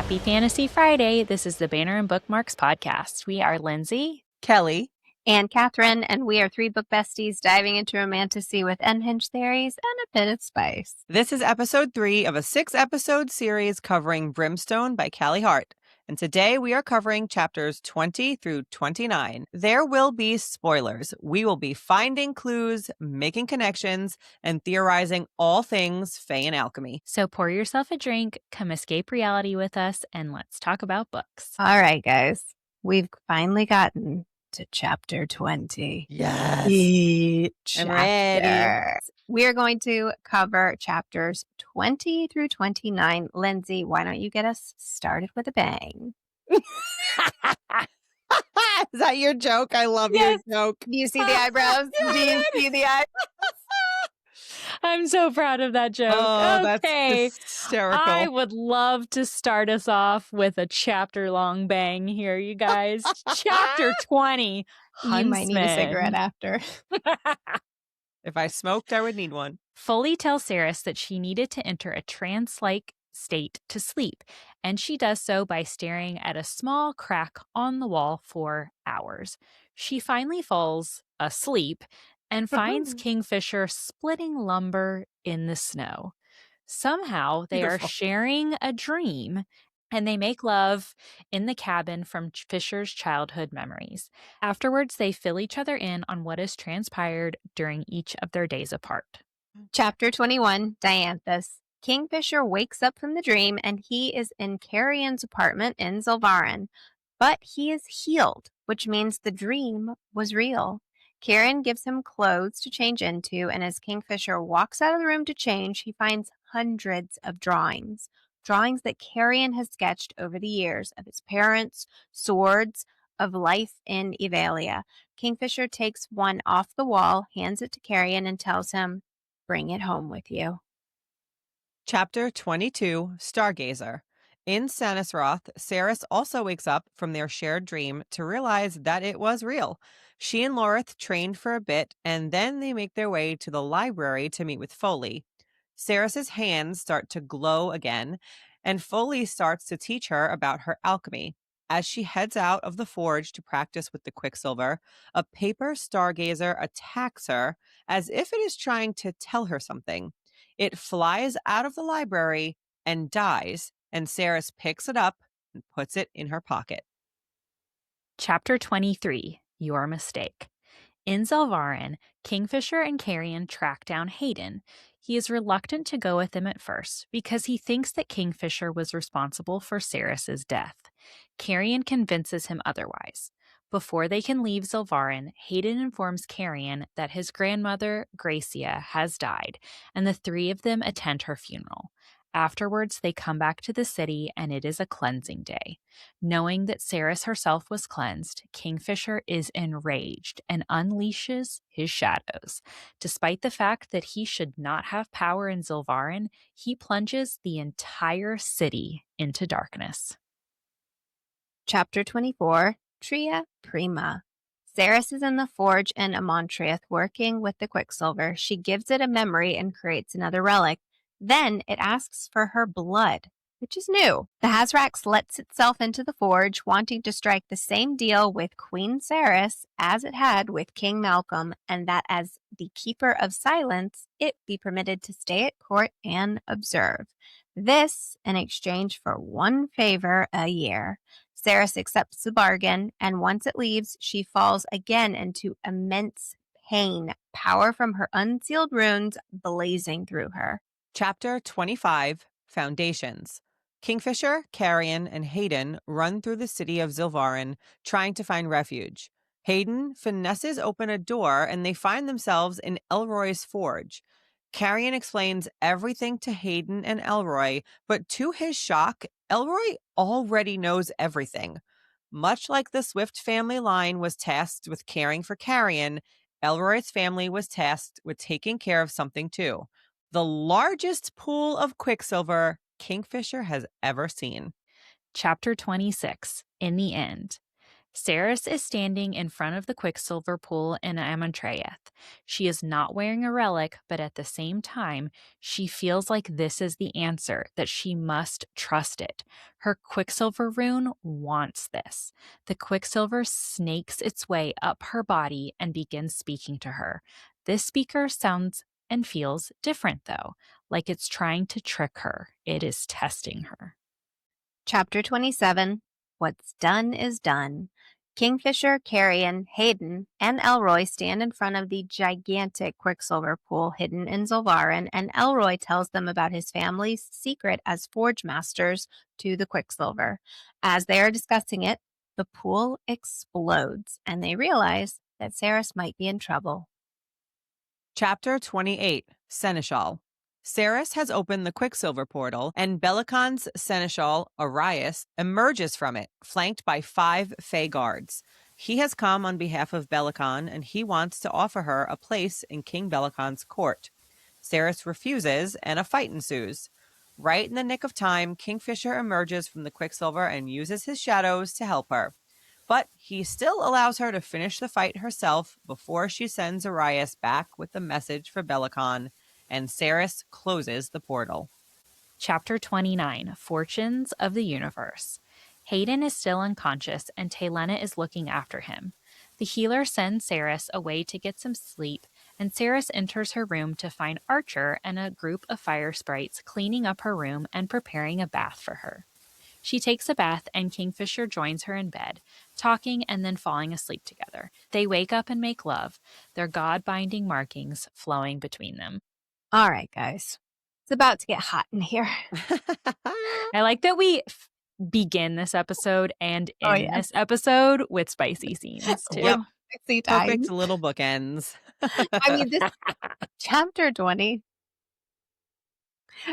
Happy Fantasy Friday. This is the Banter and Bookmarks podcast. We are Lindsey, Kelly, and Katharine, and we are three book besties diving into romantasy with unhinged theories and a bit of spice. This is episode 3 of a 6-episode series covering Brimstone by Callie Hart. And today we are covering chapters 20 through 29. There will be spoilers. We will be finding clues, making connections, and theorizing all things Fae and alchemy. So pour yourself a drink, come escape reality with us, and let's talk about books. All right, guys. We've finally gotten to chapter 20. Yes. I'm ready. We are going to cover chapters 20 through 29. Lindsey, why don't you get us started with a bang? Is that your joke? I love your joke. Do you see the eyebrows? Do you see the eyebrows? I'm so proud of that joke. Oh, okay. That's hysterical. I would love to start us off with a chapter-long bang here, you guys. Chapter 20, Huntsman. You might need a cigarette after. If I smoked, I would need one. Foley tells Saris that she needed to enter a trance-like state to sleep, and she does so by staring at a small crack on the wall for hours. She finally falls asleep and finds Kingfisher splitting lumber in the snow. Somehow they are sharing a dream, and they make love in the cabin from Fisher's childhood memories. Afterwards, they fill each other in on what has transpired during each of their days apart. Chapter 21, Dianthus. Kingfisher wakes up from the dream, and he is in Carrion's apartment in Zilvarin. But he is healed, which means the dream was real. Carrion gives him clothes to change into, and as Kingfisher walks out of the room to change, he finds hundreds of drawings that Carrion has sketched over the years of his parents, swords, of life in Evalia. Kingfisher takes one off the wall, hands it to Carrion, and tells him, "Bring it home with you." Chapter 22, Stargazer. In Sanisroth, Saris also wakes up from their shared dream to realize that it was real. She and Lorith trained for a bit, and then they make their way to the library to meet with Foley. Saris's hands start to glow again, and Foley starts to teach her about her alchemy. As she heads out of the forge to practice with the Quicksilver, a paper stargazer attacks her as if it is trying to tell her something. It flies out of the library and dies, and Saris picks it up and puts it in her pocket. Chapter 23, Your Mistake. In Zilvarin, Kingfisher and Carrion track down Hayden. He is reluctant to go with them at first because he thinks that Kingfisher was responsible for Saris's death. Carrion convinces him otherwise. Before they can leave Zilvarin, Hayden informs Carrion that his grandmother, Gracia, has died, and the three of them attend her funeral. Afterwards, they come back to the city, and it is a cleansing day. Knowing that Saris herself was cleansed, Kingfisher is enraged and unleashes his shadows. Despite the fact that he should not have power in Zilvarin, he plunges the entire city into darkness. Chapter 24, Tria Prima. Saris is in the forge in Amontriath working with the Quicksilver. She gives it a memory and creates another relic. Then it asks for her blood, which is new. The Hazrax lets itself into the forge, wanting to strike the same deal with Queen Saris as it had with King Malcolm, and that as the Keeper of Silence, it be permitted to stay at court and observe. This in exchange for one favor a year. Saris accepts the bargain, and once it leaves, she falls again into immense pain, power from her unsealed runes blazing through her. Chapter 25, Foundations. Kingfisher, Carrion, and Hayden run through the city of Zilvarin, trying to find refuge. Hayden finesses open a door, and they find themselves in Elroy's forge. Carrion explains everything to Hayden and Elroy, but to his shock, Elroy already knows everything. Much like the Swift family line was tasked with caring for Carrion, Elroy's family was tasked with taking care of something too. The largest pool of Quicksilver Kingfisher has ever seen. Chapter 26, In the End. Ceres is standing in front of the Quicksilver pool in Amontreath. She is not wearing a relic, but at the same time, she feels like this is the answer, that she must trust it. Her Quicksilver rune wants this. The Quicksilver snakes its way up her body and begins speaking to her. This speaker sounds and feels different, though, like it's trying to trick her. It is testing her. Chapter 27, What's Done is Done. Kingfisher, Carrion, Hayden, and Elroy stand in front of the gigantic Quicksilver pool hidden in Zulvarin, and Elroy tells them about his family's secret as forge masters to the Quicksilver. As they are discussing it, the pool explodes, and they realize that Ceres might be in trouble. Chapter 28, Seneschal. Ceres has opened the Quicksilver portal, and Belicon's Seneschal, Arias, emerges from it, flanked by 5 Fey guards. He has come on behalf of Belicon, and he wants to offer her a place in King Belicon's court. Ceres refuses, and a fight ensues. Right in the nick of time, Kingfisher emerges from the Quicksilver and uses his shadows to help her. But he still allows her to finish the fight herself before she sends Arias back with the message for Belicon, and Ceres closes the portal. Chapter 29, Fortunes of the Universe. Hayden is still unconscious, and Telena is looking after him. The healer sends Ceres away to get some sleep, and Ceres enters her room to find Archer and a group of fire sprites cleaning up her room and preparing a bath for her. She takes a bath, and Kingfisher joins her in bed, talking and then falling asleep together. They wake up and make love, their god-binding markings flowing between them. All right, guys. It's about to get hot in here. I like that we begin this episode and end this episode with spicy scenes, too. Yep. Sexy time. Perfect little bookends. I mean, this chapter 20,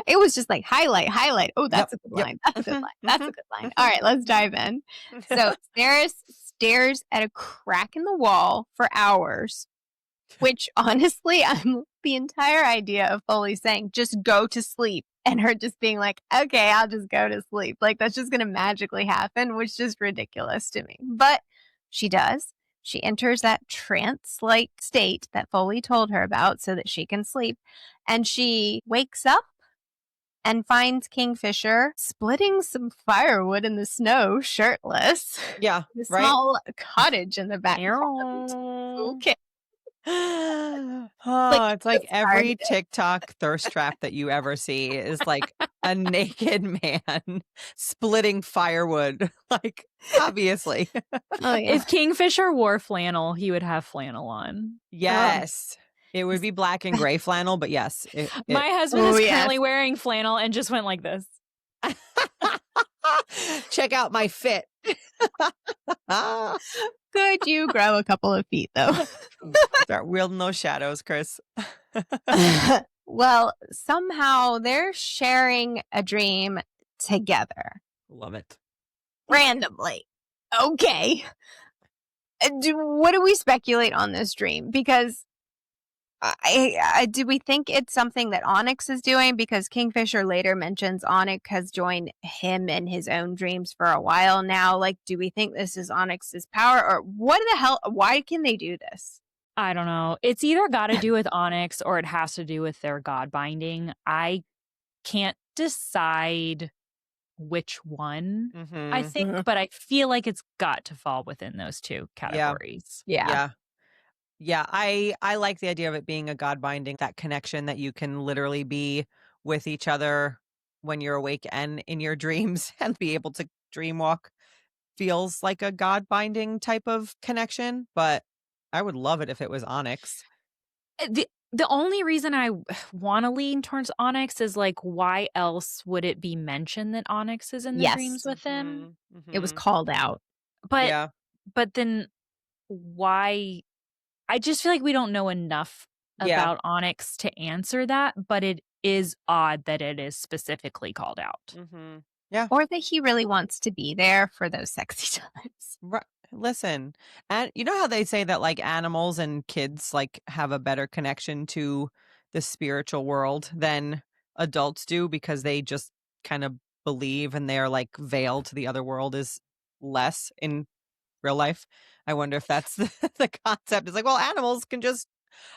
it was just like highlight. Oh, that's a good line. That's a good line. That's a good line. All right, let's dive in. So Ceres stares at a crack in the wall for hours, which honestly, I'm the entire idea of Foley saying, just go to sleep, and her just being like, okay, I'll just go to sleep. Like, that's just going to magically happen, which is just ridiculous to me. But she does. She enters that trance-like state that Foley told her about so that she can sleep. And she wakes up and finds Kingfisher splitting some firewood in the snow, shirtless. Yeah, A right? small cottage in the background. Okay. Oh, it's like every TikTok thirst trap that you ever see is like a naked man splitting firewood. Like, obviously. Oh, yeah. If Kingfisher wore flannel, he would have flannel on. Yes. It would be black and gray flannel, but yes. My husband is currently wearing flannel and just went like this. Check out my fit. Could you grow a couple of feet, though? Start wielding those shadows, Chris. Well, somehow they're sharing a dream together. Love it. Randomly. Okay. What do we speculate on this dream? Because do we think it's something that Onyx is doing? Because Kingfisher later mentions Onyx has joined him in his own dreams for a while now. Like, do we think this is Onyx's power, or what the hell? Why can they do this? I don't know. It's either got to do with Onyx or it has to do with their god binding. I can't decide which one, I think, but I feel like it's got to fall within those two categories. Yeah. Yeah, I like the idea of it being a god binding, that connection that you can literally be with each other when you're awake and in your dreams and be able to dream walk feels like a god binding type of connection, but I would love it if it was Onyx. The only reason I want to lean towards Onyx is like, why else would it be mentioned that Onyx is in the dreams with him? It was called out. But then why? I just feel like we don't know enough about Onyx to answer that, but it is odd that it is specifically called out. Yeah. Or that he really wants to be there for those sexy times. Right. Listen, and you know how they say that like animals and kids like have a better connection to the spiritual world than adults do because they just kind of believe and their like veil to the other world is less in real life. I wonder if that's the concept. It's like, well, animals can just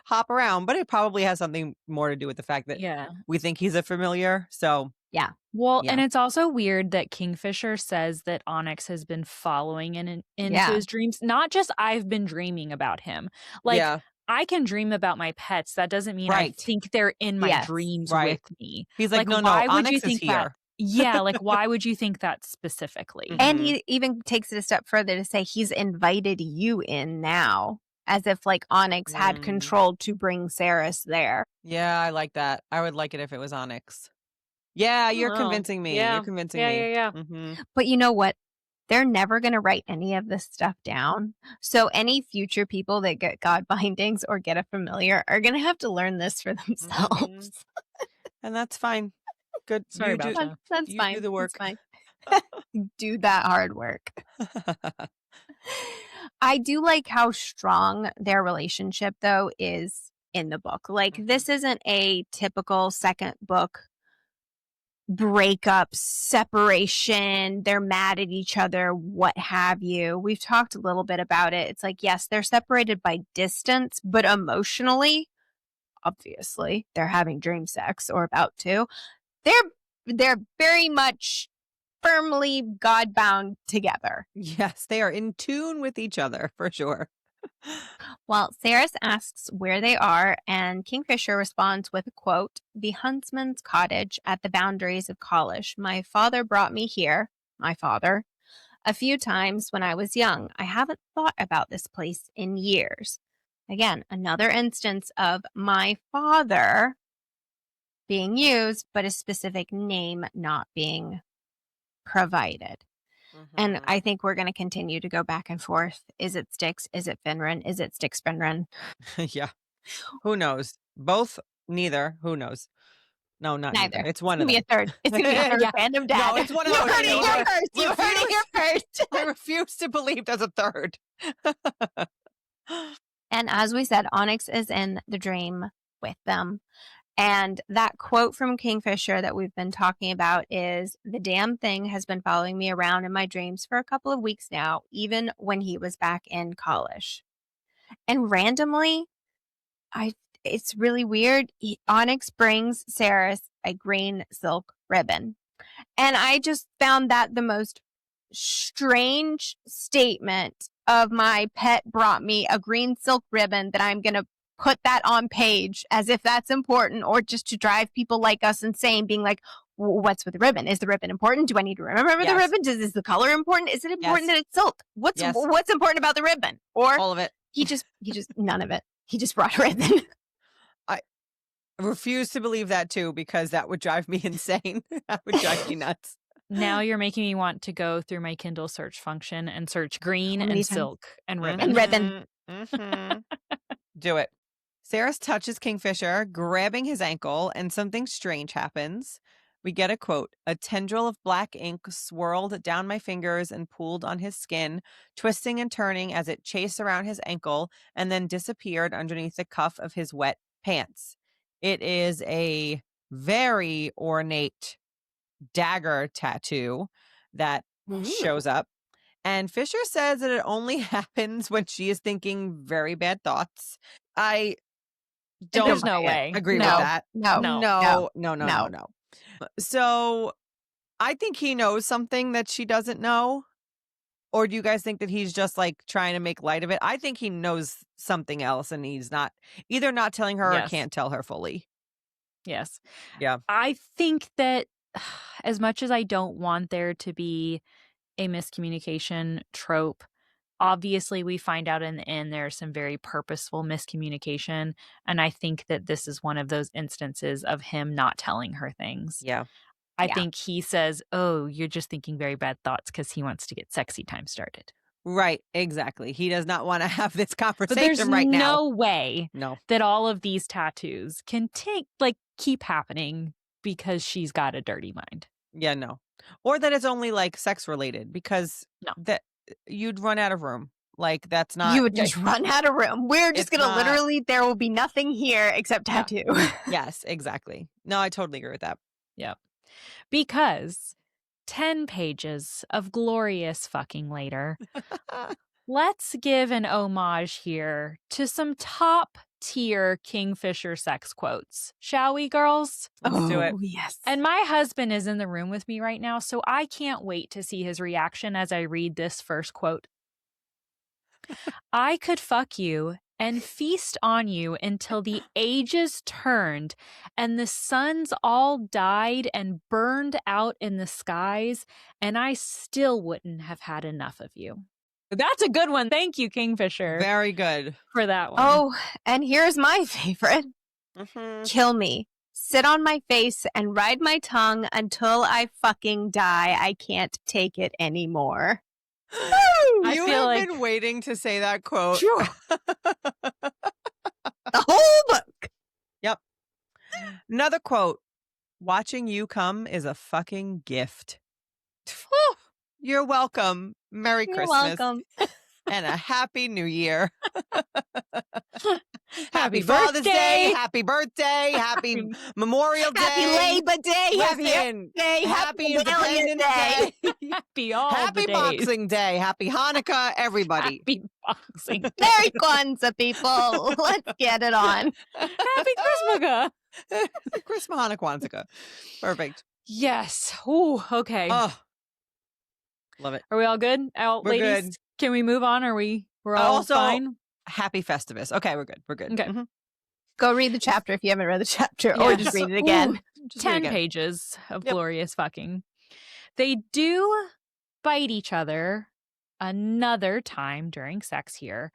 hop around, but it probably has something more to do with the fact that Yeah. we think he's a familiar. So Yeah. Well, Yeah. and it's also weird that Kingfisher says that Onyx has been following into Yeah. his dreams. Not just I've been dreaming about him. Like, yeah, I can dream about my pets. That doesn't mean I Right. think they're in my Yes. dreams Right. with me. He's like, no, why would you Onyx is think that? here. Yeah, like, why would you think that specifically? And Mhm. he even takes it a step further to say he's invited you in now, as if like Onyx had control to bring Ceres there. Yeah, I like that. I would like it if it was Onyx. Yeah, you're Oh, convincing me. yeah. You're convincing Yeah, me. yeah. Mhm. But you know what? They're never going to write any of this stuff down. So any future people that get God bindings or get a familiar are going to have to learn this for themselves. And that's fine. Good. Sorry you about do, that. That's you fine. do the work. That's fine. Do that hard work. I do like how strong their relationship, though, is in the book. Like, this isn't a typical second book breakup, separation, they're mad at each other, what have you. We've talked a little bit about it. It's like, yes, they're separated by distance, but emotionally, obviously, they're having dream sex or about to. They're very much firmly God-bound together. Yes, they are in tune with each other for sure. Well, Ceres asks where they are, and Kingfisher responds with a quote, "The huntsman's cottage at the boundaries of College. My father brought me here, my father, a few times when I was young. I haven't thought about this place in years." Again, another instance of my father being used, but a specific name not being provided. And I think we're going to continue to go back and forth. Is it Styx? Is it Finran? Is it Styx Finran? Yeah. Who knows? Both, neither. Who knows? No, not neither. It's one It's of gonna them. be a third. It's gonna be a third Yeah. random dad. No, it's one of You those. heard it here first. You heard it here first. I refuse to believe there's a third. And as we said, Onyx is in the dream with them. And that quote from Kingfisher that we've been talking about is, "The damn thing has been following me around in my dreams for a couple of weeks now, even when he was back in college." And randomly, it's really weird. Onyx brings Ceres a green silk ribbon. And I just found that the most strange statement of my pet brought me a green silk ribbon that I'm going to put that on page as if that's important, or just to drive people like us insane, being like, what's with the ribbon? Is the ribbon important? Do I need to remember the Yes. ribbon? Is the color important? Is it important that it's silk? What's important about the ribbon? Or all of it. he just none of it. He just brought a ribbon. I refuse to believe that too, because that would drive me insane. That would drive me nuts. Now you're making me want to go through my Kindle search function and search green many and times? silk and ribbon. And ribbon. Mhm. Do it. Ceres touches Kingfisher, grabbing his ankle, and something strange happens. We get a quote, "A tendril of black ink swirled down my fingers and pooled on his skin, twisting and turning as it chased around his ankle and then disappeared underneath the cuff of his wet pants." It is a very ornate dagger tattoo that shows up. And Fisher says that it only happens when she is thinking very bad thoughts. I don't There's no way. agree with No. that. No. So I think he knows something that she doesn't know. Or do you guys think that he's just like trying to make light of it? I think he knows something else and he's not either not telling her or Yes. can't tell her fully. Yes. Yeah. I think that as much as I don't want there to be a miscommunication trope, obviously we find out in the end there's some very purposeful miscommunication. And I think that this is one of those instances of him not telling her things. Yeah. I think he says, "Oh, you're just thinking very bad thoughts," because he wants to get sexy time started. Right. Exactly. He does not want to have this But conversation there's right now. no way No. that all of these tattoos can keep happening because she's got a dirty mind. Yeah, no. Or that it's only like sex related, because that you'd run out of room. Like that's not. You would just run out of room. We're just going to literally, there will be nothing here except tattoo. Yes, exactly. No, I totally agree with that. Yep. Because 10 pages of glorious fucking later, Let's give an homage here to some top tier Kingfisher sex quotes, shall we, girls? Let's do it. Yes. And my husband is in the room with me right now, so I can't wait to see his reaction as I read this first quote. I could fuck you and feast on you until the ages turned and the suns all died and burned out in the skies, and I still wouldn't have had enough of you. That's a good one. Thank you, Kingfisher, Very good. for that one. Oh, and here's my favorite. Kill me. Sit on my face and ride my tongue until I fucking die. I can't take it anymore. I You feel have like- been waiting to say that quote. Sure. The whole book. Yep. Another quote. Watching you come is a fucking gift. You're welcome. Merry You're Christmas. welcome. And a happy new year. Happy Father's Day. birthday. Happy birthday. Happy Memorial Day. Happy Labor Day. Happy Listen, Day. happy Independence Independence Day. Happy all Happy the days. Boxing Day. Happy Hanukkah, everybody. Happy Boxing Day. Merry Kwanzaa, people. Let's get it on. Happy Christmas. Christmas, Hanukkah, Kwanzaa. Perfect. Yes. Ooh, okay. Oh, love it. Are we all good? We're Ladies, good. can we move on? We're all Also- fine? Happy Festivus. Okay, we're good. We're good. Okay. Mhm. Go read the chapter if you haven't read the chapter, or just Yes. read it again. Ooh, Just read it 10 again. pages of Yep. glorious fucking. They do bite each other another time during sex here.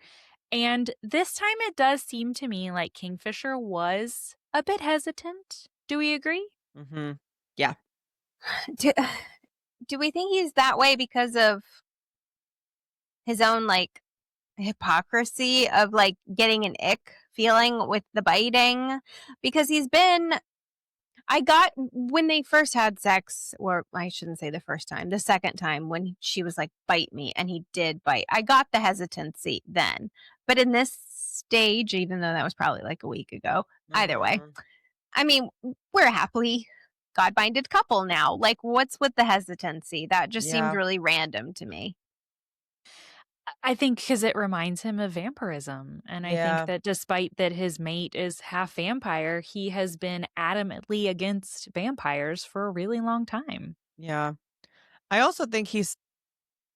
And this time it does seem to me like Kingfisher was a bit hesitant. Do we agree? Mm-hmm. Do we think he's that way because of his own like hypocrisy of like getting an ick feeling with the biting? Because I got when they first had sex, or I shouldn't say the first time, the second time when she was like, bite me, and he did bite. I got the hesitancy then. But in this stage, even though that was probably like a week ago, either way, Mhm. I mean, we're a happily God-binded couple now. Like, what's with the hesitancy? That just Yeah. seemed really random to me. I think because it reminds him of vampirism. And I Yeah. think that despite that his mate is half vampire, he has been adamantly against vampires for a really long time. Yeah. I also think he's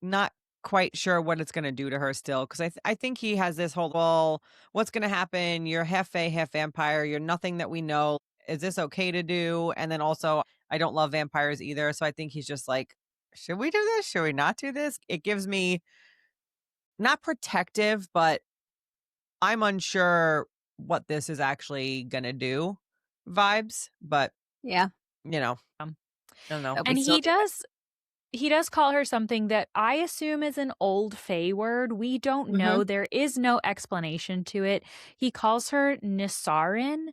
not quite sure what it's going to do to her still. Because I think he has this whole, well, what's going to happen? You're half fae, half vampire. You're nothing that we know. Is this okay to do? And then also, I don't love vampires either. So I think he's just like, should we do this? Should we not do this? It gives me not protective, but I'm unsure what this is actually going to do vibes. But, Yeah. you know, I don't know. Nope. And We still he does call her something that I assume is an old Fae word. We don't know. There is no explanation to it. He calls her Nisarin.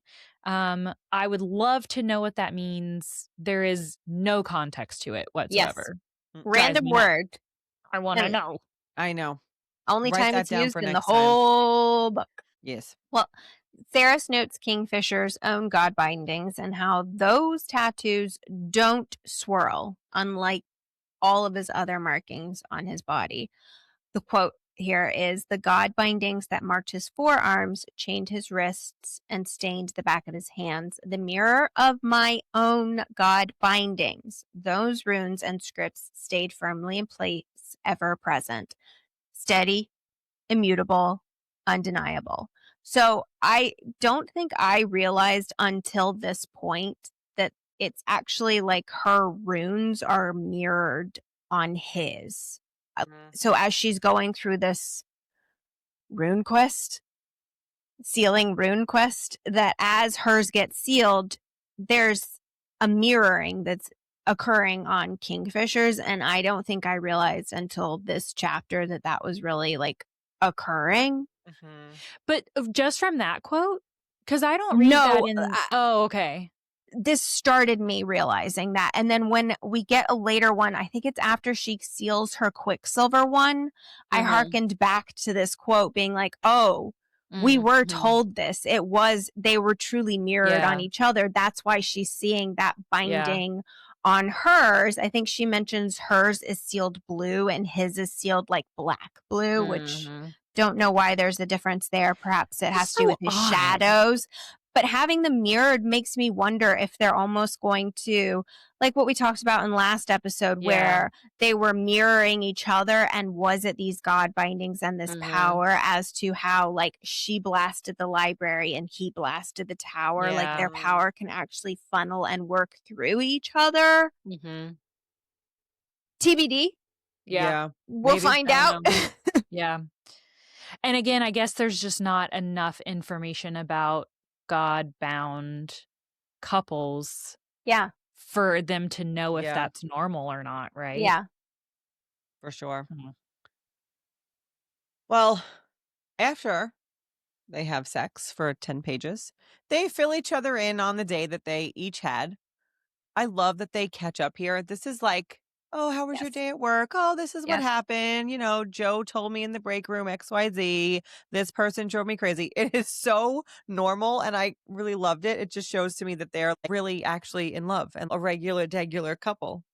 I would love to know what that means. There is no context to it whatsoever. Random me nuts. word. I want to And- know. I know. Only Write time that it's down used for in the next time. whole book. Yes. Saris notes Kingfisher's own god bindings and how those tattoos don't swirl, unlike all of his other markings on his body. The quote here is, the god bindings that marked his forearms, chained his wrists, and stained the back of his hands. The mirror of my own god bindings. Those runes and scripts stayed firmly in place, ever present. Steady, immutable, undeniable. So I don't think I realized until this point that it's actually like her runes are mirrored on his. So as she's going through this rune quest, sealing rune quest, that as hers get sealed, there's a mirroring that's occurring on Kingfisher's. And I don't think I realized until this chapter that that was really like occurring. But just from that quote, because I don't read No, that in. Oh, okay. This started me realizing that. And then when we get a later one, I think it's after she seals her Quicksilver one, I Mhm. hearkened back to this quote being like, oh, we were told this. They were truly mirrored on Yeah. each other. That's why she's seeing that binding on hers, I think she mentions hers is sealed blue and his is sealed like black blue, which don't know why there's a difference there. Perhaps it has to do with his shadows. But having them mirrored makes me wonder if they're almost going to, like what we talked about in last episode, where they were mirroring each other, and was it these God bindings and this power as to how like she blasted the library and he blasted the tower, like their power can actually funnel and work through each other. TBD. Yeah. We'll maybe. find out. Yeah. And again, I guess there's just not enough information about God-bound couples for them to know if that's normal or not, right? Yeah. For sure. Well, after they have sex for 10 pages, they fill each other in on the day that they each had. I love that they catch up here. This is like, oh, how was your day at work? Oh, this is what happened. You know, Joe told me in the break room XYZ. This person drove me crazy. It is so normal, and I really loved it. It just shows to me that they're really actually in love and a regular couple.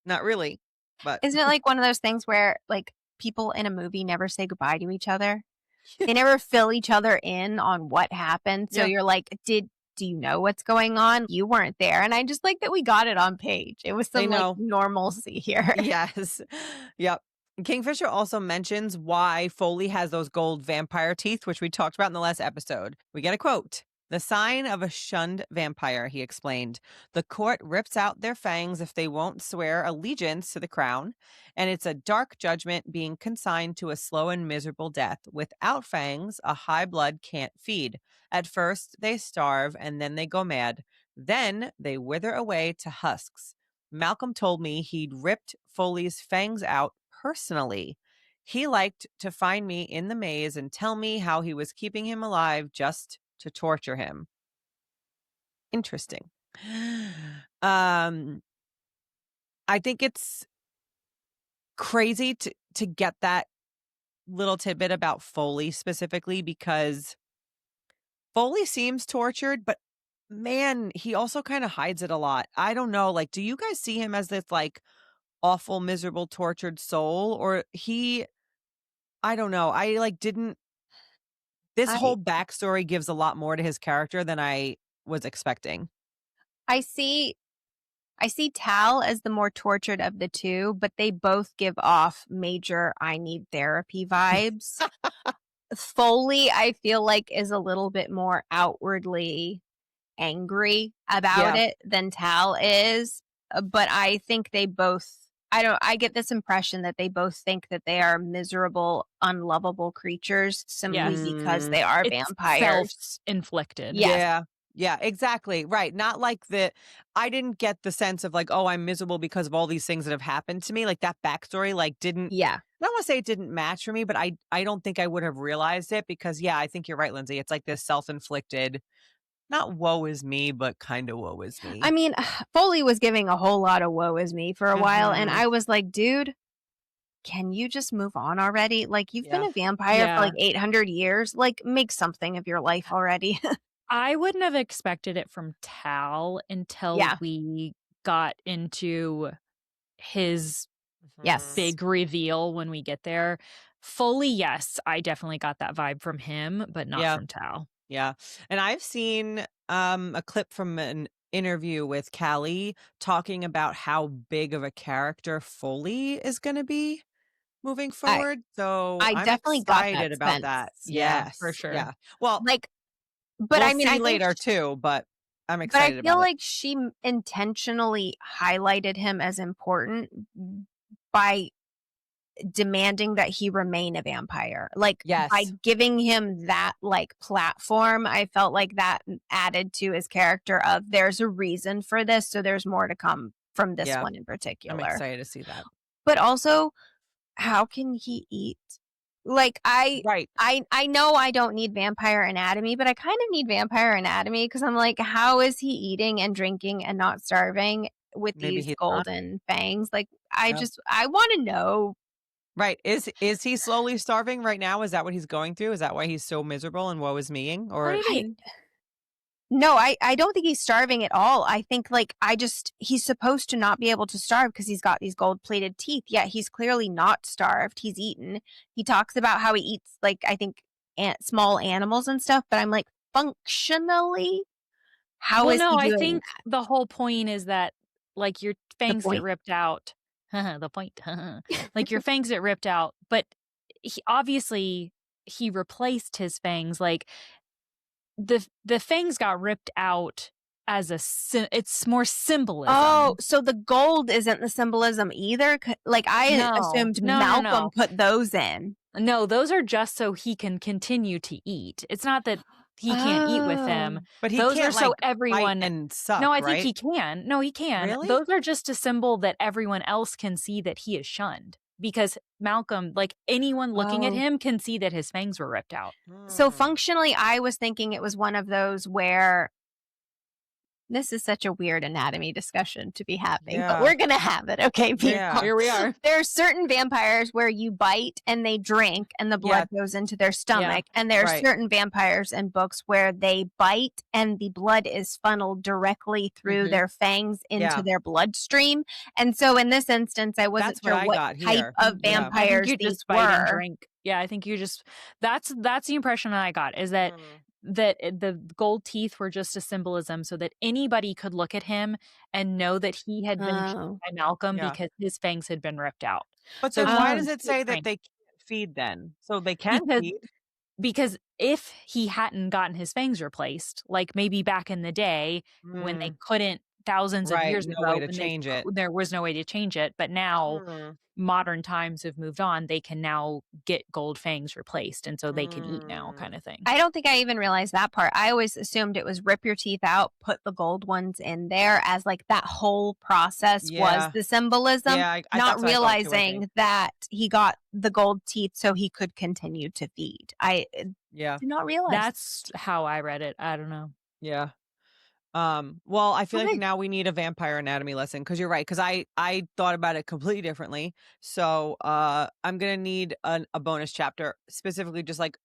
Not really, but Isn't it like one of those things where like people in a movie never say goodbye to each other? They never fill each other in on what happened. So you're like, do you know what's going on? You weren't there. And I just like that we got it on page. It was some like normalcy here. Yes. Yep. Kingfisher also mentions why Foley has those gold vampire teeth, which we talked about in the last episode. We get a quote. The sign of a shunned vampire, he explained. The court rips out their fangs if they won't swear allegiance to the crown, and it's a dark judgment being consigned to a slow and miserable death. Without fangs, a high blood can't feed. At first, they starve, and then they go mad. Then they wither away to husks. Malcolm told me he'd ripped Foley's fangs out personally. He liked to find me in the maze and tell me how he was keeping him alive just to torture him. Interesting. I think it's crazy to get that little tidbit about Foley specifically, because Foley seems tortured, but man, he also kind of hides it a lot. I don't know. Like, do you guys see him as this like awful, miserable, tortured soul, or I don't know. I like didn't. This whole backstory gives a lot more to his character than I was expecting. I see Tal as the more tortured of the two, but they both give off major I need therapy vibes. Foley, I feel like, is a little bit more outwardly angry about it than Tal is. But I think they both, I get this impression that they both think that they are miserable, unlovable creatures simply because they are vampires. Self-inflicted. Yeah, exactly. Right. Not like I didn't get the sense of like, oh, I'm miserable because of all these things that have happened to me. Like that backstory, like didn't. Yeah. I don't want to say it didn't match for me, but I don't think I would have realized it because, I think you're right, Lindsay. It's like this self-inflicted, not woe is me, but kind of woe is me. I mean, Foley was giving a whole lot of woe is me for a while, and I was like, dude, can you just move on already? Like, you've been a vampire for like 800 years. Like, make something of your life already. I wouldn't have expected it from Tal until we got into his big reveal when we get there. Foley, yes, I definitely got that vibe from him, but not from Tal. Yeah. And I've seen a clip from an interview with Callie talking about how big of a character Foley is going to be moving forward. I'm definitely excited got about that. Yeah, Yes, for sure. Yeah. Well, like, but we'll I mean, see I later too, but I'm excited about it. But I feel like she intentionally highlighted him as important by demanding that he remain a vampire. Like, by giving him that like platform, I felt like that added to his character of there's a reason for this, so there's more to come from this one in particular. I'm excited to see that. But also, how can he eat? Like, I know I don't need vampire anatomy, but I kind of need vampire anatomy because I'm like, how is he eating and drinking and not starving with these golden fangs? Like, I want to know. Right. Is he slowly starving right now? Is that what he's going through? Is that why he's so miserable and woe is meing? Or No, I don't think he's starving at all. I think he's supposed to not be able to starve because he's got these gold-plated teeth. Yet he's clearly not starved. He's eaten. He talks about how he eats I think small animals and stuff. But I'm like, functionally, how Well, is no, he I doing think the whole point is that like your fangs get point? ripped out. The point. Like your fangs get ripped out, but obviously he replaced his fangs. Like the fangs got ripped out as it's more symbolism. Oh, so the gold isn't the symbolism either? I assumed Malcolm No. put those in. No, those are just so he can continue to eat. It's not that he can't eat with them. But he Those can't are so bite everyone. and suck, No, I think right? he can. No, he can. Really? Those are just a symbol that everyone else can see that he is shunned. Because Malcolm, like anyone looking at Oh. him can see that his fangs were ripped out. So functionally, I was thinking it was one of those where this is such a weird anatomy discussion to be having, but we're going to have it. Okay, people. Yeah. Here we are. There are certain vampires where you bite and they drink and the blood goes into their stomach. And there are certain vampires in books where they bite and the blood is funneled directly through their fangs into their bloodstream. And so in this instance, I wasn't sure what type of vampires you these just bite and were. drink. Yeah, I think you just that's the impression that I got is that the gold teeth were just a symbolism so that anybody could look at him and know that he had been shunned by Malcolm because his fangs had been ripped out. But then why does it say that they can't feed then? So they can feed? Because if he hadn't gotten his fangs replaced, like maybe back in the day when they couldn't thousands of years ago, way to change it. There was no way to change it. But now modern times have moved on. They can now get gold fangs replaced. And so they can eat now kind of thing. I don't think I even realized that part. I always assumed it was rip your teeth out, put the gold ones in there as like that whole process was the symbolism. Yeah, not realizing that he got the gold teeth so he could continue to feed. I did not realize. That's how I read it. I don't know. Yeah. Well, I feel like now we need a vampire anatomy lesson because you're right. Because I thought about it completely differently. So I'm gonna need a bonus chapter specifically, just like,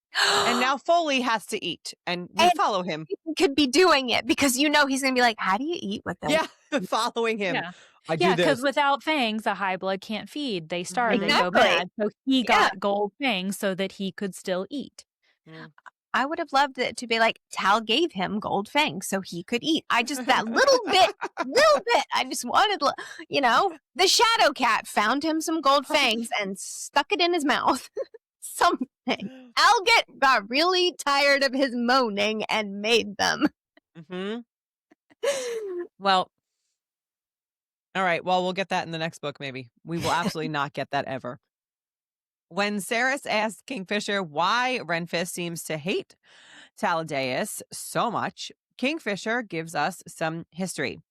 and now Foley has to eat, and we follow him. Could be doing it because he's gonna be like, how do you eat with them? Yeah, following him. Yeah. I do this because without fangs, a high blood can't feed. They starve. They go Exactly. bad. So he got gold fangs so that he could still eat. I would have loved it to be like Tal gave him gold fangs so he could eat. I just that little bit. I just wanted, the shadow cat found him some gold fangs and stuck it in his mouth. Something. Alget got really tired of his moaning and made them. Well, all right. Well, we'll get that in the next book. Maybe we will absolutely not get that ever. When Saris asks Kingfisher why Renfist seems to hate Taladeus so much, Kingfisher gives us some history.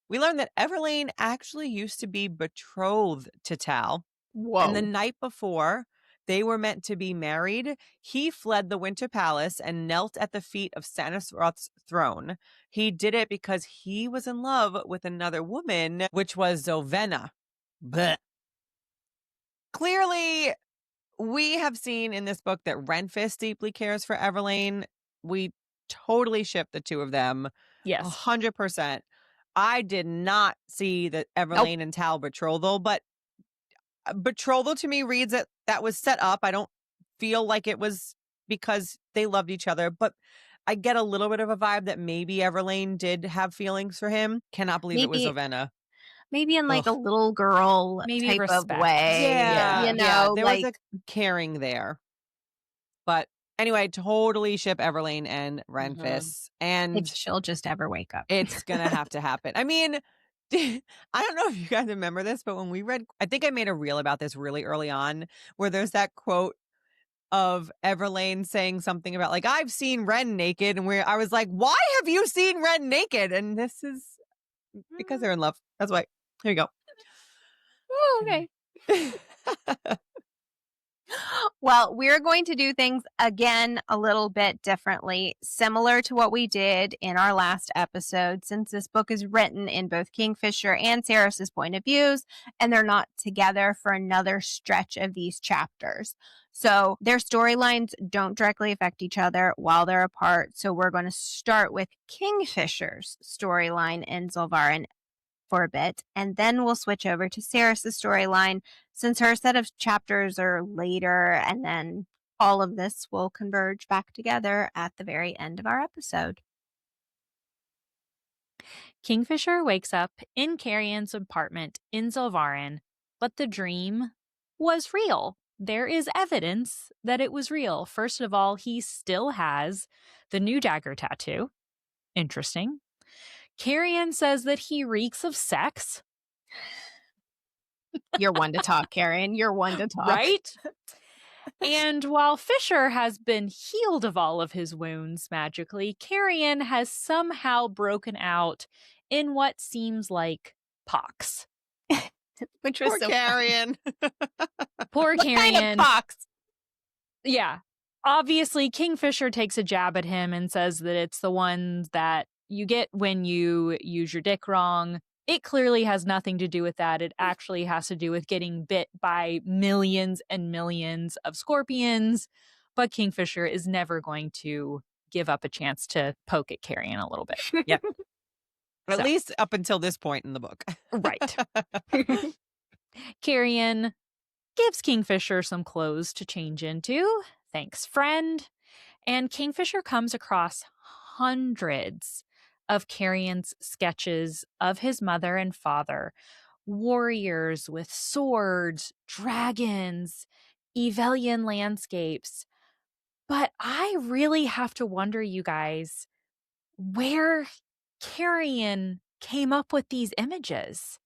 We learn that Everlane actually used to be betrothed to Tal. Whoa. And the night before they were meant to be married, he fled the Winter Palace and knelt at the feet of Stannisroth's throne. He did it because he was in love with another woman, which was Zovenna. Blech. Clearly, we have seen in this book that Renfist deeply cares for Everlane. We totally ship the two of them. Yes. 100%. I did not see the Everlane and Tal betrothal, but betrothal to me reads that was set up. I don't feel like it was because they loved each other, but I get a little bit of a vibe that maybe Everlane did have feelings for him. Cannot believe it was Zovenna. Maybe in like a little girl type respect. of way. Yeah. There like was a caring there. But anyway, totally ship Everlane and Renfist. And if she'll just ever wake up. It's going to have to happen. I mean, I don't know if you guys remember this, but when we read, I think I made a reel about this really early on, where there's that quote of Everlane saying something about like, I've seen Ren naked. And I was like, why have you seen Ren naked? And this is because they're in love. That's why. Here you go. Oh, okay. Well, we're going to do things again a little bit differently, similar to what we did in our last episode, since this book is written in both Kingfisher and Saris's point of views, and they're not together for another stretch of these chapters. So their storylines don't directly affect each other while they're apart. So we're going to start with Kingfisher's storyline in Zolvarin for a bit, and then we'll switch over to Saris's storyline since her set of chapters are later, and then all of this will converge back together at the very end of our episode. Kingfisher wakes up in Carrion's apartment in Zolvarin, but the dream was real. There is evidence that it was real. First of all, he still has the new dagger tattoo. Interesting. Carrion says that he reeks of sex. You're one to talk, Karen. You're one to talk. Right? And while Fisher has been healed of all of his wounds magically, Carrion has somehow broken out in what seems like pox. Which was Poor so Carrion. Poor What Carrion. kind of pox? Yeah. Obviously, Kingfisher takes a jab at him and says that it's the ones that you get when you use your dick wrong. It clearly has nothing to do with that. It actually has to do with getting bit by millions and millions of scorpions. But Kingfisher is never going to give up a chance to poke at Carrion a little bit. Yep. At So. least up until this point in the book. Right. Carrion gives Kingfisher some clothes to change into. Thanks, friend. And Kingfisher comes across hundreds of Carrion's sketches of his mother and father, warriors with swords, dragons, Evelian landscapes. But I really have to wonder, you guys, where Carrion came up with these images.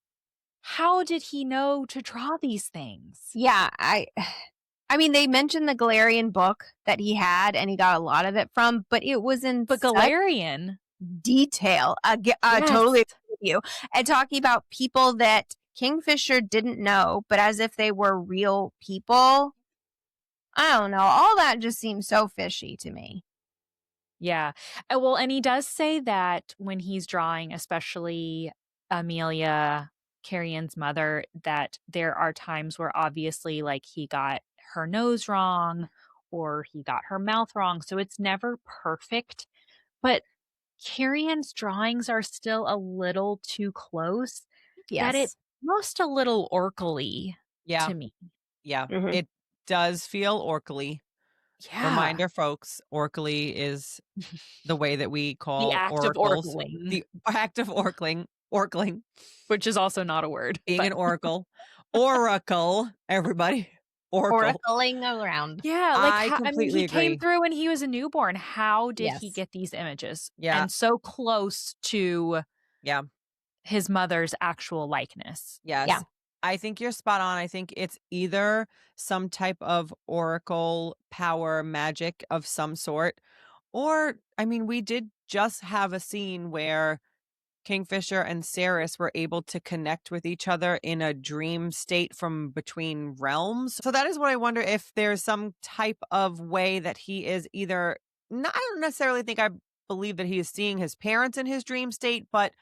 How did he know to draw these things? Yeah, I mean, they mentioned the Galarian book that he had, and he got a lot of it from, but it was in But such Galarian. detail. Yes. Totally agree with you. And talking about people that Kingfisher didn't know, but as if they were real people. I don't know. All that just seems so fishy to me. Yeah. Well, and he does say that when he's drawing, especially Amelia, Carrion's mother, that there are times where obviously like he got her nose wrong or he got her mouth wrong. So it's never perfect. But Carrion's drawings are still a little too close. Yes. That it's almost a little orcally Yeah. to me. Yeah. Mhm. It does feel orcally. Yeah. Reminder, folks, orcally is the way that we call The act of oracles. orcling. The act of orcling, which is also not a word. being but- an oracle. Oracle, everybody. Oracle. Oracling around. Yeah, like I I mean, completely he came agree. through when he was a newborn. How did he Yes. get these images? Yeah. And so close to Yeah. his mother's actual likeness. Yes. Yeah. I think you're spot on. I think it's either some type of oracle power magic of some sort, or, I mean, we did just have a scene where Kingfisher and Saris were able to connect with each other in a dream state from between realms. So that is what I wonder, if there's some type of way that he is either, I don't necessarily think I believe that he is seeing his parents in his dream state, but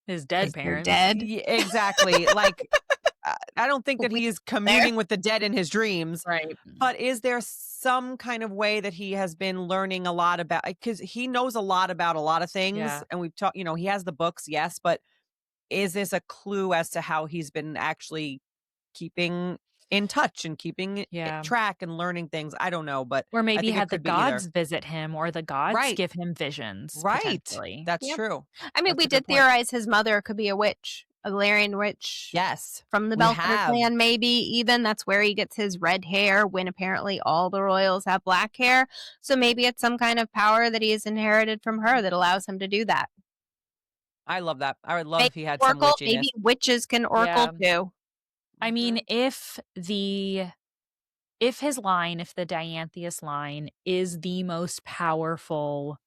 His dead Is they're parents. dead. yeah, exactly. Like, I don't think that We he is communing with the dead in his dreams. Right. But is there some kind of way that he has been learning a lot about, because he knows a lot about a lot of things. Yeah. And we've talked, he has the books, yes, but is this a clue as to how he's been actually keeping in touch and keeping Yeah. track and learning things? I don't know, but Or maybe think it had the could be either. gods visit him or the gods Right. give him visions. Right. Potentially. That's Yep. true. I mean, That's we a good did point. theorize his mother could be a witch, a Galarian witch. Yes. From the we Belfer have. clan, maybe even. That's where he gets his red hair, when apparently all the royals have black hair. So maybe it's some kind of power that he has inherited from her that allows him to do that. I love that. I would love Maybe if he had some Oracle, witchiness. maybe witches can oracle too. I mean, Mhm. if his line, if the Diantheus line is the most powerful,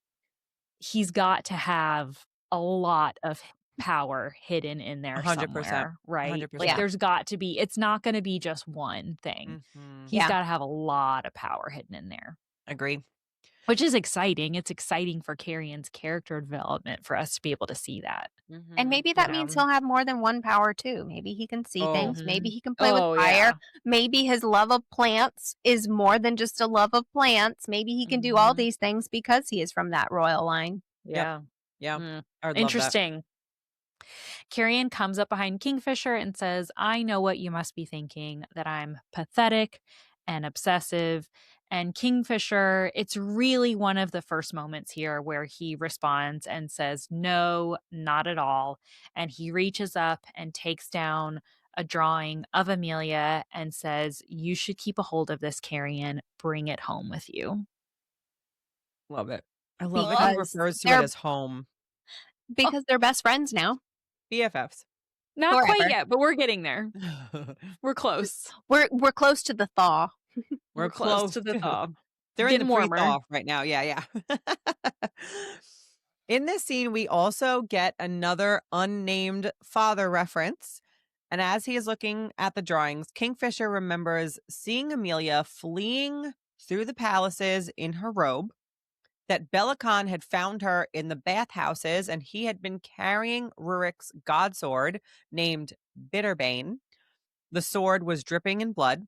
he's got to have a lot of power hidden in there 100%. somewhere, right? 100%. Like there's got to be, it's not going to be just one thing. Mhm. He's Yeah. got to have a lot of power hidden in there, Agree. which is exciting. It's exciting for Carrion's character development for us to be able to see that. And maybe that means he'll have more than one power too. Maybe he can see things. Maybe he can play with fire. Yeah. Maybe his love of plants is more than just a love of plants. Maybe he can do all these things because he is from that royal line. Yeah. Yeah. Mm. I would love that. Interesting. Carrion comes up behind Kingfisher and says, I know what you must be thinking, that I'm pathetic and obsessive. And Kingfisher, it's really one of the first moments here where he responds and says, no, not at all. And he reaches up and takes down a drawing of Amelia and says, you should keep a hold of this, Carrion. Bring it home with you. Love it. I love that he Because refers to it they're- as home. Because they're best friends now. BFFs. Not Forever. quite yet, but we're getting there. We're close. We're close to the thaw. We're close to the thaw. They're in Getting the warmer. pre-thaw right now. Yeah. In this scene, we also get another unnamed father reference. And as he is looking at the drawings, Kingfisher remembers seeing Amelia fleeing through the palaces in her robe, that Bellicon had found her in the bathhouses, and he had been carrying Rurik's godsword named Bitterbane. The sword was dripping in blood.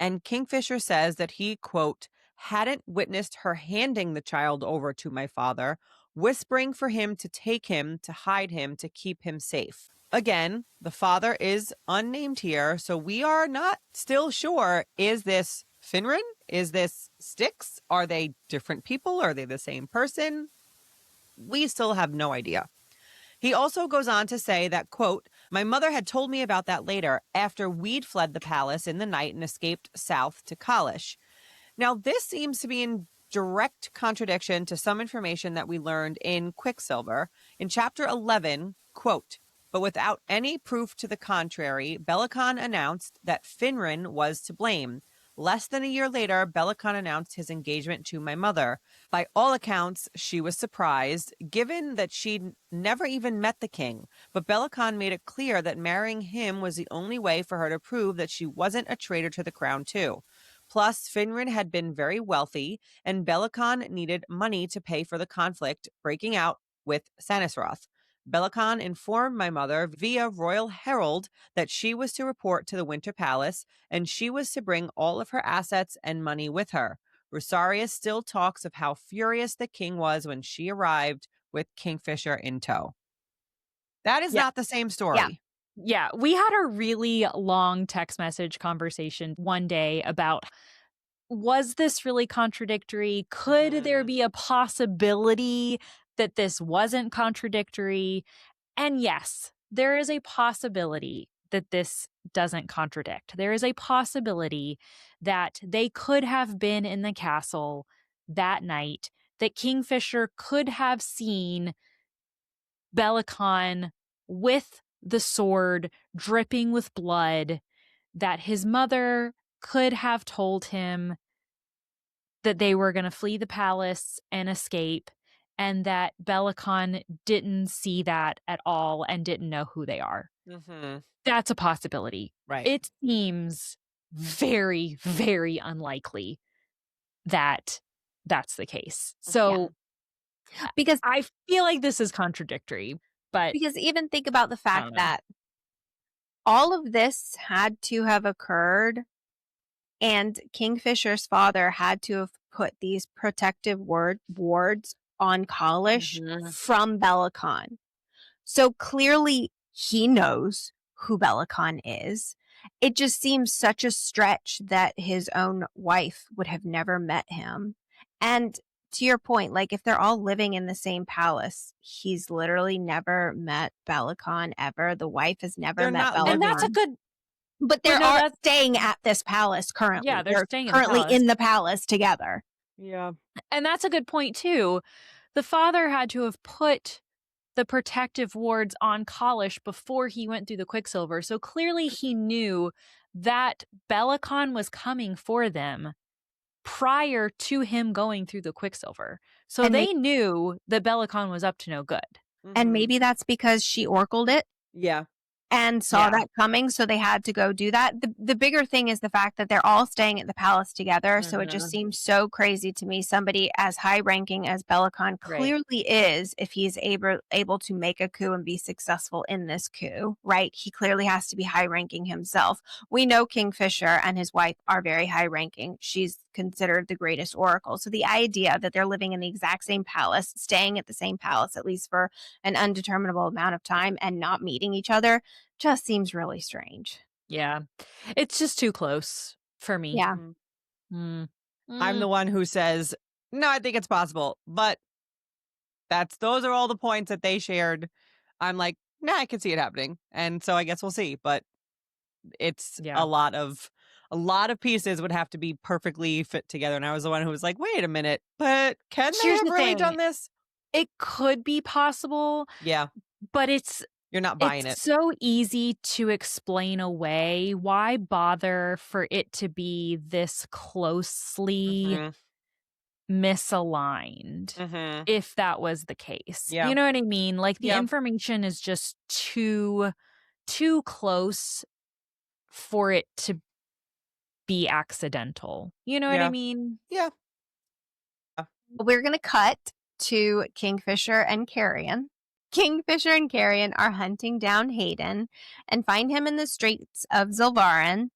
And Kingfisher says that he, quote, hadn't witnessed her handing the child over to my father, whispering for him to take him, to hide him, to keep him safe. Again, the father is unnamed here, so we are not still sure, is this Finrod? Is this Styx? Are they different people? Are they the same person? We still have no idea. He also goes on to say that, quote, my mother had told me about that later, after we'd fled the palace in the night and escaped south to Kalish. Now, this seems to be in direct contradiction to some information that we learned in Quicksilver. In chapter 11, quote, but without any proof to the contrary, Bellicon announced that Finrod was to blame. Less than a year later, Bellicon announced his engagement to my mother. By all accounts, she was surprised, given that she'd never even met the king. But Bellicon made it clear that marrying him was the only way for her to prove that she wasn't a traitor to the crown, too. Plus, Finrod had been very wealthy, and Bellicon needed money to pay for the conflict breaking out with Sanisroth. Bellicon informed my mother via royal herald that she was to report to the Winter Palace, and she was to bring all of her assets and money with her. Rosarius still talks of how furious the king was when she arrived with Kingfisher in tow. That is not the same story. Yeah, we had a really long text message conversation one day about, was this really contradictory? Could there be a possibility that this wasn't contradictory? And yes, there is a possibility that this doesn't contradict. There is a possibility that they could have been in the castle that night, that Kingfisher could have seen Bellicon with the sword dripping with blood, that his mother could have told him that they were going to flee the palace and escape, and that Bellicon didn't see that at all and didn't know who they are. Mm-hmm. That's a possibility. Right. It seems very, very unlikely that that's the case. So Because I feel like this is contradictory, but because even think about the fact know. that all of this had to have occurred, and Kingfisher's father had to have put these protective wards on Kalish from Bellicon. So clearly he knows who Bellicon is. It just seems such a stretch that his own wife would have never met him. And to your point, like if they're all living in the same palace, he's literally never met Bellicon ever. The wife has never They're met not Bellicon. and that's a good. But they're no, all that's- staying at this palace currently. Yeah, they're staying in the currently palace. in the palace together. Yeah. And that's a good point too. The father had to have put the protective wards on Kalish before he went through the Quicksilver. So clearly he knew that Bellicon was coming for them prior to him going through the Quicksilver. So And they knew that Bellicon was up to no good. And maybe that's because she oracled it Yeah. and saw Yeah. that coming, so they had to go do that. The bigger thing is the fact that they're all staying at the palace together, so it just seems so crazy to me. Somebody as high-ranking as Bellicon clearly is, if he's able to make a coup and be successful in this coup, right? He clearly has to be high-ranking himself. We know Kingfisher and his wife are very high-ranking. She's considered the greatest oracle. So the idea that they're living in the exact same palace, staying at the same palace, at least for an undeterminable amount of time, and not meeting each other just seems really strange. Yeah. It's just too close for me. Yeah. Mm. I'm the one who says, no, I think it's possible. But those are all the points that they shared. I'm like, nah, I can see it happening. And so I guess we'll see. But it's Yeah. a lot of pieces would have to be perfectly fit together. And I was the one who was like, wait a minute, but can they Here's have the really thing. done this? It could be possible, Yeah. but You're not buying it's it. so easy to explain away. Why bother for it to be this closely misaligned if that was the case? Yeah. You know what I mean? Like the Yeah. information is just too close for it to be accidental. You know what I Yeah. mean? Yeah. We're going to cut to Kingfisher and Carrion. Kingfisher and Carrion are hunting down Hayden and find him in the streets of Zilvarin.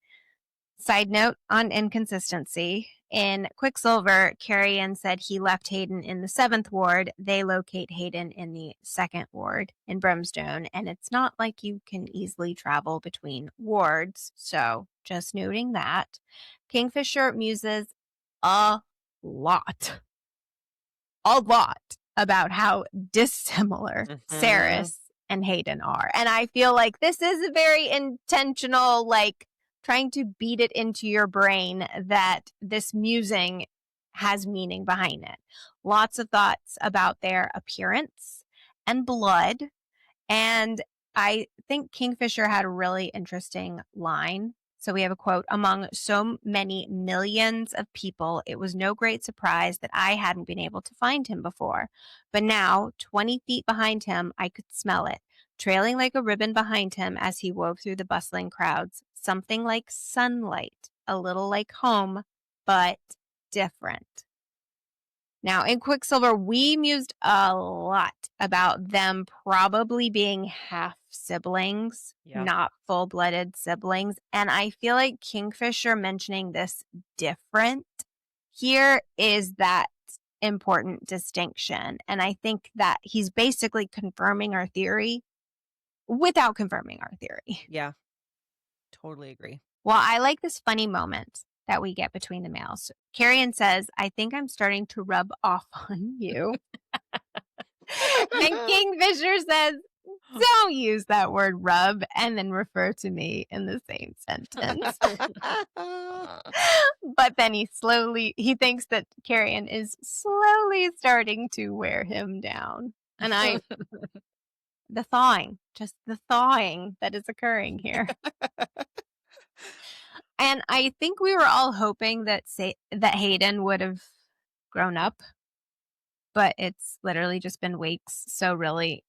Side note on inconsistency. In Quicksilver, Carrion said he left Hayden in the 7th ward. They locate Hayden in the 2nd ward in Brimstone, and it's not like you can easily travel between wards. So just noting that. Kingfisher muses a lot about how dissimilar Saris and Hayden are. And I feel like this is a very intentional, like, trying to beat it into your brain that this musing has meaning behind it. Lots of thoughts about their appearance and blood. And I think Kingfisher had a really interesting line. So we have a quote, "Among so many millions of people, it was no great surprise that I hadn't been able to find him before. But now, 20 feet behind him, I could smell it, trailing like a ribbon behind him as he wove through the bustling crowds. Something like sunlight, a little like home, but different." Now, in Quicksilver, we mused a lot about them probably being half siblings, not full-blooded siblings. And I feel like Kingfisher mentioning this different here is that important distinction. And I think that he's basically confirming our theory without confirming our theory. Yeah. Totally agree. Well, I like this funny moment that we get between the males. Carrion says, "I think I'm starting to rub off on you." And Kingfisher says, "Don't use that word rub and then refer to me in the same sentence." But then he thinks that Carrion is slowly starting to wear him down. And the thawing that is occurring here. And I think we were all hoping that Hayden would have grown up, but it's literally just been weeks. So really,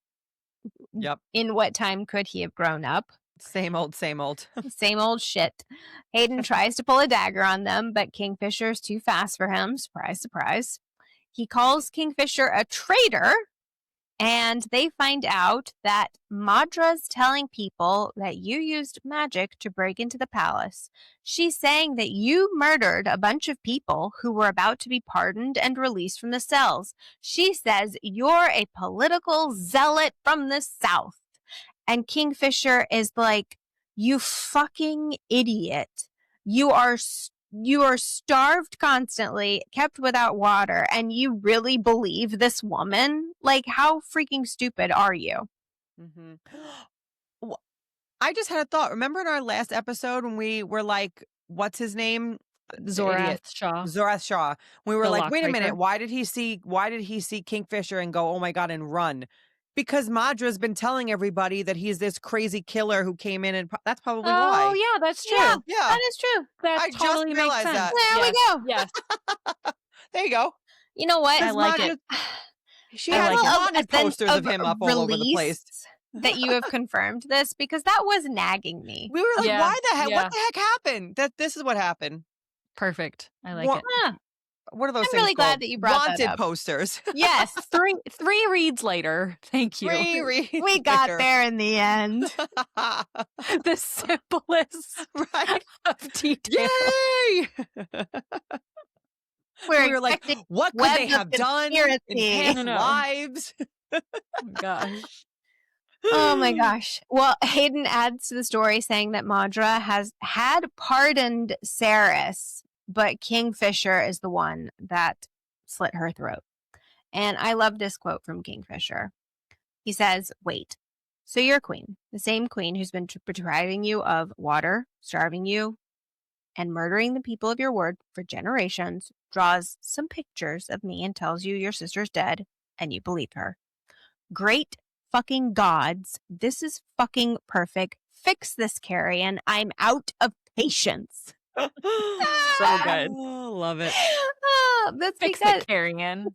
in what time could he have grown up? Same old. Same old shit. Hayden tries to pull a dagger on them, but Kingfisher's too fast for him. Surprise, surprise. He calls Kingfisher a traitor. And they find out that Madra's telling people that you used magic to break into the palace. She's saying that you murdered a bunch of people who were about to be pardoned and released from the cells. She says you're a political zealot from the South. And Kingfisher is like, "You fucking idiot. You are starved constantly, kept without water, and you really believe this woman? Like, how freaking stupid are you?" Well, I just had a thought. Remember in our last episode when we were like, what's his name? Zorath Shaw. We were The like, wait a minute, Lockbreaker. why did he see Kingfisher and go, oh my God, and run? Because Madra's been telling everybody that he's this crazy killer who came in, and that's probably why. Oh, yeah, that's true. Yeah, Yeah. that is true. That I totally just makes realized sense. that. There we go. Yes. There you go. You know what? I like it. She I had like it. wanted posters of him up all over the place. That you have confirmed this, because that was nagging me. We were like, Yeah, why the heck? yeah. What the heck happened? This is what happened. Perfect. I like it. Huh. What are those I'm things really glad called? that you brought that Wanted up. posters. Yes, Three reads later. Thank you. we got there in the end. The simplest Right? of detail. Yay! We were like, expecting what could web they of have done in conspiracy. past I know. lives? Oh my gosh. Oh my gosh. Well, Hayden adds to the story saying that Madra had pardoned Saris, but Kingfisher is the one that slit her throat. And I love this quote from Kingfisher. He says, "Wait, so you're queen, the same queen who's been depriving you of water, starving you, and murdering the people of your ward for generations, draws some pictures of me and tells you your sister's dead, and you believe her. Great fucking gods, this is fucking perfect. Fix this, Carrion. I'm out of patience." So good. Oh, love it. That's Fix because it, Carrion.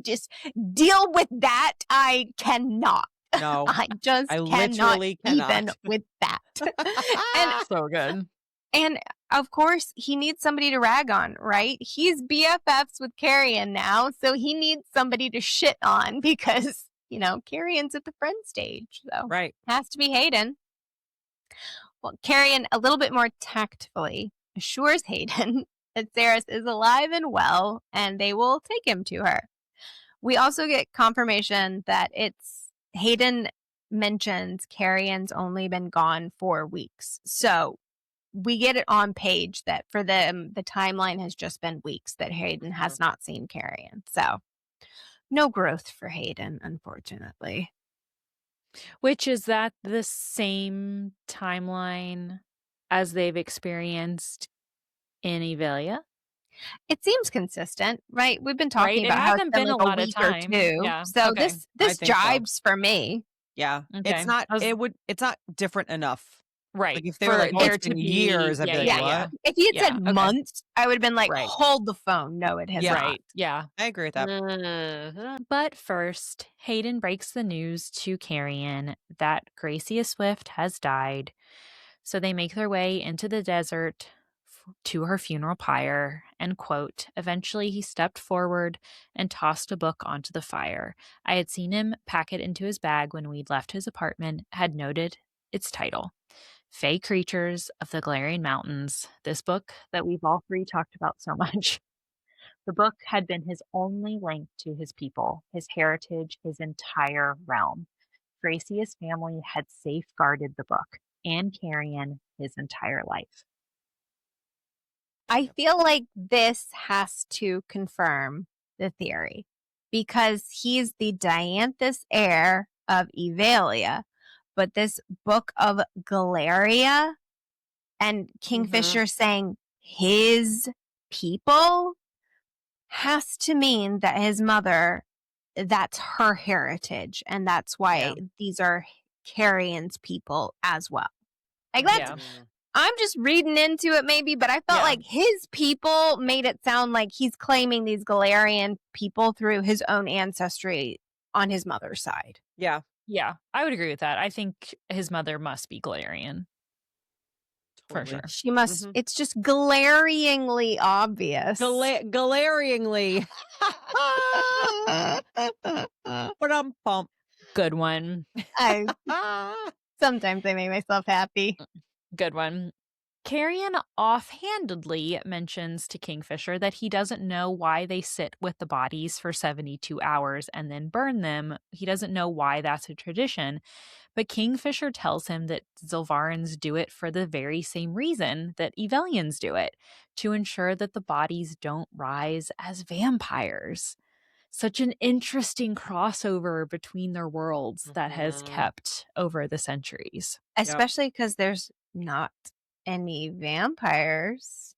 just deal with that. I cannot. No, I just I cannot literally cannot. even with that. and So good. and of course, he needs somebody to rag on, right? He's BFFs with Carrion now, so he needs somebody to shit on because, Carrion's at the friend stage. So Right. has to be Hayden. Well, Carrion, a little bit more tactfully, assures Hayden that Saris is alive and well, and they will take him to her. We also get confirmation that Hayden mentions Carrion's only been gone 4 weeks. So we get it on page that for them, the timeline has just been weeks that Hayden has not seen Carrion. So no growth for Hayden, unfortunately. Which is that the same timeline as they've experienced in Evelia? It seems consistent, right? We've been Right? talking It about how hasn't it's been been a like lot of week or time. two. Yeah. So Okay. this I think so. jives for me. Yeah. Okay. It's not it's not different enough. Right. Like if they were like, there it's to been be years, I'd be like, yeah. what? If you had Yeah, said okay. months, I would have been like, Right. hold the phone. No, it has not. Right. Yeah. I agree with that. But first, Hayden breaks the news to Carrion that Gracia Swift has died. So they make their way into the desert to her funeral pyre, and quote, "Eventually he stepped forward and tossed a book onto the fire. I had seen him pack it into his bag when we'd left his apartment, had noted its title, Fey Creatures of the Galarian Mountains, this book that we've all three talked about so much. The book had been his only link to his people, his heritage, his entire realm. Gracia's family had safeguarded the book and Carrion his entire life." I feel like this has to confirm the theory because he's the Dianthus heir of Evelia, but this book of Galeria and Kingfisher saying his people has to mean that his mother, that's her heritage, and that's why these are Carrion's people as well. Like that's I'm just reading into it maybe, but I felt like his people made it sound like he's claiming these Galarian people through his own ancestry on his mother's side. Yeah. Yeah, I would agree with that. I think his mother must be Galarian. For Totally. sure. She must, it's just glaringly obvious. Glaringly. Ba-dum-bum. Good one. Sometimes I make myself happy. Good one. Carrion offhandedly mentions to Kingfisher that he doesn't know why they sit with the bodies for 72 hours and then burn them. He doesn't know why that's a tradition. But Kingfisher tells him that Zilvarans do it for the very same reason that Evelians do it, to ensure that the bodies don't rise as vampires. Such an interesting crossover between their worlds that has kept over the centuries. Especially because there's not any vampires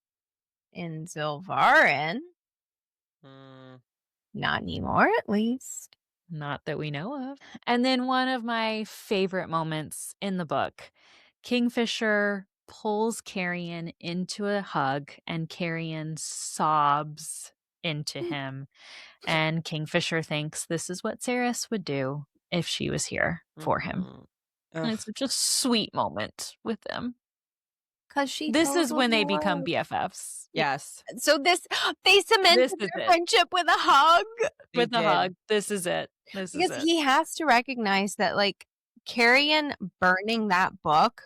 in Zilvaran. Not anymore, at least. Not that we know of. And then one of my favorite moments in the book, Kingfisher pulls Carrion into a hug and Carrion sobs into him. And Kingfisher thinks this is what Saris would do if she was here for him. Mhm. And Ugh. it's such a sweet moment with them. Because she This is totally when they become was. BFFs. Yes, So they cemented This is their it. friendship with a hug. they With the did. hug. This is it. This is Because it. he has to recognize that, like, Carrion burning that book,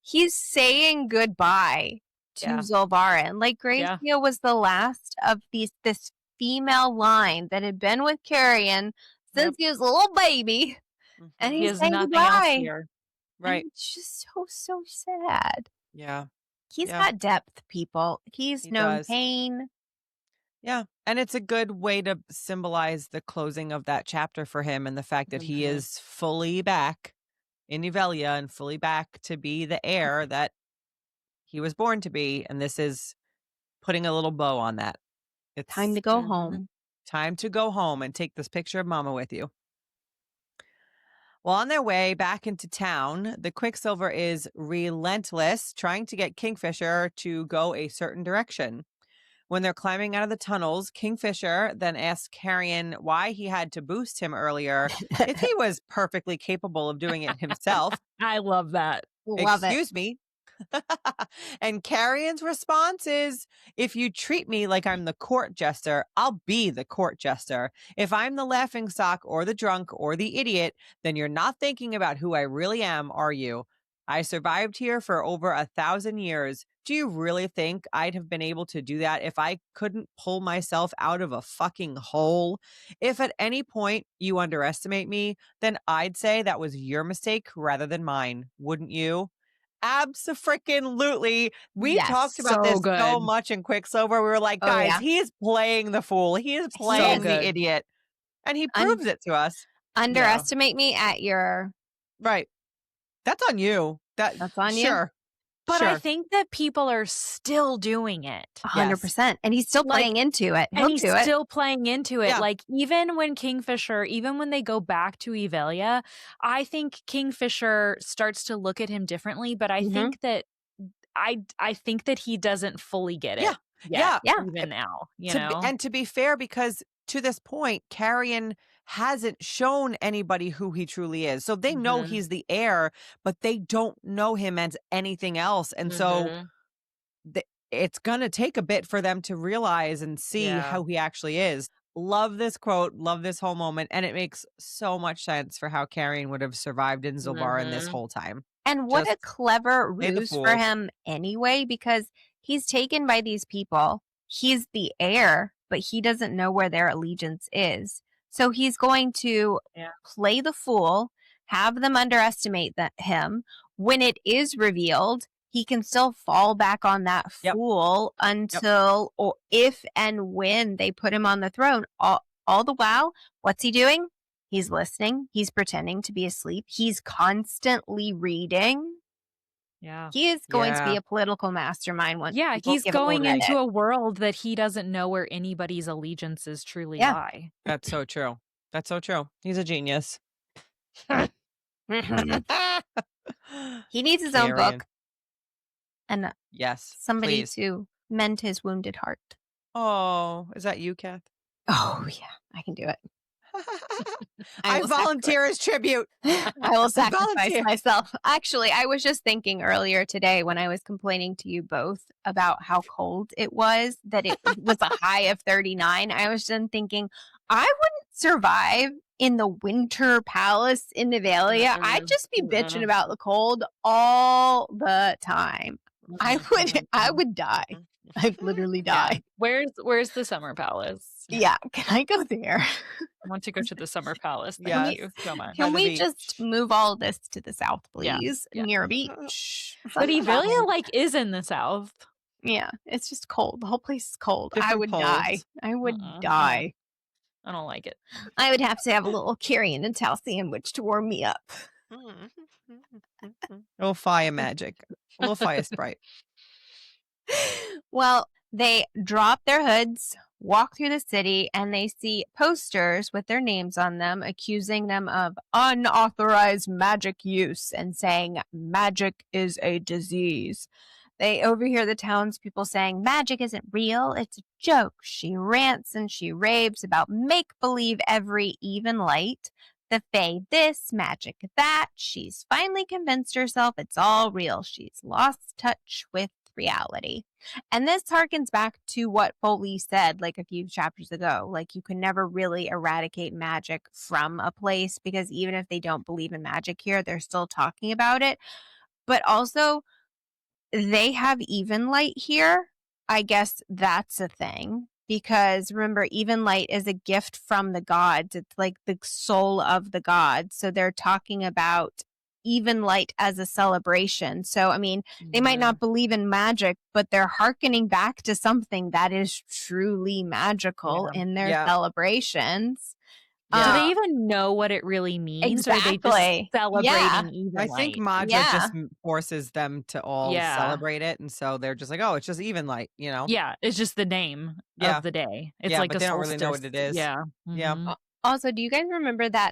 he's saying goodbye to Yeah. Zolvarin. Like, Yeah. Gracia was the last of this female line that had been with Carrion since he was a little baby, and Mhm. He he's has saying nothing else goodbye. here. Right. And it's just so sad. Yeah. He's Yeah. got depth, people. He's He known does. pain. Yeah. And it's a good way to symbolize the closing of that chapter for him and the fact that he Mhm. is fully back in Evelia and fully back to be the heir that he was born to be. And this is putting a little bow on that. It's Time to go Mhm. home. time to go home and take this picture of Mama with you. Well, on their way back into town, the Quicksilver is relentless, trying to get Kingfisher to go a certain direction. When they're climbing out of the tunnels, Kingfisher then asks Carrion why he had to boost him earlier if he was perfectly capable of doing it himself. I love that. Love it. Excuse me. And Carrion's response is, if you treat me like I'm the court jester, I'll be the court jester. If I'm the laughing stock or the drunk or the idiot, then you're not thinking about who I really am, are you? I survived here for over 1,000 years. Do you really think I'd have been able to do that if I couldn't pull myself out of a fucking hole? If at any point you underestimate me, then I'd say that was your mistake rather than mine, wouldn't you? Abso-freaking-lutely. We Yes. talked about So this so good. much in Quicksilver. We were like, Oh, guys, yeah. he is playing the fool. He is He playing is. the good. idiot. And he Un- proves it to us. Underestimate me at your. Right. That's on you. That's on you. Sure. But Sure. I think that people are still doing it. 100%. And he's still Like, playing into it. He'll And he's do it. still playing into it. Yeah. Like, even when Kingfisher, even when they go back to Evelia, I think Kingfisher starts to look at him differently, but I Mhm. think that I think that he doesn't fully get it. Yeah. Yet, even now, you know? And to be fair, because to this point, Carrion hasn't shown anybody who he truly is. So they know Mhm. he's the heir, but they don't know him as anything else. And so Mhm. it's going to take a bit for them to realize and see Yeah. how he actually is. Love this quote, love this whole moment. And it makes so much sense for how Carrion would have survived in Zolvarin this Mhm. whole time. And what a Just clever play the ruse fool. for him anyway, because he's taken by these people. He's the heir, but he doesn't know where their allegiance is. So he's going to Yeah. play the fool, have them underestimate him. When it is revealed, he can still fall back on that Yep. fool until or if and when they put him on the throne. All the while, what's he doing? He's listening. He's pretending to be asleep. He's constantly reading. Yeah. He is going to be Yeah. a political mastermind once Yeah, people he's give it going credit. into a world that he doesn't know where anybody's allegiances truly Yeah. lie. That's so true. That's so true. He's a genius. He needs his own Carrion. book and Yes. somebody Please. to mend his wounded heart. Oh, is that you, Kath? Oh, yeah, I can do it. I will volunteer as tribute. I will sacrifice volunteer. myself. Actually, I was just thinking earlier today when I was complaining to you both about how cold it was, that it was a high of 39. I was then thinking, I wouldn't survive in the winter palace in Nevalia. I'd just be bitching about the cold all the time. I would die. I'd literally die. Where's the summer palace? Yeah, can I go there? I want to go to the summer palace. Thank Yes. you so much. Can the we beach. just move all this to the south, Yeah, please? yeah. Near a beach. But Evelia is in the south. Yeah, it's just cold. The whole place is cold. I Different would poles. die. I would Mm-mm. die. I don't like it. I would have to have a little Carrion and Tal sandwich to warm me up. Oh, fire magic. A little fire sprite. Well, they drop their hoods, walk through the city, and they see posters with their names on them accusing them of unauthorized magic use and saying magic is a disease. They overhear the townspeople saying, magic isn't real, it's a joke. She rants and she raves about make-believe every even light. The fae this, magic that. She's finally convinced herself it's all real. She's lost touch with reality. And this harkens back to what Foley said like a few chapters ago. Like, you can never really eradicate magic from a place because even if they don't believe in magic here, they're still talking about it. But also, they have even light here. I guess that's a thing because remember, even light is a gift from the gods. It's like the soul of the gods. So they're talking about even light as a celebration. So, I mean, they might not believe in magic, but they're hearkening back to something that is truly magical in their celebrations. Do they even know what it really means? Or are they just celebrating even light? I think Madra just forces them to all celebrate it. And so they're just like, oh, it's just even light, you know? Yeah, it's just the name of the day. It's like but they don't really know what it is. Yeah. Yeah. Also, do you guys remember that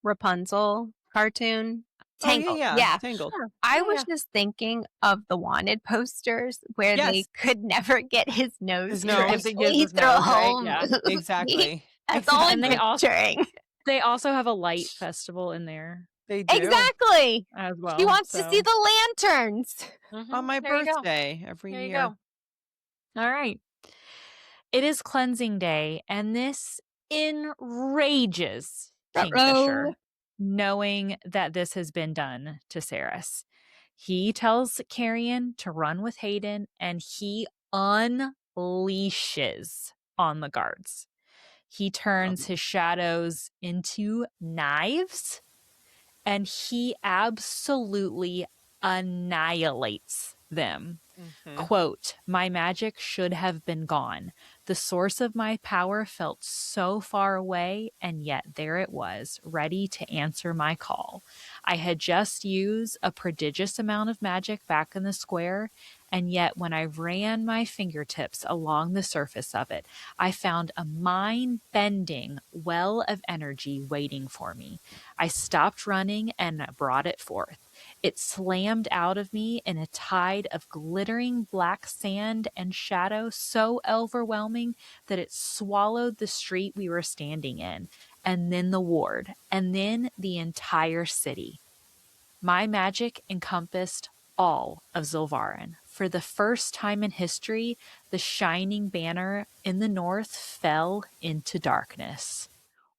Rapunzel cartoon? Tangled. Oh, yeah. Tangled. I was just thinking of the Wanted posters where they could never get his nose through a hole. Yeah, exactly. That's all I'm picturing. They also have a light festival in there. They do. Exactly. As well. He wants to see the lanterns. On my birthday every year. You go. All right. It is cleansing day, and this enrages Kingfisher, knowing that this has been done to Saris. He tells Carrion to run with Hayden, and he unleashes on the guards. He turns his shadows into knives, and he absolutely annihilates them. Quote, my magic should have been gone. The source of my power felt so far away, and yet there it was, ready to answer my call. I had just used a prodigious amount of magic back in the square, and yet when I ran my fingertips along the surface of it, I found a mind-bending well of energy waiting for me. I stopped running and brought it forth. It slammed out of me in a tide of glittering black sand and shadow so overwhelming that it swallowed the street we were standing in, and then the ward, and then the entire city. My magic encompassed all of Zulvaran. For the first time in history, the shining banner in the north fell into darkness.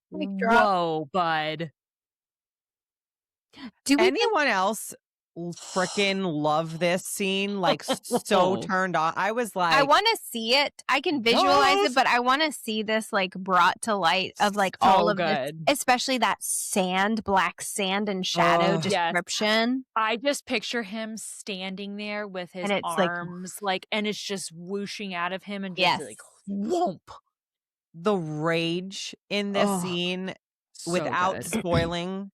Whoa, bud. Do anyone else freaking love this scene? Like, so turned on. I was like, I want to see it. I can visualize it, but I want to see this like brought to light of like all of this, especially that sand, black sand and shadow description. I just picture him standing there with his arms like, and it's just whooshing out of him and just like whoomp. The rage in this scene, without spoiling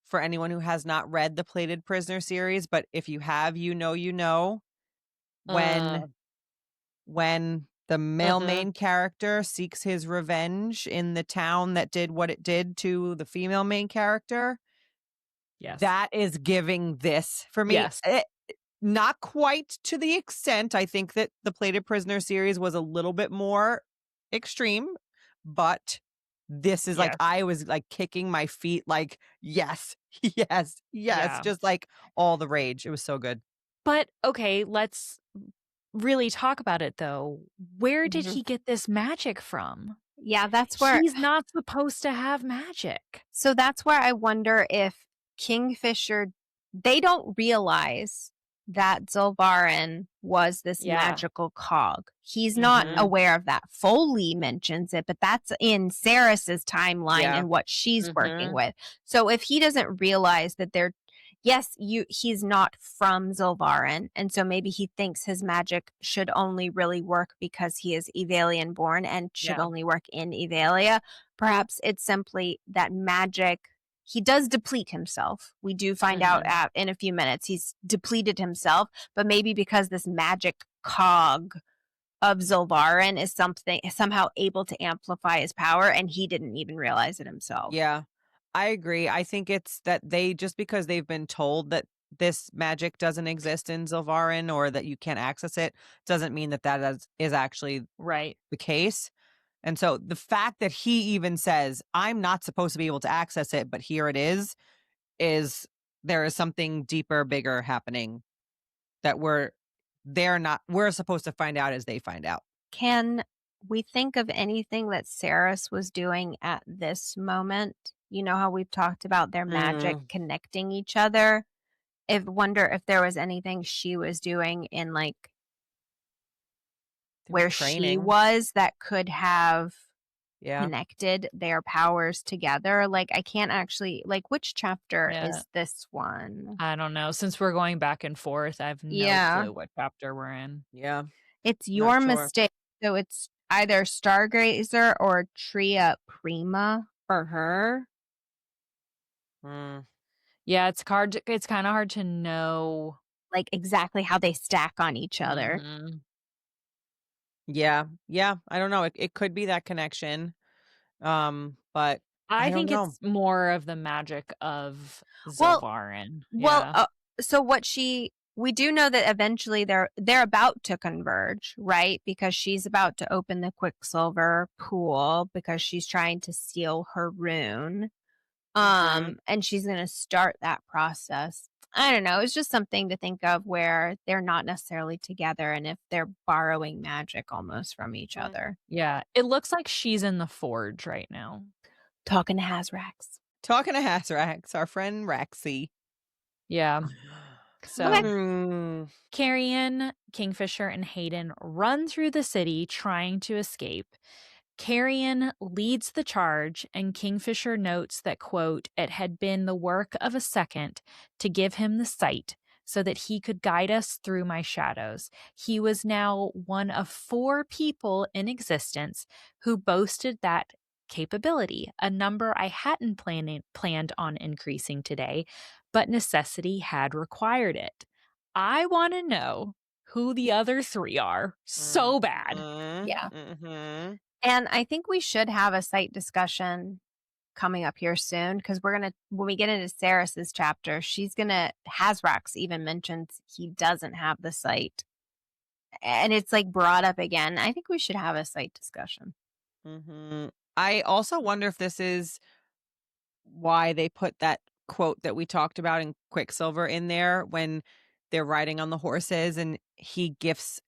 for anyone who has not read the Plated Prisoner series, but if you have, you know, when the male main character seeks his revenge in the town that did what it did to the female main character, that is giving this for me. Not quite to the extent. I think that the Plated Prisoner series was a little bit more extreme, but this is like, I was like kicking my feet, like, yes, just like all the rage. It was so good. But okay, let's really talk about it though. Where did he get this magic from? Yeah, that's where he's not supposed to have magic. So that's where I wonder if Kingfisher, they don't realize that Zulvaran was this magical cog. He's not aware of that. Foley mentions it, but that's in Saris's timeline and what she's working with. So if he doesn't realize that he's not from Zulvaran, and so maybe he thinks his magic should only really work because he is Evalian born and should only work in Evalia. Perhaps it's simply that magic. He does deplete himself. We do find out in a few minutes he's depleted himself, but maybe because this magic cog of Zulvaran is somehow able to amplify his power, and he didn't even realize it himself. Yeah, I agree. I think it's that just because they've been told that this magic doesn't exist in Zilvarin or that you can't access it doesn't mean that is actually Right. the case. And so the fact that he even says, I'm not supposed to be able to access it, but here it is there is something deeper, bigger happening that we're supposed to find out as they find out. Can we think of anything that Saris was doing at this moment? You know how we've talked about their magic connecting each other? Wonder if there was anything she was doing in like where she was that could have connected their powers together. Like I can't actually which chapter is this one? I don't know. Since we're going back and forth, I have no clue what chapter we're in. Yeah. It's your mistake. So it's either Stargazer or Tria Prima for her. Yeah, it's kind of hard to know like exactly how they stack on each other. Mhm. Yeah. I don't know. It could be that connection. But I think don't know. it's more of the magic of Zilvarin. So we do know that eventually they're about to converge, right? Because she's about to open the Quicksilver pool because she's trying to seal her rune. And she's going to start that process. I don't know. It's just something to think of where they're not necessarily together and if they're borrowing magic almost from each other. Yeah. It looks like she's in the forge right now. Talking to Hazrax. Our friend Raxie. Yeah. So Carrion, Kingfisher, and Hayden run through the city trying to escape. Carrion leads the charge, and Kingfisher notes that, quote, it had been the work of a second to give him the sight so that he could guide us through my shadows. He was now one of 4 people in existence who boasted that capability, a number I hadn't planned on increasing today, but necessity had required it. I want to know who the other 3 are so bad. Yeah. And I think we should have a site discussion coming up here soon because when we get into Saris's chapter, Hazrax even mentions he doesn't have the site. And it's brought up again. I think we should have a site discussion. I also wonder if this is why they put that quote that we talked about in Quicksilver in there when they're riding on the horses and he gifts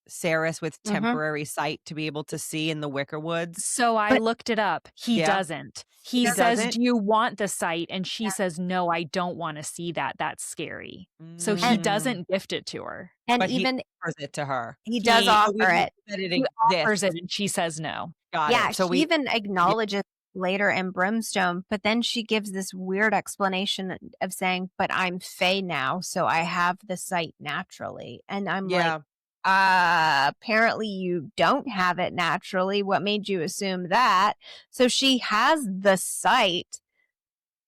Saris with temporary sight to be able to see in the Wicker Woods. So I looked it up. He doesn't. He says, do you want the sight? And she says, no, I don't want to see that. That's scary. So he doesn't gift it to her. And but even he offers it to her. He does offer it. He offers it and she says no. Got it. So he even acknowledges later in Brimstone, but then she gives this weird explanation of saying, but I'm Fae now, so I have the sight naturally. And I'm apparently you don't have it naturally. What made you assume that? So she has the sight,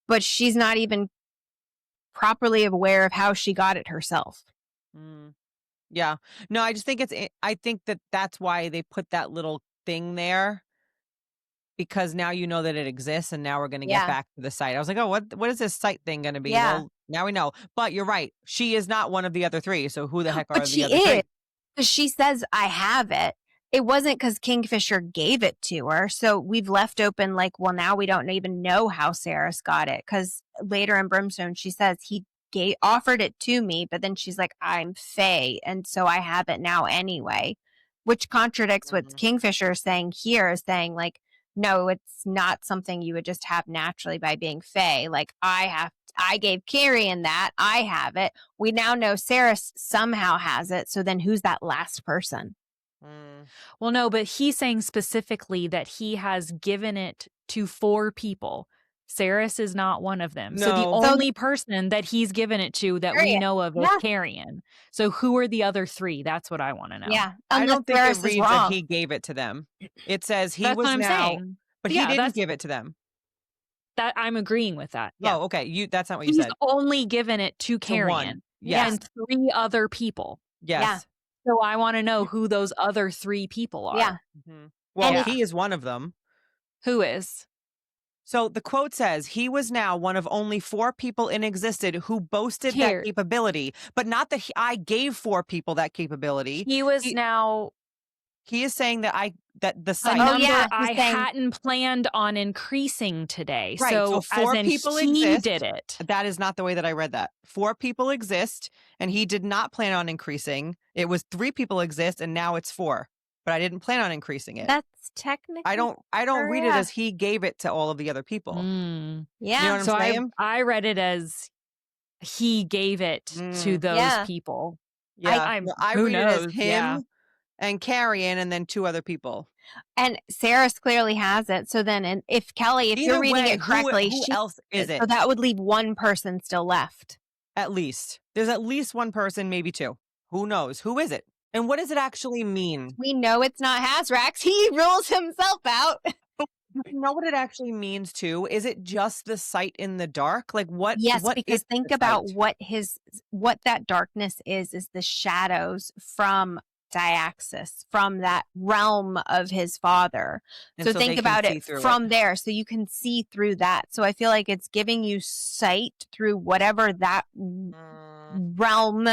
but she's not even properly aware of how she got it herself. Yeah. No, I just think I think that's why they put that little thing there. Because now you know that it exists, and now we're going to get back to the site. I was like, oh, what is this site thing going to be? Yeah. Well, now we know. But you're right. She is not one of the other 3. So who the heck are the other 3? Because she says, I have it. It wasn't because Kingfisher gave it to her. So we've left open well, now we don't even know how Saris got it. Because later in Brimstone, she says he offered it to me, but then she's like, I'm Fae, and so I have it now anyway. Which contradicts what Kingfisher is saying here, is saying no, it's not something you would just have naturally by being Fae. I gave Carrion that. I have it. We now know Saris somehow has it. So then who's that last person? Well, no, but he's saying specifically that he has given it to 4 people. Saris is not one of them. No. So the only person that he's given it to that we know of is Carrion. So who are the other 3? That's what I want to know. Yeah. I don't think it reads that he gave it to them. It says he was now, saying. But he didn't give it to them. That I'm agreeing with that. Yeah. Oh, okay. That's not what you said. He's only given it to Carrion. Yes. And 3 other people. Yes. Yeah. So I want to know who those other 3 people are. Yeah. Well, he is one of them. Who is? So the quote says, he was now one of only 4 people in existence who boasted Here. that capability, but not that I gave 4 people that capability. He was He- now He is saying that the a site. Oh, number yeah, he's I saying- hadn't planned on increasing today. Right, so So 4 as in people he exist. did it. That is not the way that I read that. 4 people exist, and he did not plan on increasing. It was 3 people exist, and now it's 4. But I didn't plan on increasing it. That's technically. I don't read it as he gave it to all of the other people. Mm. Yeah. You know what I'm So saying? I read it as he gave it to those Yeah. people. Yeah, I who read it knows? as him and Carrion, and then 2 other people. And Saris clearly has it. So then, and if Kelly, if you're Either reading way, it correctly, who else is it? So that would leave one person still left. At least. There's at least one person, maybe 2. Who knows? Who is it? And what does it actually mean? We know it's not Hazrax. He rules himself out. You know what it actually means too? Is it just the sight in the dark? Like what? Yes, what because is think the about sight? what that darkness is the shadows from Diaxis, from that realm of his father. And So they think can about see it through from there. So you can see through that. So I feel like it's giving you sight through whatever that realm,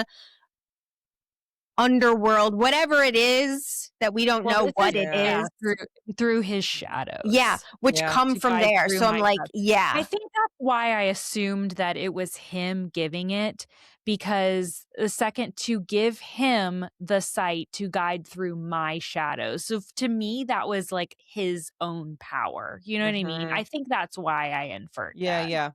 underworld, whatever it is that we don't know what it is. Through his shadows. Yeah, which come from guide there. through So I'm my like, shadows. yeah. I think that's why I assumed that it was him giving it, because the second to give him the sight to guide through my shadows. So to me, that was like his own power. You know what I mean? I think that's why I inferred that. Yeah.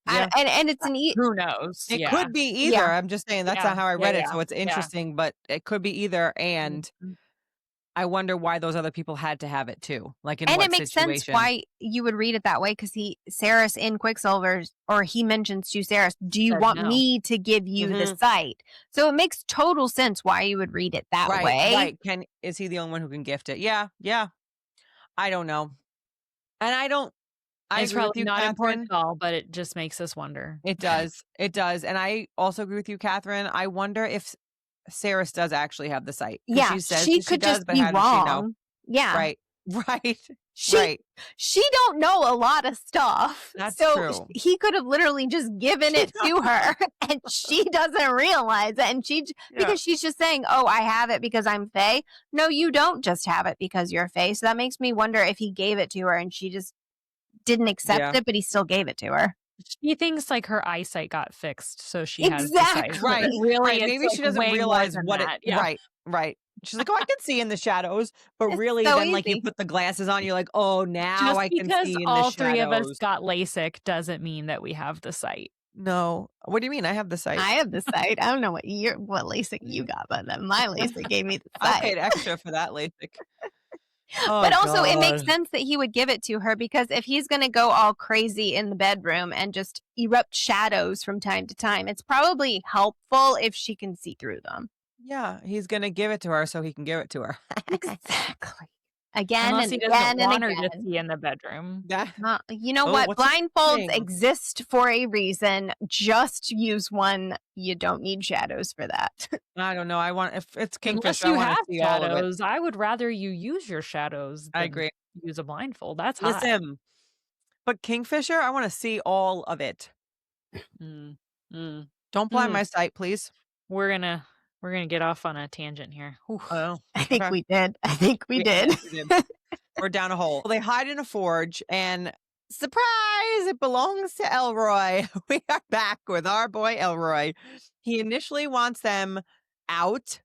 And it's Who knows? It could be either. Yeah. I'm just saying that's not how I read it. So it's Yeah. interesting, but it could be either. And Mhm. I wonder why those other people had to have it too. Like in and what it makes situation? sense why you would read it that way, because Saris in Quicksilver's, or he mentions to Saris, do you Said want no. me to give you the sight? So it makes total sense why you would read it that way. Right. Is he the only one who can gift it? Yeah. I don't know. And I It's agree with probably you, not Katharine. important at all, but it just makes us wonder. It does. And I also agree with you, Katharine. I wonder if Saris does actually have the sight. Yeah, she says she that could does, just but be how does she know? wrong. Yeah, Right. She don't know a lot of stuff. That's so true. He could have literally just given it to her, and she doesn't realize it. And because she's just saying, "Oh, I have it because I'm Fae." No, you don't just have it because you're Fae. So that makes me wonder if he gave it to her and she just didn't accept it, but he still gave it to her. She thinks like her eyesight got fixed, so she has the sight. Exactly. But really, it's Maybe she like doesn't way realize more than what that. it. Right. She's like, "Oh, I can see in the shadows," but It's really, so then like you easy. put the glasses on, you're like, "Oh, now Just I can because see in all the three of us shadows." got LASIK doesn't mean that we have the sight. No, what do you mean? I have the sight. I have the sight. I don't know what LASIK you got, but my LASIK gave me the sight. I paid extra for that LASIK. Oh, but also, it makes God. sense that he would give it to her, because if he's going to go all crazy in the bedroom and just erupt shadows from time to time, it's probably helpful if she can see through them. Yeah, he's gonna give it to her so he can give it to her. Exactly. Again Unless and he again doesn't and want her to again. see in the bedroom. You know Oh, what? what's the Blindfolds thing? exist for a reason. Just use one. You don't need shadows for that. I don't know. If it's Unless Kingfisher, I you want have to see all of it. shadows, I would rather you use your shadows I than agree. use a blindfold. That's hot. Listen, but Kingfisher, I want to see all of it. Mm. Don't blind my sight, please. We're gonna get off on a tangent here. Oof. Oh, I think we did. we did. We're down a hole. They hide in a forge, and surprise, it belongs to Elroy. We are back with our boy Elroy. He initially wants them out,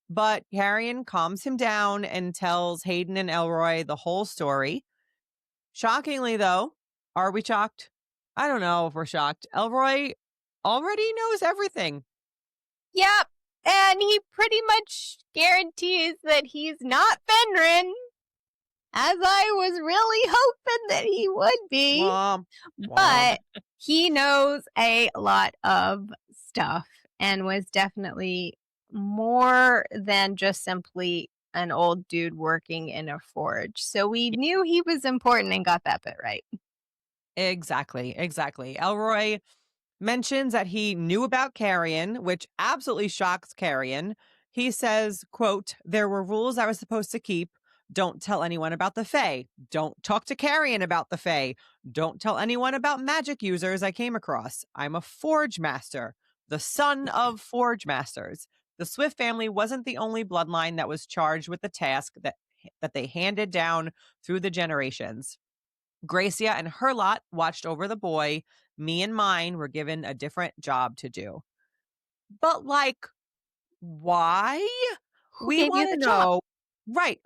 but Carrion calms him down and tells Hayden and Elroy the whole story. Shockingly, though, are we shocked? I don't know if we're shocked. Elroy already knows everything. Yep. And he pretty much guarantees that he's not Fenrir, as I was really hoping that he would be. But he knows a lot of stuff and was definitely more than just simply an old dude working in a forge. So we knew he was important and got that bit right. Exactly. Elroy mentions that he knew about Carrion, which absolutely shocks Carrion. He says, quote, "There were rules I was supposed to keep. Don't tell anyone about the Fae. Don't talk to Carrion about the Fae. Don't tell anyone about magic users I came across. I'm a forge master, the son of forge masters. The Swift family wasn't the only bloodline that was charged with the task that they handed down through the generations. Gracia and her lot watched over the boy. Me and mine were given a different job to do. But, like, why? Who We gave you want the to job? know. Right.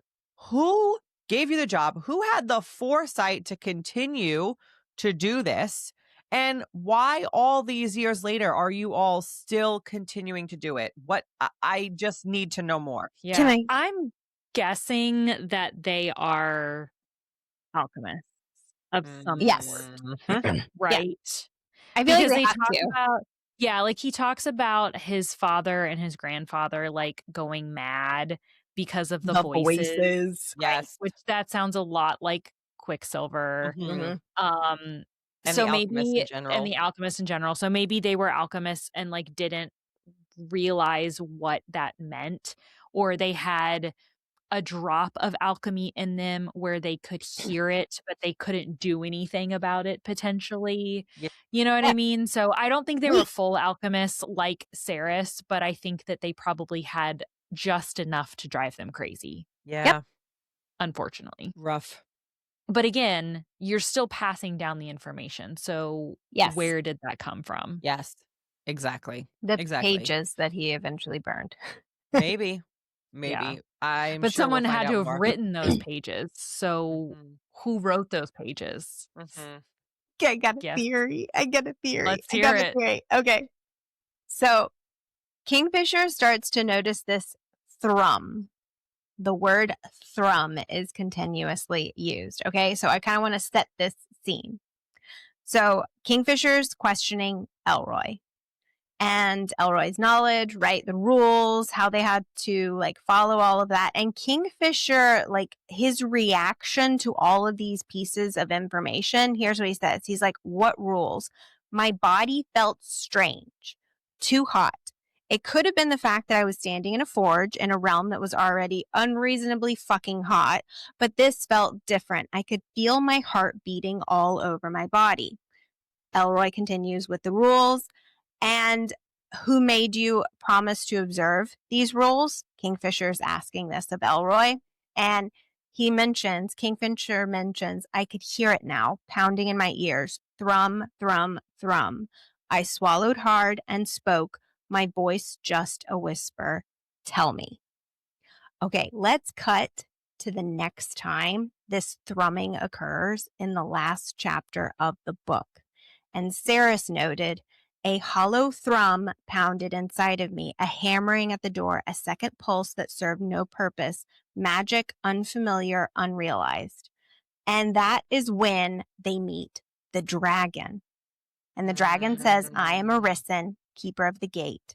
Who gave you the job? Who had the foresight to continue to do this? And why all these years later are you all still continuing to do it? What I just need to know more. Yeah. I'm guessing that they are alchemists of some Yes. sort. Mhm. Right? I feel like Because they they have talk to. about, yeah, like he talks about his father and his grandfather like going mad because of the voices. Right? Yes. Which that sounds a lot like Quicksilver. Mhm. Um And so the alchemists in maybe general. and the alchemists in general. So maybe they were alchemists and like didn't realize what that meant, or they had a drop of alchemy in them where they could hear it, but they couldn't do anything about it potentially. Yeah. You know what Yeah. I mean? So I don't think they were full alchemists like Ceres, but I think that they probably had just enough to drive them crazy, Yeah. unfortunately. Rough. But again, you're still passing down the information. So Yes. where did that come from? Yes. Exactly. The Exactly. pages that he eventually burned. Maybe. Yeah. I'm But sure someone we'll find had out to have more. written those pages. So Mhm. who wrote those pages? Mhm. Okay, I got a Yes. theory. Let's hear it. Okay. So Kingfisher starts to notice this thrum. The word thrum is continuously used. Okay. So I kind of want to set this scene. So Kingfisher's questioning Elroy and Elroy's knowledge, right? The rules, how they had to like follow all of that. And Kingfisher, like his reaction to all of these pieces of information, here's what he says. He's like, what rules? My body felt strange, too hot. It could have been the fact that I was standing in a forge in a realm that was already unreasonably fucking hot, but this felt different. I could feel my heart beating all over my body. Elroy continues with the rules. And who made you promise to observe these rules? Kingfisher's asking this of Elroy. And Kingfisher mentions, I could hear it now, pounding in my ears. Thrum, thrum, thrum. I swallowed hard and spoke, my voice just a whisper. Tell me. Okay, let's cut to the next time this thrumming occurs in the last chapter of the book. And Ceres noted, a hollow thrum pounded inside of me, a hammering at the door, a second pulse that served no purpose, magic, unfamiliar, unrealized. And that is when they meet the dragon. And the dragon says, I am Arisen, keeper of the gate,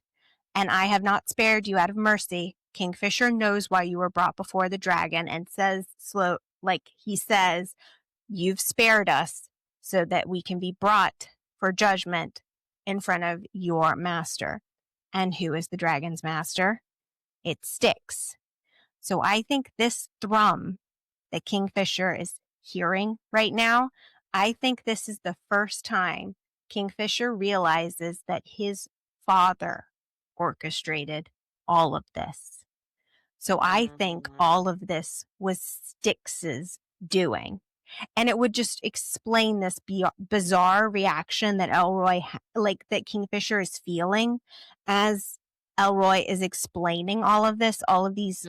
and I have not spared you out of mercy. Kingfisher knows why you were brought before the dragon and says, he says, you've spared us so that we can be brought for judgment in front of your master. And who is the dragon's master? It Styx. So I think this thrum that Kingfisher is hearing right now, I think this is the first time Kingfisher realizes that his father orchestrated all of this. So I think all of this was Styx's doing. And it would just explain this bizarre reaction that that Kingfisher is feeling as Elroy is explaining all of this, all of these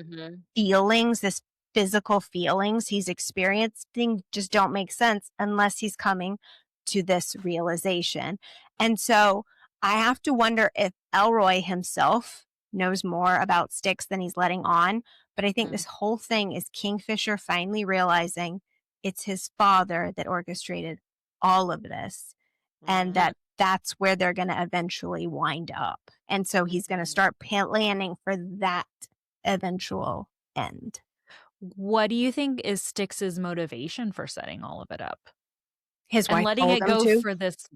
feelings, this physical feelings he's experiencing just don't make sense unless he's coming to this realization. And so I have to wonder if Elroy himself knows more about Styx than he's letting on. But I think this whole thing is Kingfisher finally realizing it's his father that orchestrated all of this, and that's where they're going to eventually wind up. And so he's going to start planning for that eventual end. What do you think is Styx's motivation for setting all of it up? His wife and letting told it him go to. for this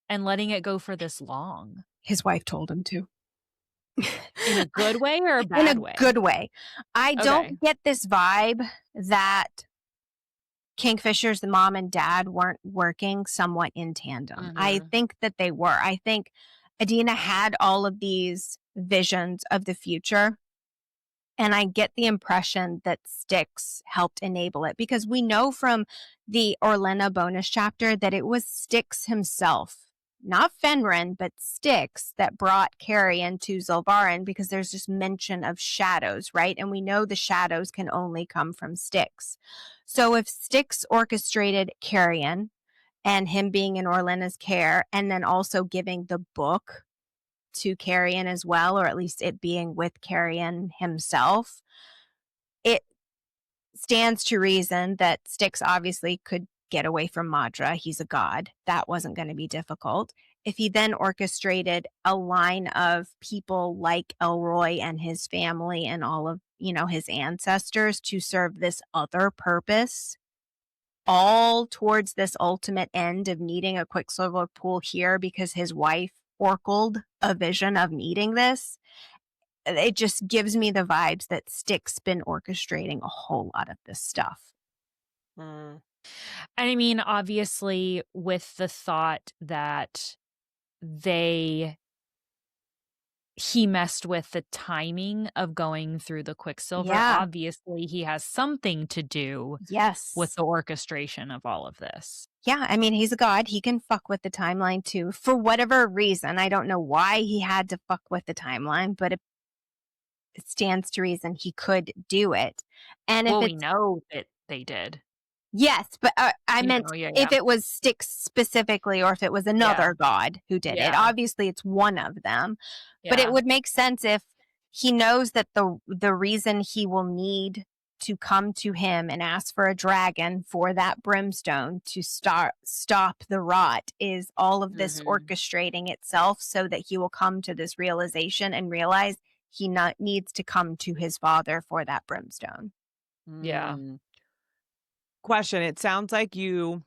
and letting it go for this long. His wife told him to. In a good way or a In bad a way? good way. I Okay. don't get this vibe that Kingfisher's mom and dad weren't working somewhat in tandem. I Mhm. think that they were. I think Adina had all of these visions of the future. And I get the impression that Styx helped enable it because we know from the Orlena bonus chapter that it was Styx himself, not Fenrir, but Styx that brought Carrie into Zolvarin because there's just mention of shadows, right? And we know the shadows can only come from Styx. So if Styx orchestrated Carrion and him being in Orlena's care and then also giving the book to Carrion as well, or at least it being with Carrion himself, it stands to reason that Styx obviously could get away from Madra. He's a god. That wasn't going to be difficult. If he then orchestrated a line of people like Elroy and his family and all of, his ancestors to serve this other purpose, all towards this ultimate end of needing a Quicksilver pool here because his wife oracled a vision of needing this, it just gives me the vibes that Styx been orchestrating a whole lot of this stuff. Mm. And I mean, obviously, with the thought that he messed with the timing of going through the Quicksilver. Yeah. Obviously, he has something to do Yes. with the orchestration of all of this. Yeah, I mean, he's a god. He can fuck with the timeline too, for whatever reason. I don't know why he had to fuck with the timeline, but it stands to reason he could do it. And if Well, we it's know that they did. yes, but I meant Yeah. if it was Styx specifically or if it was another god who did it. Yeah. Obviously, it's one of them. But Yeah. it would make sense if he knows that the reason he will need to come to him and ask for a dragon for that brimstone to stop the rot is all of this orchestrating itself so that he will come to this realization and realize he needs to come to his father for that brimstone. Yeah. Question. It sounds like do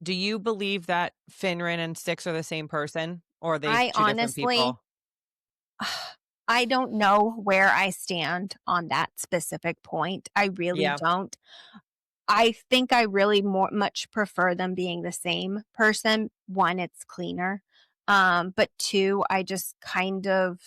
you believe that Fenrir and Styx are the same person or are they I two different honestly, people? I don't know where I stand on that specific point. I really Yeah. don't. I think I really much prefer them being the same person. One, it's cleaner. But two, I just kind of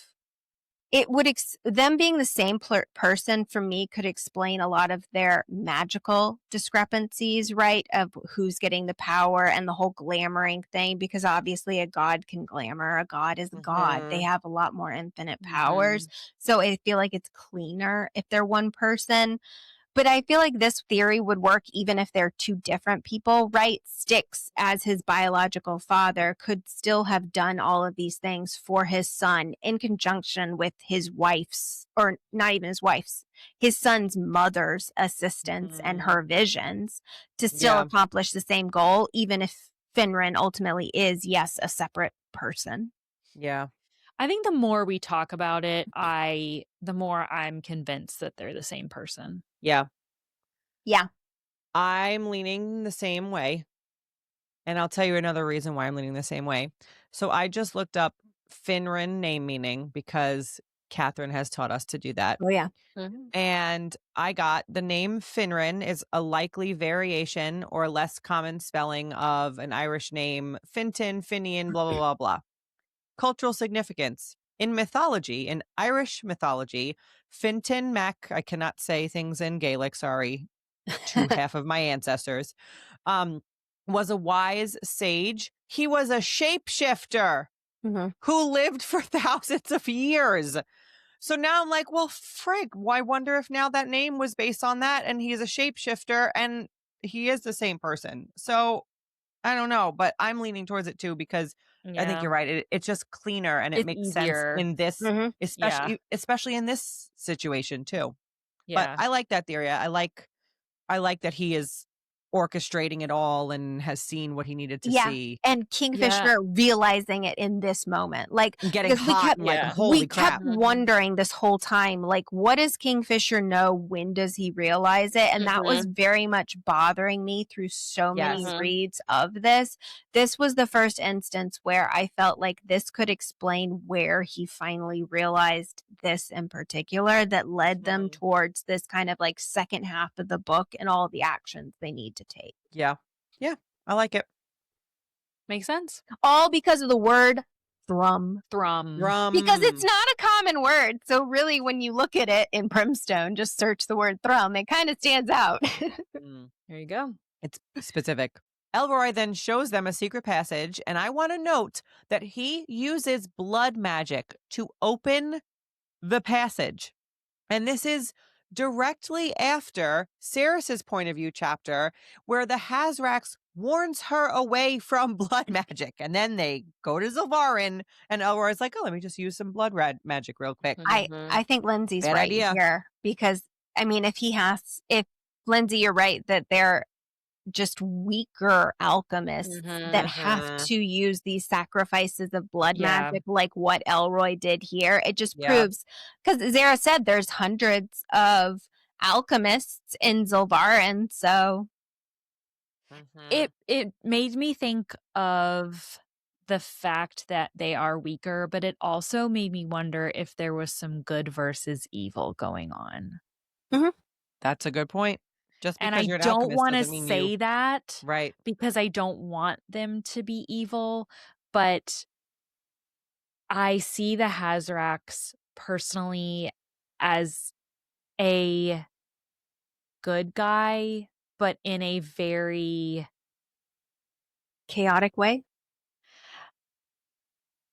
it would them being the same person for me could explain a lot of their magical discrepancies, right? Of who's getting the power and the whole glamoring thing, because obviously a god can glamour. A god is a god. They have a lot more infinite powers. So I feel like it's cleaner if they're one person. But I feel like this theory would work even if they're two different people, right? Styx, as his biological father, could still have done all of these things for his son in conjunction with his wife's, or not even his wife's, his son's mother's assistance and her visions to still accomplish the same goal, even if Fenrir ultimately is, yes, a separate person. Yeah. I think the more we talk about it, the more I'm convinced that they're the same person. Yeah. Yeah. I'm leaning the same way. And I'll tell you another reason why I'm leaning the same way. So I just looked up Finrin name meaning because Katharine has taught us to do that. Oh, yeah. And I got the name Finrin is a likely variation or less common spelling of an Irish name, Finton, Finian, blah, blah, blah, blah. Cultural significance. In mythology, in Irish mythology, Fintan Mac, I cannot say things in Gaelic, sorry, to half of my ancestors, was a wise sage. He was a shapeshifter who lived for thousands of years. So now I'm like, well, frig, I wonder if now that name was based on that and he's a shapeshifter and he is the same person. So I don't know, but I'm leaning towards it too because I think you're right. It's just cleaner and it It's makes easier. sense in this, especially in this situation too. But Yeah. I like that theory. I like that he is orchestrating it all and has seen what he needed to see. And Kingfisher realizing it in this moment. Like, And getting because we hot kept, and like, holy crap. kept wondering this whole time, like, what does Kingfisher know? When does he realize it? And that was very much bothering me through so many reads of this. This was the first instance where I felt like this could explain where he finally realized this in particular that led them towards this kind of like second half of the book and all the actions they need to take. Yeah. I like it. Makes sense. All because of the word thrum. Thrum. Because it's not a common word. So really, when you look at it in Brimstone, just search the word thrum. It kind of stands out. There you go. It's specific. Elroy then shows them a secret passage, and I want to note that he uses blood magic to open the passage. And this is directly after Cerys's point of view chapter, where the Hazrax warns her away from blood magic. And then they go to Zilvarin, and Elroy's like, oh, let me just use some blood magic real quick. I think Lindsey's Bad right idea. here. Because, I mean, if Lindsey, you're right, that they're just weaker alchemists that have to use these sacrifices of blood magic like what Elroy did here. It just proves, because Zara said there's hundreds of alchemists in Zilvarin, so It made me think of the fact that they are weaker, but it also made me wonder if there was some good versus evil going on. That's a good point. Just because And you're I an don't alchemist want to doesn't mean say you... that Right. because I don't want them to be evil, but I see the Hazrax personally as a good guy, but in a very chaotic way.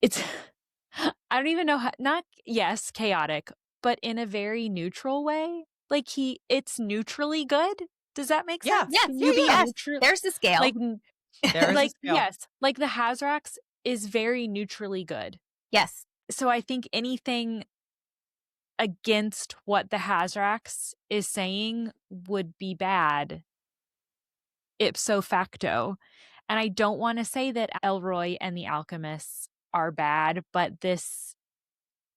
It's I don't even know how, yes, chaotic, but in a very neutral way. Like it's neutrally good. Does that make sense? Yes, there's the scale. Like, there is a scale. Yes, like the Hazrax is very neutrally good. Yes. So I think anything against what the Hazrax is saying would be bad ipso facto. And I don't want to say that Elroy and the alchemists are bad, but this,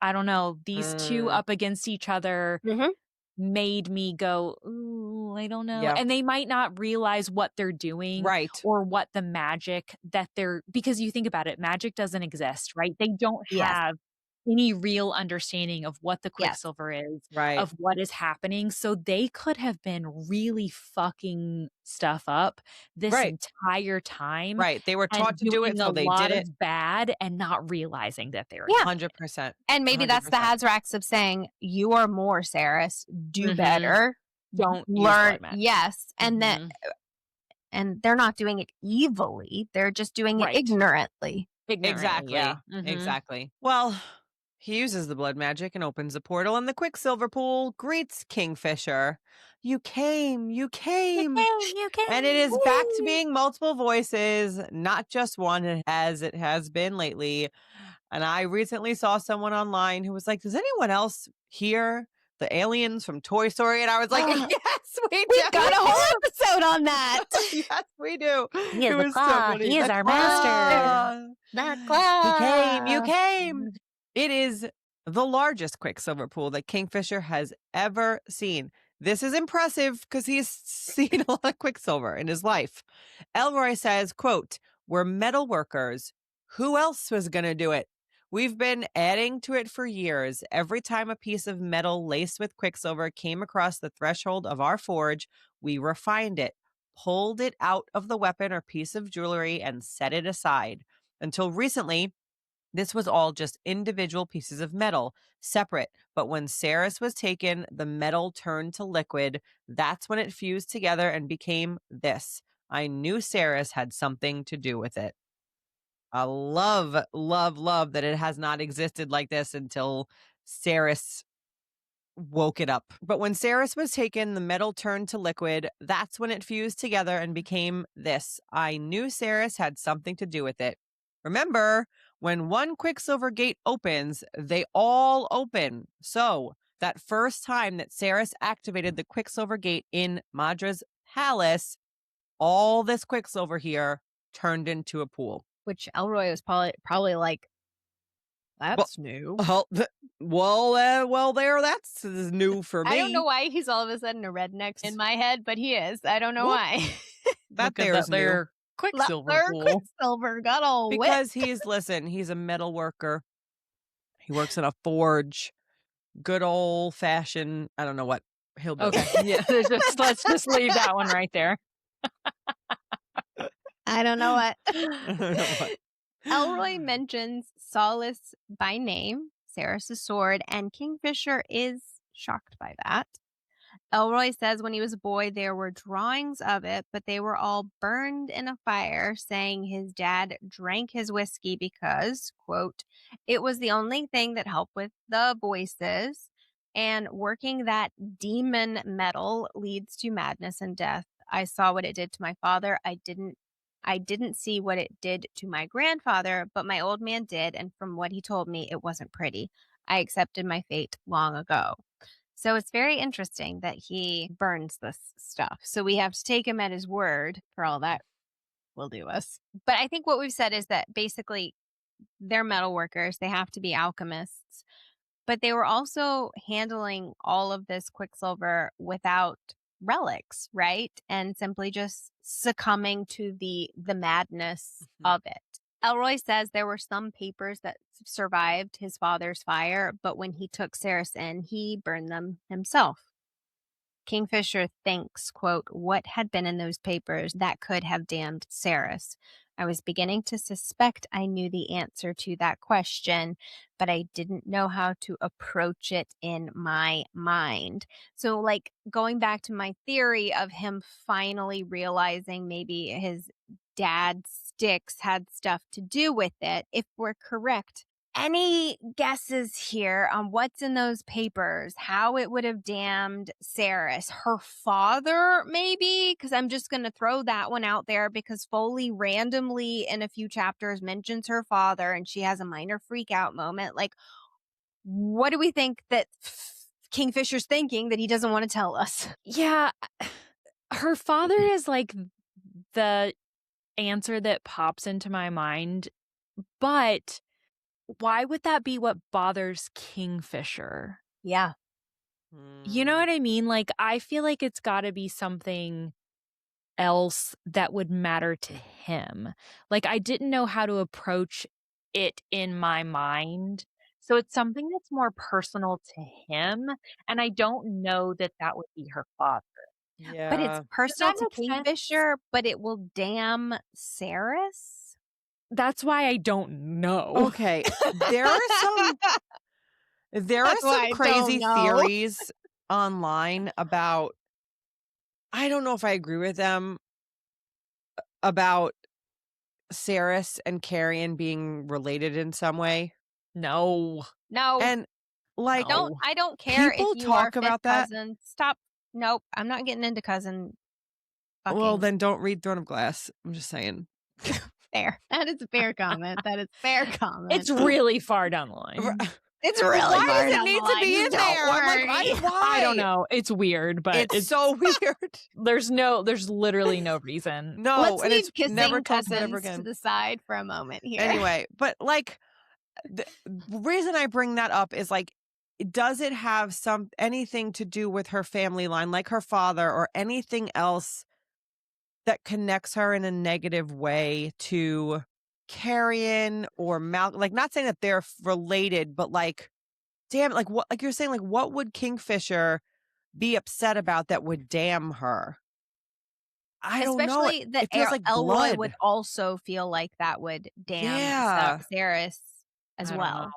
I don't know, these two up against each other made me go, ooh, I don't know. And they might not realize what they're doing, right, or what the magic that they're, because you think about it, magic doesn't exist, right? They don't have any real understanding of what the Quicksilver is, of what is happening. So they could have been really fucking stuff up this entire time. Right. They were taught to do it, so they did it bad and not realizing that they were 100%. And maybe 100%. That's the Hazrax of saying, you are more, Cerys. Do better. Don't learn. Yes. And then, and they're not doing it evilly. They're just doing it ignorantly. Exactly. Exactly. Well, he uses the blood magic and opens the portal, and the Quicksilver Pool greets Kingfisher. You came. You came. And it is back to being multiple voices, not just one, as it has been lately. And I recently saw someone online who was like, does anyone else hear the aliens from Toy Story? And I was like, yes, we do. We've got a whole episode on that. Yes, we do. He is the claw. So he is our master. The claw. You came. It is the largest Quicksilver Pool that Kingfisher has ever seen. This is impressive because he's seen a lot of Quicksilver in his life. Elroy says, quote, we're metal workers. Who else was going to do it? We've been adding to it for years. Every time a piece of metal laced with Quicksilver came across the threshold of our forge, we refined it, pulled it out of the weapon or piece of jewelry, and set it aside. Until recently, this was all just individual pieces of metal, separate. But when Cerys was taken, the metal turned to liquid. That's when it fused together and became this. I knew Cerys had something to do with it. I love that it has not existed like this until Cerys woke it up. But when Cerys was taken, the metal turned to liquid. That's when it fused together and became this. I knew Cerys had something to do with it. Remember, when one Quicksilver gate opens, they all open. So that first time that Cerys activated the Quicksilver gate in Madra's palace, all this Quicksilver here turned into a pool. Which Elroy was probably like, that's new. Well, that's new for me. I don't know why he's all of a sudden a redneck in my head, but he is. I don't know why. That there's new. Their Quicksilver pool. Quicksilver got all Because whipped. he's a metal worker. He works in a forge. Good old fashioned, I don't know what he'll do. Okay, yeah, let's just leave that one right there. I don't know what. I don't know what. Elroy mentions Solace by name, Cerys' sword, and Kingfisher is shocked by that. Elroy says when he was a boy, there were drawings of it, but they were all burned in a fire, saying his dad drank his whiskey because, quote, it was the only thing that helped with the voices, and working that demon metal leads to madness and death. I saw what it did to my father. I didn't see what it did to my grandfather, but my old man did, and from what he told me, it wasn't pretty. I accepted my fate long ago. So it's very interesting that he burns this stuff. So we have to take him at his word for all that will do us. But I think what we've said is that basically they're metal workers. They have to be alchemists. But they were also handling all of this Quicksilver without relics, right? And simply just succumbing to the madness of it. Elroy says there were some papers that survived his father's fire, but when he took Cerys in, he burned them himself. Kingfisher thinks, quote, what had been in those papers that could have damned Cerys? I was beginning to suspect I knew the answer to that question, but I didn't know how to approach it in my mind. So, like, going back to my theory of him finally realizing maybe his dad's sticks had stuff to do with it, if we're correct. Any guesses here on what's in those papers? How it would have damned Cerys? Her father, maybe? Because I'm just going to throw that one out there because Foley randomly in a few chapters mentions her father and she has a minor freak out moment. Like, what do we think that Kingfisher's thinking that he doesn't want to tell us? Yeah, her father is like the answer that pops into my mind, but why would that be what bothers Kingfisher? Yeah. You know what I mean? Like, I feel like it's got to be something else that would matter to him. Like, I didn't know how to approach it in my mind. So it's something that's more personal to him. And I don't know that that would be her father. Yeah. But it's personal to make sense? Kingfisher, but it will damn Cerys? That's why I don't know. Okay. There are some That's why I don't crazy know. theories online about, I don't know if I agree with them, about Cerys and Carrion being related in some way. No. And like, I don't care people if you talk are about fifth that. cousin. Stop. Nope. I'm not getting into cousin fucking. Well, then don't read Throne of Glass. I'm just saying. Fair. That is a fair comment. That is a fair comment. It's really far down the line. It's really Why far does it down need the to line. be in Don't there? I'm like, worry. why? I don't know. It's weird, but It's so weird. there's literally no reason. No, Let's and leave it's kissing never talked about cousins ever again. to the side for a moment here. Anyway, but like the reason I bring that up is like, does it have anything to do with her family line, like her father, or anything else that connects her in a negative way to Carrion or Malcolm? Like, not saying that they're related, but like, damn, like what, like you're saying, like what would Kingfisher be upset about that would damn her? I don't know. Especially that It feels like Elroy blood. would also feel like that would damn Yeah. Cerys as I don't well. know.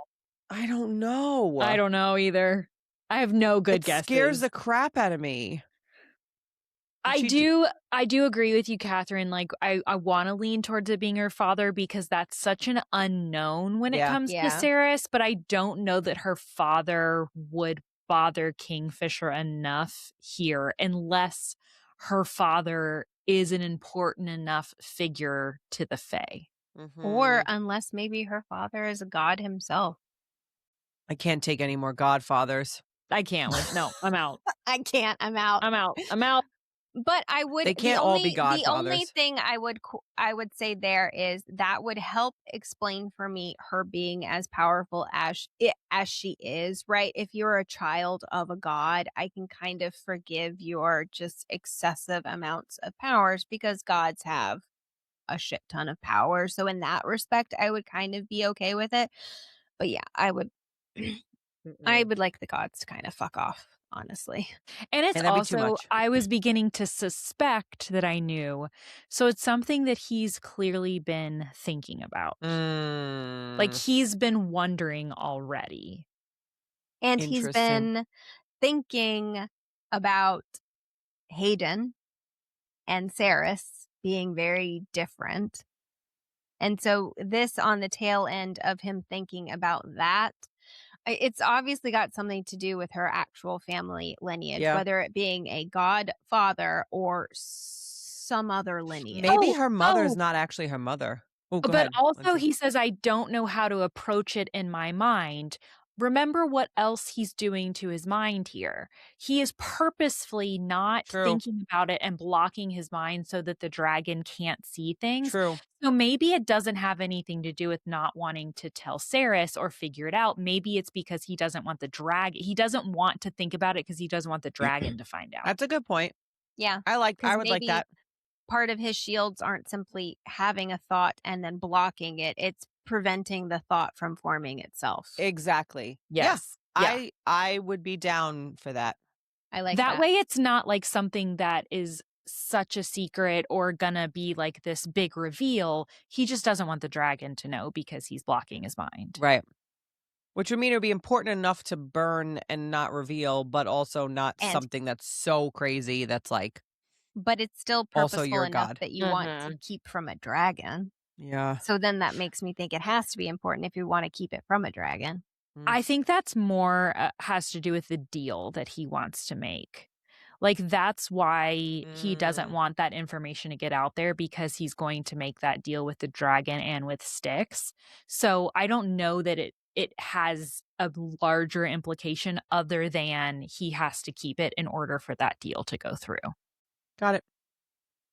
I don't know. I don't know either. I have no good guesses. It scares the crap out of me. I do agree with you, Katharine. Like, I want to lean towards it being her father because that's such an unknown when it comes to Cerys, but I don't know that her father would bother Kingfisher enough here unless her father is an important enough figure to the Fae. Mm-hmm. Or unless maybe her father is a god himself. I can't take any more godfathers. I can't. No, I'm out. I can't. I'm out. I'm out. I'm out. But I would They can't the all only be the only godfathers. thing I would say there is that would help explain for me her being as powerful as she is, right? If you're a child of a god, I can kind of forgive your just excessive amounts of powers because gods have a shit ton of power. So in that respect, I would kind of be okay with it. But yeah, I would I would like the gods to kind of fuck off, honestly. And it's And that'd be too also, much. I was beginning to suspect that I knew. So it's something that he's clearly been thinking about. Like he's been wondering already. And he's Interesting. been thinking about Hayden and Saris being very different. And so this on the tail end of him thinking about that, it's obviously got something to do with her actual family lineage, Yeah. whether it being a godfather or some other lineage. Maybe her mother's not actually her mother. Oh, go But ahead, also Lindsey. he says, I don't know how to approach it in my mind. Remember what else he's doing to his mind here. He is purposefully not True. thinking about it and blocking his mind so that the dragon can't see things. True. So maybe it doesn't have anything to do with not wanting to tell Saris or figure it out. Maybe it's because he doesn't want the dragon. He doesn't want to think about it because he doesn't want the dragon to find out. That's a good point. Yeah. I would like maybe that. Part of his shields aren't simply having a thought and then blocking it. It's preventing the thought from forming itself. Exactly. Yes. Yeah. I would be down for that. I like that way it's not like something that is such a secret or gonna be like this big reveal. He just doesn't want the dragon to know because he's blocking his mind. Right. Which would mean it would be important enough to burn and not reveal, but also not something that's so crazy that's like. But it's still Also purposeful your enough god. that you want to keep from a dragon. Yeah. So then that makes me think it has to be important if you want to keep it from a dragon. I think that's more has to do with the deal that he wants to make. Like that's why he doesn't want that information to get out there because he's going to make that deal with the dragon and with Styx. So I don't know that it has a larger implication other than he has to keep it in order for that deal to go through. Got it.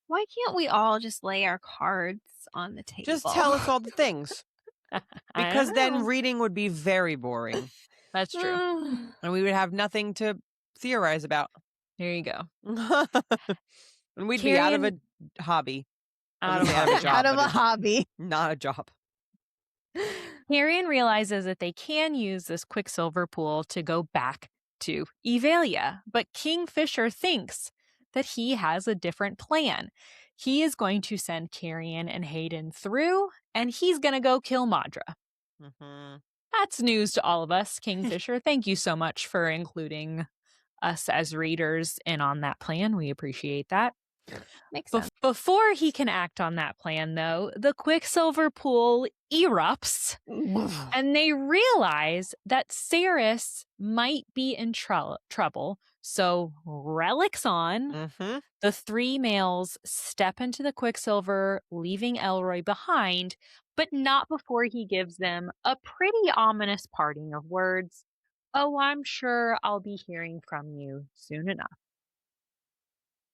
Why can't we all just lay our cards on the table? Just tell us all the things. Because then reading would be very boring. That's true. And we would have nothing to theorize about. There you go. And we'd be out of a hobby. Out of a job. Out of a hobby. Not a job. Tyrion realizes that they can use this Quicksilver pool to go back to Evalia, but Kingfisher thinks that he has a different plan. He is going to send Tyrion and Hayden through, and he's going to go kill Madra. That's news to all of us, Kingfisher. Thank you so much for including us as readers in on that plan. We appreciate that. Makes sense. Before he can act on that plan, though, the Quicksilver pool erupts, and they realize that Saris might be in trouble. So, relics on, the three males step into the Quicksilver, leaving Elroy behind, but not before he gives them a pretty ominous parting of words. Oh, I'm sure I'll be hearing from you soon enough.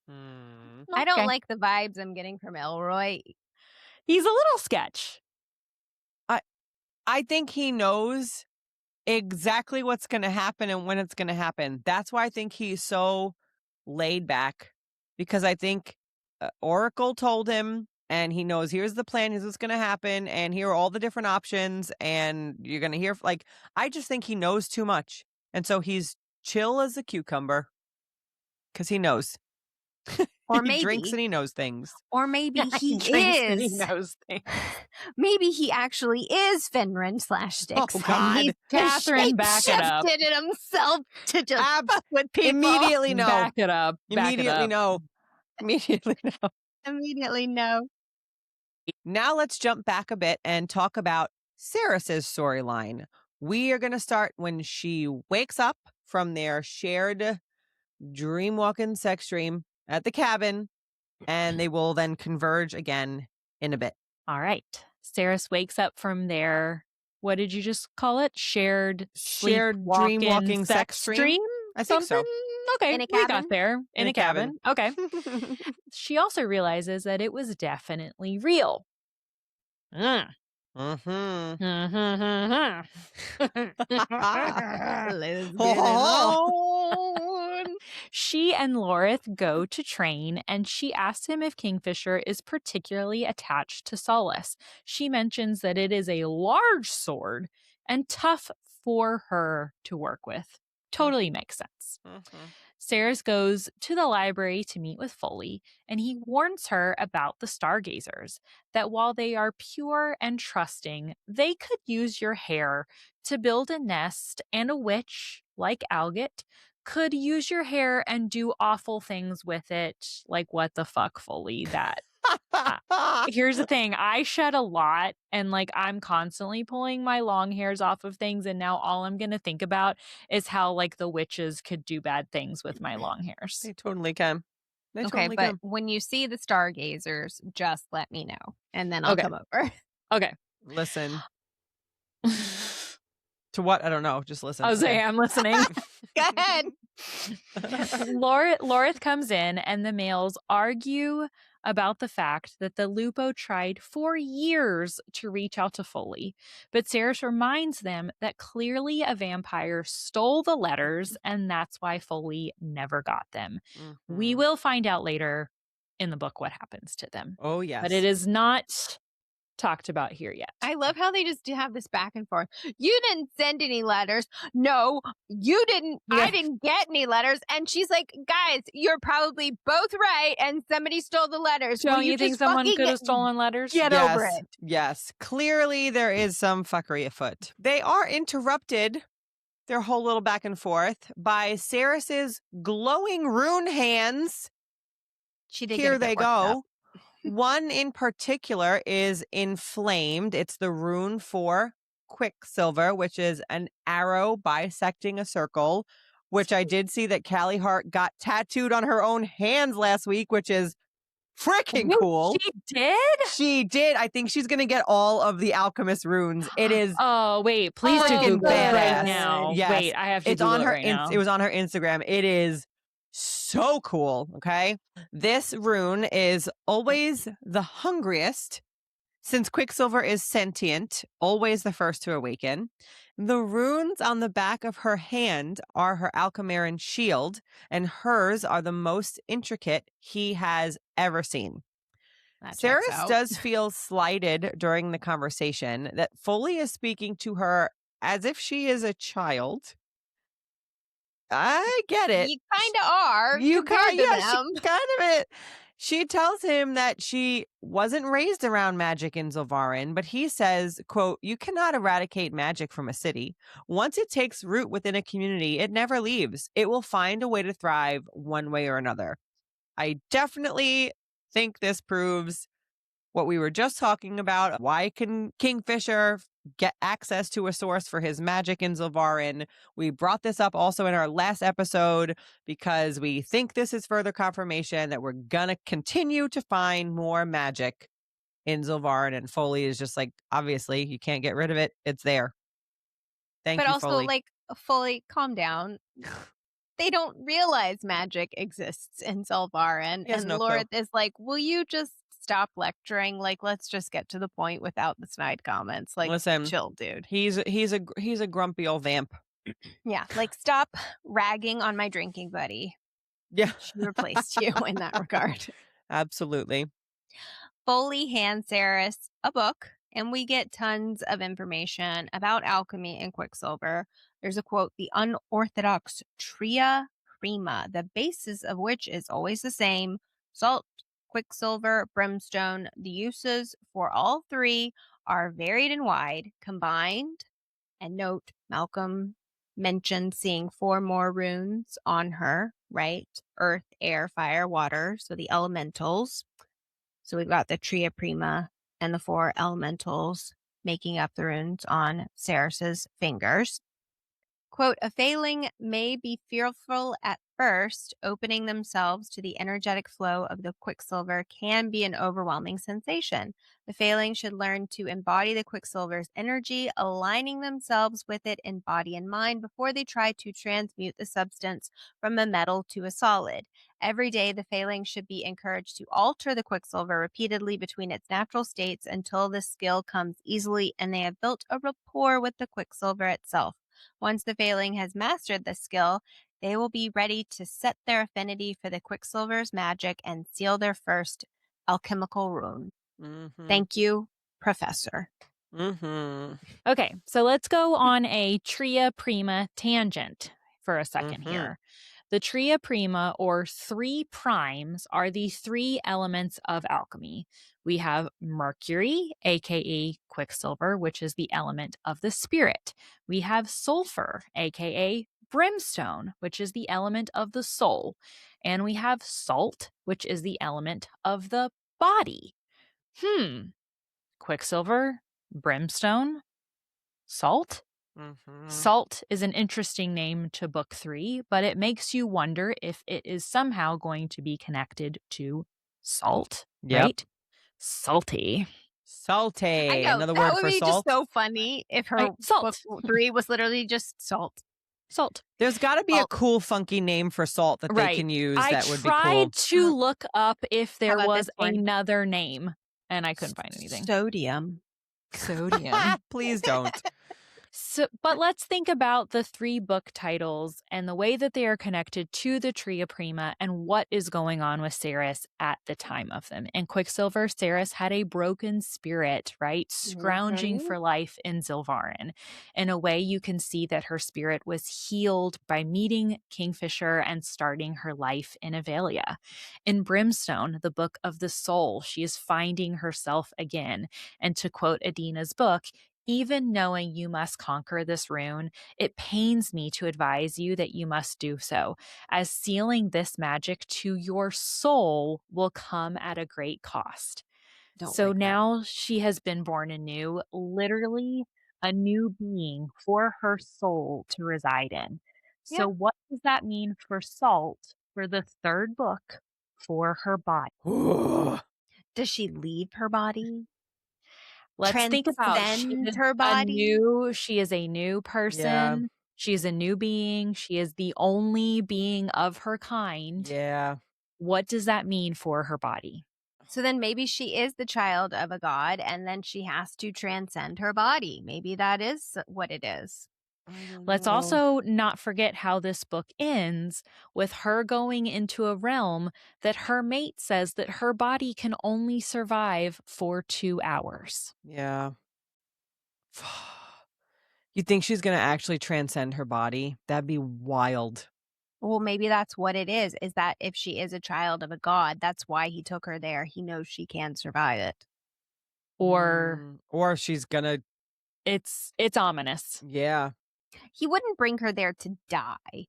I don't like the vibes I'm getting from Elroy. He's a little sketch. I think he knows exactly what's going to happen and when it's going to happen. That's why I think he's so laid back, because I think Oracle told him and he knows here's the plan, here's what's going to happen, and here are all the different options, and you're going to hear, like, I just think he knows too much. And so he's chill as a cucumber because he knows. Or he maybe drinks and he knows things. Or maybe he drinks and is. he knows things. Maybe he actually is Fenrir / Styx. Oh, God. He's Catherine, back it up. shifted it himself to just fuck with people. Immediately no. Back it up. Immediately no. Immediately no. Immediately no. Now let's jump back a bit and talk about Saris's storyline. We are going to start when she wakes up from their shared dream-walking sex dream at the cabin, and they will then converge again in a bit. All right. Saris wakes up from their, what did you just call it? Shared dream-walking sex dream? I think so. Something. Okay, In a we got cabin? there. In a cabin. Okay. She also realizes that it was definitely real. Mm. Mm-hmm. Let's get it on. She and Lorith go to train, and she asks him if Kingfisher is particularly attached to Solace. She mentions that it is a large sword and tough for her to work with. Totally makes sense. Saris goes to the library to meet with Foley, and he warns her about the stargazers, that while they are pure and trusting, they could use your hair to build a nest, and a witch, like Algot, could use your hair and do awful things with it. Like, what the fuck, Foley? That. Here's the thing. I shed a lot, and like I'm constantly pulling my long hairs off of things, and now all I'm going to think about is how like the witches could do bad things with my long hairs. They totally can. They Okay, totally but can. when you see the stargazers, just let me know, and then I'll Okay. come over. Okay. Listen. To what? I don't know. Just listen. I was saying, I'm listening. Go ahead. Lorith comes in, and the males argue about the fact that the Lupo tried for years to reach out to Foley. But Saris reminds them that clearly a vampire stole the letters, and that's why Foley never got them. We will find out later in the book what happens to them. Oh, yes. But it is not talked about here yet. I love how they just have this back and forth. You didn't send any letters. No, you didn't. Yeah. I didn't get any letters. And she's like, guys, you're probably both right. And somebody stole the letters. Don't you think just someone fucking could have stolen letters? Get Yes, over it. Yes. Clearly, there is some fuckery afoot. They are interrupted, their whole little back and forth, by Saris's glowing rune hands. She did Here get a bit they worked go. up. One in particular is inflamed. It's the rune for Quicksilver, which is an arrow bisecting a circle, which I did see that Callie Hart got tattooed on her own hands last week, which is freaking cool. She did? She did. I think she's going to get all of the alchemist runes. It is. Oh, wait. Please do freaking Google it right badass. now. Yes. Wait, I have to It's Google on her. it right now. It was on her Instagram. It is so cool. Okay. This rune is always the hungriest. Since Quicksilver is sentient, always the first to awaken. The runes on the back of her hand are her Alchemaran shield, and hers are the most intricate he has ever seen. That checks Saris out. does feel slighted during the conversation that Foley is speaking to her as if she is a child. I get it. You kind of are. You compared to them. she kind of it. She tells him that she wasn't raised around magic in Zilvarin, but he says, quote, "You cannot eradicate magic from a city. Once it takes root within a community, it never leaves. It will find a way to thrive one way or another." I definitely think this proves what we were just talking about. Why can Kingfisher get access to a source for his magic in Zilvarin? We brought this up also in our last episode because we think this is further confirmation that we're going to continue to find more magic in Zilvarin. And Foley is just like, obviously, you can't get rid of it. It's there. Thank But you, also, Foley. like, fully calm down. They don't realize magic exists in Zilvarin. He has And no clue. Lorith is like, will you just stop lecturing? Like, let's just get to the point without the snide comments. Like, Listen, chill, dude. He's a grumpy old vamp. Yeah, like, stop ragging on my drinking buddy. Yeah. She replaced you in that regard. Absolutely. Foley hands Saris a book, and we get tons of information about alchemy and Quicksilver. There's a quote, "The unorthodox Tria Prima, the basis of which is always the same: salt, Quicksilver, Brimstone. The uses for all three are varied and wide, combined." And note, Malcolm mentioned seeing 4 more runes on her, right? Earth, air, fire, water. So the elementals. So we've got the Tria Prima and the 4 elementals making up the runes on Saris's fingers. Quote, a failing may be fearful at first. Opening themselves to the energetic flow of the quicksilver can be an overwhelming sensation. The failing should learn to embody the quicksilver's energy, aligning themselves with it in body and mind before they try to transmute the substance from a metal to a solid. Every day, the failing should be encouraged to alter the quicksilver repeatedly between its natural states until the skill comes easily and they have built a rapport with the quicksilver itself. Once the failing has mastered the skill, they will be ready to set their affinity for the quicksilver's magic and seal their first alchemical rune. Mm-hmm. Thank you, Professor. Mm-hmm. Okay, so let's go on a Tria Prima tangent for a second here. The Tria Prima, or three primes, are the three elements of alchemy. We have mercury, aka quicksilver, which is the element of the spirit. We have sulfur, aka brimstone, which is the element of the soul. And we have salt, which is the element of the body. Quicksilver, brimstone, salt? Mm-hmm. Salt is an interesting name to book 3, but it makes you wonder if it is somehow going to be connected to salt, Yep. right? Salty. Salty. I know, Another that word would for be salt. just so funny if her Salt. book 3 was literally just salt. Salt. There's got to be a cool, funky name for salt that they can use that would be cool. I tried to look up if there about was this one? another name, and I couldn't find anything. Sodium. Sodium. Please don't. So, but let's think about the 3 book titles and the way that they are connected to the Tria Prima and what is going on with Ceres at the time of them. In Quicksilver, Ceres had a broken spirit, right? Scrounging for life in Zilvarin. In a way, you can see that her spirit was healed by meeting Kingfisher and starting her life in Avelia. In Brimstone, the book of the soul, she is finding herself again. And to quote Adina's book, even knowing you must conquer this rune, it pains me to advise you that you must do so, as sealing this magic to your soul will come at a great cost. So now she has been born anew, literally a new being for her soul to reside in. So what does that mean for Salt for the 3rd book for her body? Does she leave her body? Let's think about Transcend her body? she is a new person. Yeah. She is a new being. She is the only being of her kind. Yeah. What does that mean for her body? So then maybe she is the child of a god and then she has to transcend her body. Maybe that is what it is. Let's also not forget how this book ends with her going into a realm that her mate says that her body can only survive for 2 hours. Yeah. You think she's going to actually transcend her body? That'd be wild. Well, maybe that's what it is that if she is a child of a god, that's why he took her there. He knows she can survive it. Or she's going to. It's ominous. Yeah. He wouldn't bring her there to die.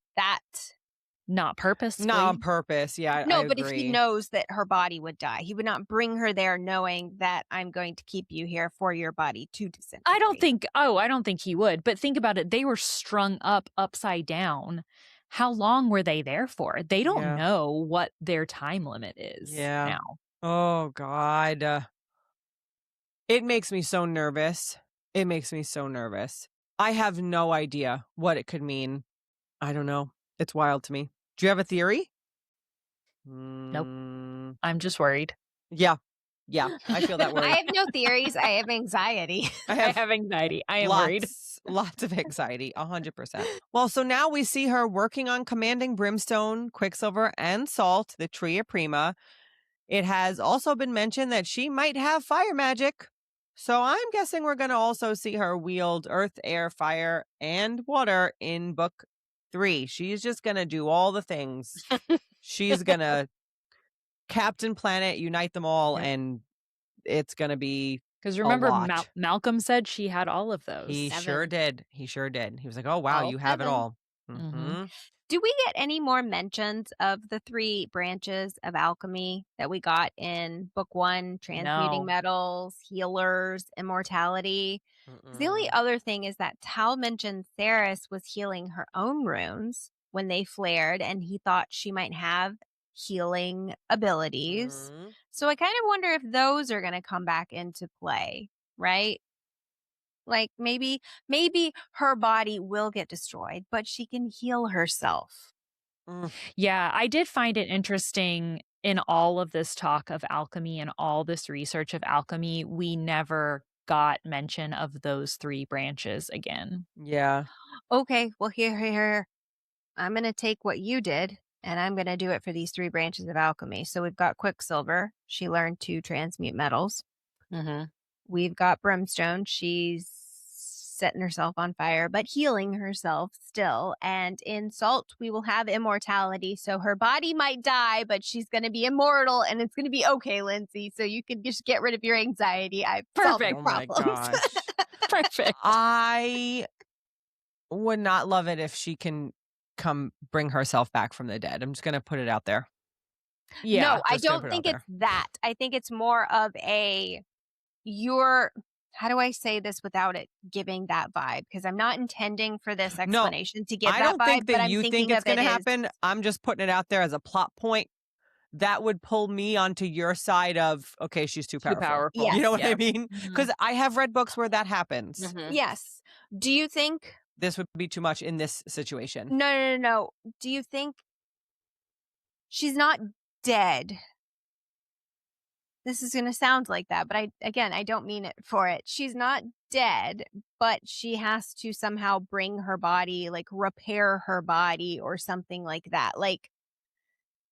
Not purposely. Not on purpose. Yeah, No, I but agree. if he knows that her body would die, he would not bring her there knowing that I'm going to keep you here for your body to disintegrate. I don't think he would. But think about it. They were strung up upside down. How long were they there for? They don't know what their time limit is now. Oh, God. It makes me so nervous. I have no idea what it could mean. I don't know. It's wild to me. Do you have a theory? Nope. I'm just worried. Yeah. I feel that worry. I have no theories. I have anxiety. I have anxiety. I am worried. Lots of anxiety. 100%. Well, so now we see her working on commanding Brimstone, Quicksilver, and Salt, the Tria Prima. It has also been mentioned that she might have fire magic. So I'm guessing we're going to also see her wield earth, air, fire, and water in book 3. She's just going to do all the things. She's going to Captain Planet, unite them all, and it's going to be because remember, Malcolm said she had all of those. He sure did. He was like, oh, wow, you have it all. Mm-hmm. Do we get any more mentions of the 3 branches of alchemy that we got in book 1, transmuting No. metals, healers, immortality? 'Cause the only other thing is that Tal mentioned Ceres was healing her own runes when they flared, and he thought she might have healing abilities. So I kind of wonder if those are going to come back into play, right? Like maybe her body will get destroyed, but she can heal herself. Yeah, I did find it interesting in all of this talk of alchemy and all this research of alchemy, we never got mention of those 3 branches again. Yeah. Okay, well here. I'm going to take what you did and I'm going to do it for these 3 branches of alchemy. So we've got Quicksilver. She learned to transmute metals. Mm-hmm. We've got Brimstone. She's setting herself on fire, but healing herself still. And in Salt, we will have immortality. So her body might die, but she's going to be immortal and it's going to be okay, Lindsey. So you can just get rid of your anxiety. I've solved Perfect. your Oh my problems. gosh. Perfect. I would not love it if she can come bring herself back from the dead. I'm just going to put it out there. Yeah. No, I just gonna don't put it think out it's that. I think it's more of how do I say this without it giving that vibe? Because I'm not intending for this explanation to give I that don't vibe, think but that I'm you thinking think it's of going it to as happen. I'm just putting it out there as a plot point that would pull me onto your side of, okay, she's too powerful. Yes. You know what Yeah. I mean? Mhm. Because I have read books where that happens. yes. Do you think This would be too much in this situation. no. Do you think she's not dead? This is going to sound like that, but I don't mean it for it. She's not dead, but she has to somehow bring her body, like repair her body or something like that. Like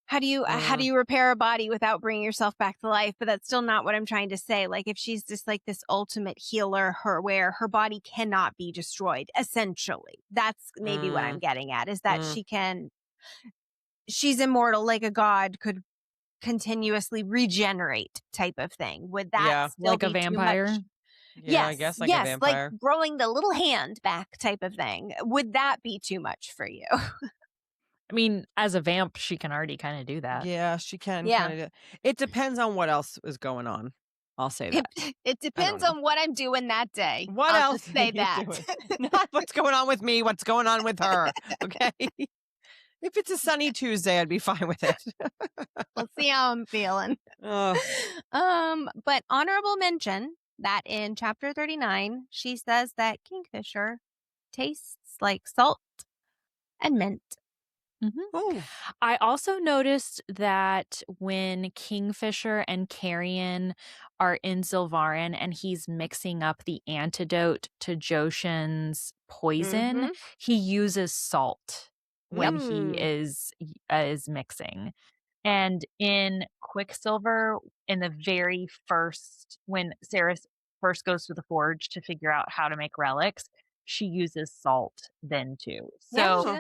how do you repair a body without bringing yourself back to life? But that's still not what I'm trying to say. Like if she's just like this ultimate healer, where her body cannot be destroyed, essentially. That's maybe what I'm getting at, is that she's immortal, like a god could continuously regenerate type of thing. Would that still Like a be too vampire? much? Yeah, I guess like a vampire. Like growing the little hand back type of thing. Would that be too much for you? I mean, as a vamp, she can already kind of do that. Yeah, she can Yeah. kind of. It depends on what else is going on. I'll say that. It depends on what I'm doing that day. What I'll else just say are you that. doing? Not what's going on with me, what's going on with her. Okay. If it's a sunny Tuesday, I'd be fine with it. We'll see how I'm feeling. Ugh. But honorable mention that in chapter 39, she says that Kingfisher tastes like salt and mint. Ooh. I also noticed that when Kingfisher and Carrion are in Zilvarin and he's mixing up the antidote to Joshin's poison, he uses salt when he is mixing. And in Quicksilver, in the very first, when Sarah first goes to the forge to figure out how to make relics, she uses salt then too. So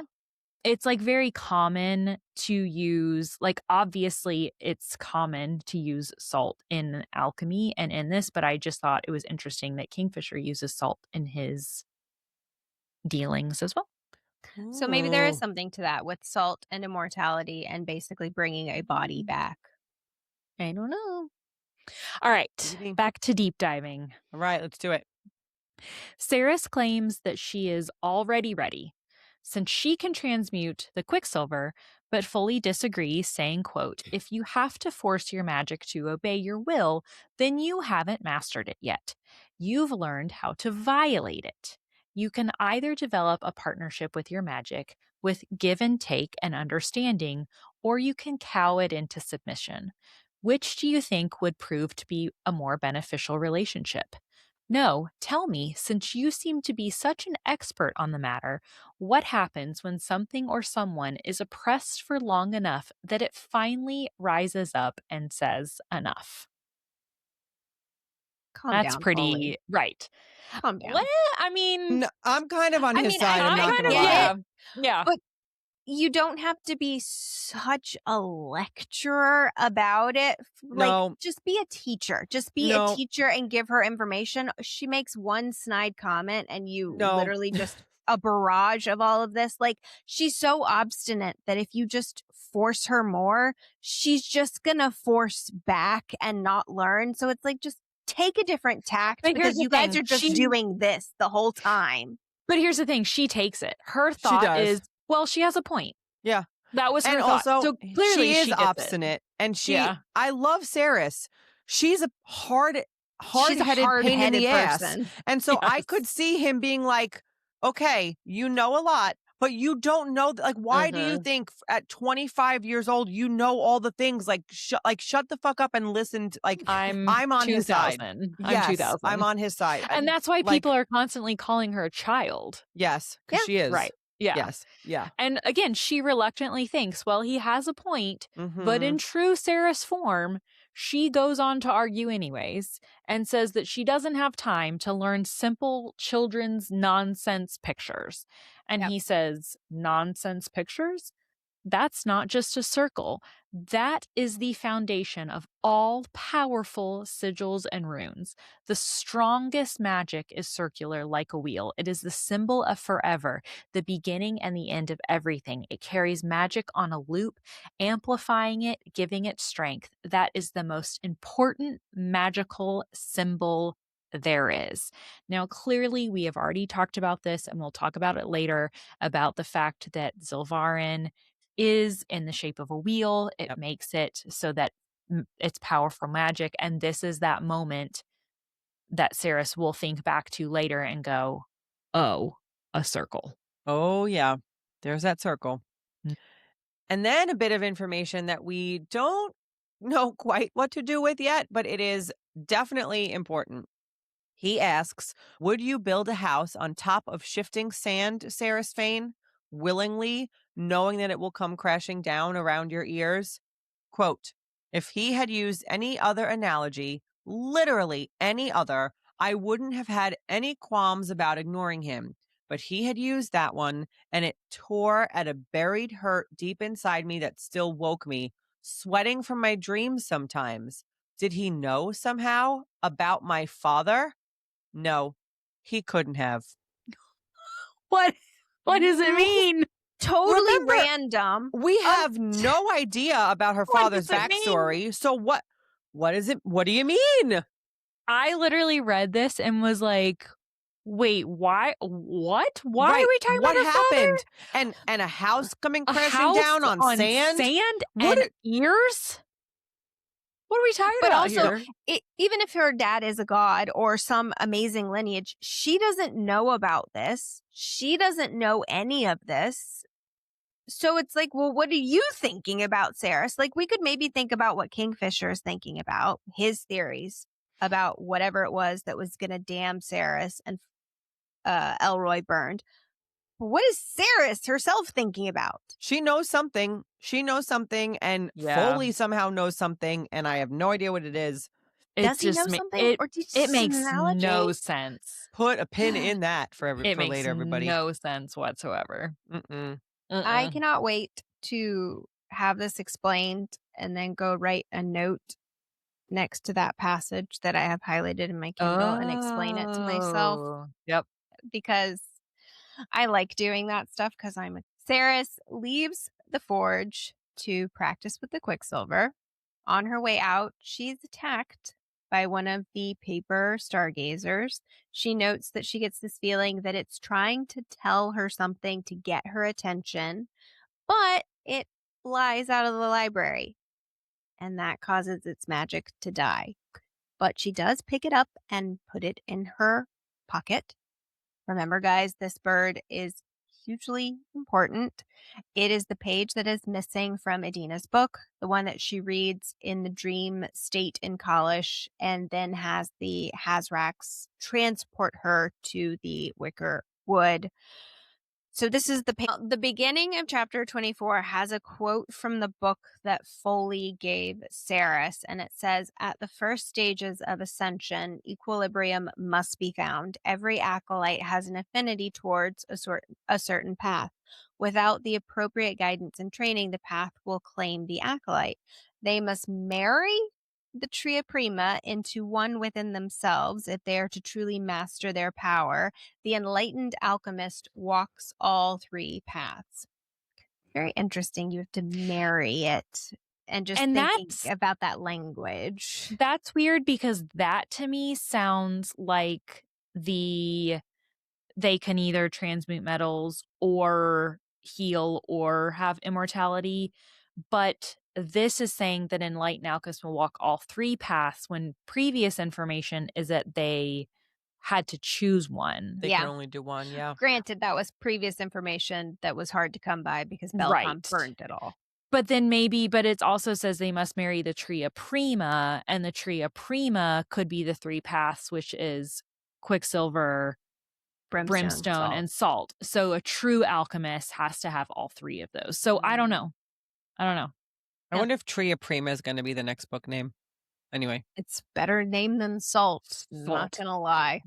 it's like very common to use, like obviously it's common to use salt in alchemy and in this, but I just thought it was interesting that Kingfisher uses salt in his dealings as well. So maybe there is something to that with salt and immortality and basically bringing a body back. I don't know. All right, back to deep diving. All right, let's do it. Ceres claims that she is already ready, since she can transmute the Quicksilver, but fully disagrees, saying, quote, "If you have to force your magic to obey your will, then you haven't mastered it yet. You've learned how to violate it. You can either develop a partnership with your magic with give and take and understanding, or you can cow it into submission. Which do you think would prove to be a more beneficial relationship? No, tell me, since you seem to be such an expert on the matter, what happens when something or someone is oppressed for long enough that it finally rises up and says enough?" That's down, pretty Polly. right. Calm down. Well, I mean, No, I'm kind of on his side. I'm not kinda going to get lie. it. Yeah. But you don't have to be such a lecturer about it. Like, No. just be a teacher. Just be a teacher and give her information. She makes one snide comment and you literally just a barrage of all of this. Like, she's so obstinate that if you just force her more, she's just gonna force back and not learn. So it's like, just take a different tact, But here's because the you guys thing, are just doing this the whole time. But here's the thing, she takes it. Her She thought does. is, well, she has a point. Yeah. That was her And thought. also, So clearly she is gets obstinate. And I love Saris. She's a hard-headed pain in the ass. person. And so I Yes. could see him being like, okay, you know a lot, but you don't know, like, why do you think at 25 years old, you know all the things? Like, shut the fuck up and listen to, like, I'm on his side. 2000. I'm Yes, 2000. I'm on his side. And that's why people are constantly calling her a child. Yes, because she is. Right. Yeah. Yes. Yeah. And again, she reluctantly thinks, well, he has a point, but Mhm. in true Saris form, she goes on to argue anyways and says that she doesn't have time to learn simple children's nonsense pictures. And he says, nonsense pictures? That's not just a circle. That is the foundation of all powerful sigils and runes. The strongest magic is circular like a wheel. It is the symbol of forever, the beginning and the end of everything. It carries magic on a loop, amplifying it, giving it strength. That is the most important magical symbol there is. Now, clearly, we have already talked about this, and we'll talk about it later, about the fact that Zilvarin is in the shape of a wheel. It makes it so that it's powerful magic. And this is that moment that Saris will think back to later and go, oh, a circle. Oh, yeah. There's that circle. Mm. And then a bit of information that we don't know quite what to do with yet, but it is definitely important. He asks, would you build a house on top of shifting sand, Saris Fane, willingly, knowing that it will come crashing down around your ears? Quote, if he had used any other analogy, literally any other, I wouldn't have had any qualms about ignoring him. But he had used that one, and it tore at a buried hurt deep inside me that still woke me, sweating from my dreams sometimes. Did he know somehow about my father? No, he couldn't have. What does it mean? Totally Remember, random. We have no idea about her What father's does it mean? backstory. So what is it? What do you mean? I literally read this and was like, wait, why? What? Why are we talking what about her happened? father? And a house coming A crashing house down on sand? What and ears? What are we talking But about also, here? even if her dad is a god or some amazing lineage, she doesn't know about this. She doesn't know any of this. So it's like, well, what are you thinking about, Saris? Like, we could maybe think about what Kingfisher is thinking about, his theories about whatever it was that was going to damn Saris and Elroy burned. But what is Saris herself thinking about? She knows something. And Foley somehow knows something, and I have no idea what it is. Does he know something? Or It makes no sense. Put a pin in that for It makes later, everybody. no sense whatsoever. I cannot wait to have this explained and then go write a note next to that passage that I have highlighted in my Kindle and explain it to myself. Yep. Because I like doing that stuff because Saris leaves the forge to practice with the Quicksilver. On her way out, she's attacked by one of the paper stargazers. She notes that she gets this feeling that it's trying to tell her something to get her attention, but it flies out of the library, and that causes its magic to die. But she does pick it up and put it in her pocket. Remember, guys, this bird is hugely important. It is the page that is missing from Edina's book, the one that she reads in the dream state in Kalish, and then has the Hazrax transport her to the Wicker Wood. So this is the beginning of chapter 24 has a quote from the book that Foley gave Saris, and it says, at the first stages of ascension, equilibrium must be found. Every acolyte has an affinity towards a certain path. Without the appropriate guidance and training, the path will claim the acolyte. They must marry the Tria Prima into one within themselves if they are to truly master their power. The enlightened alchemist walks all three paths. Very interesting. You have to marry it. And just And thinking that's- about that language. That's weird because that to me sounds like they can either transmute metals or heal or have immortality. But this is saying that enlightened alchemists will walk all three paths when previous information is that they had to choose one. They can only do one, yeah. Granted, that was previous information that was hard to come by because Belcom Right. burnt it all. But then but it also says they must marry the Tria Prima, and the Tria Prima could be the three paths, which is Quicksilver, Brimstone, and Salt. So a true alchemist has to have all three of those. So I don't know. I wonder if Tria Prima is going to be the next book name. Anyway. It's better name than Salt. Not gonna lie.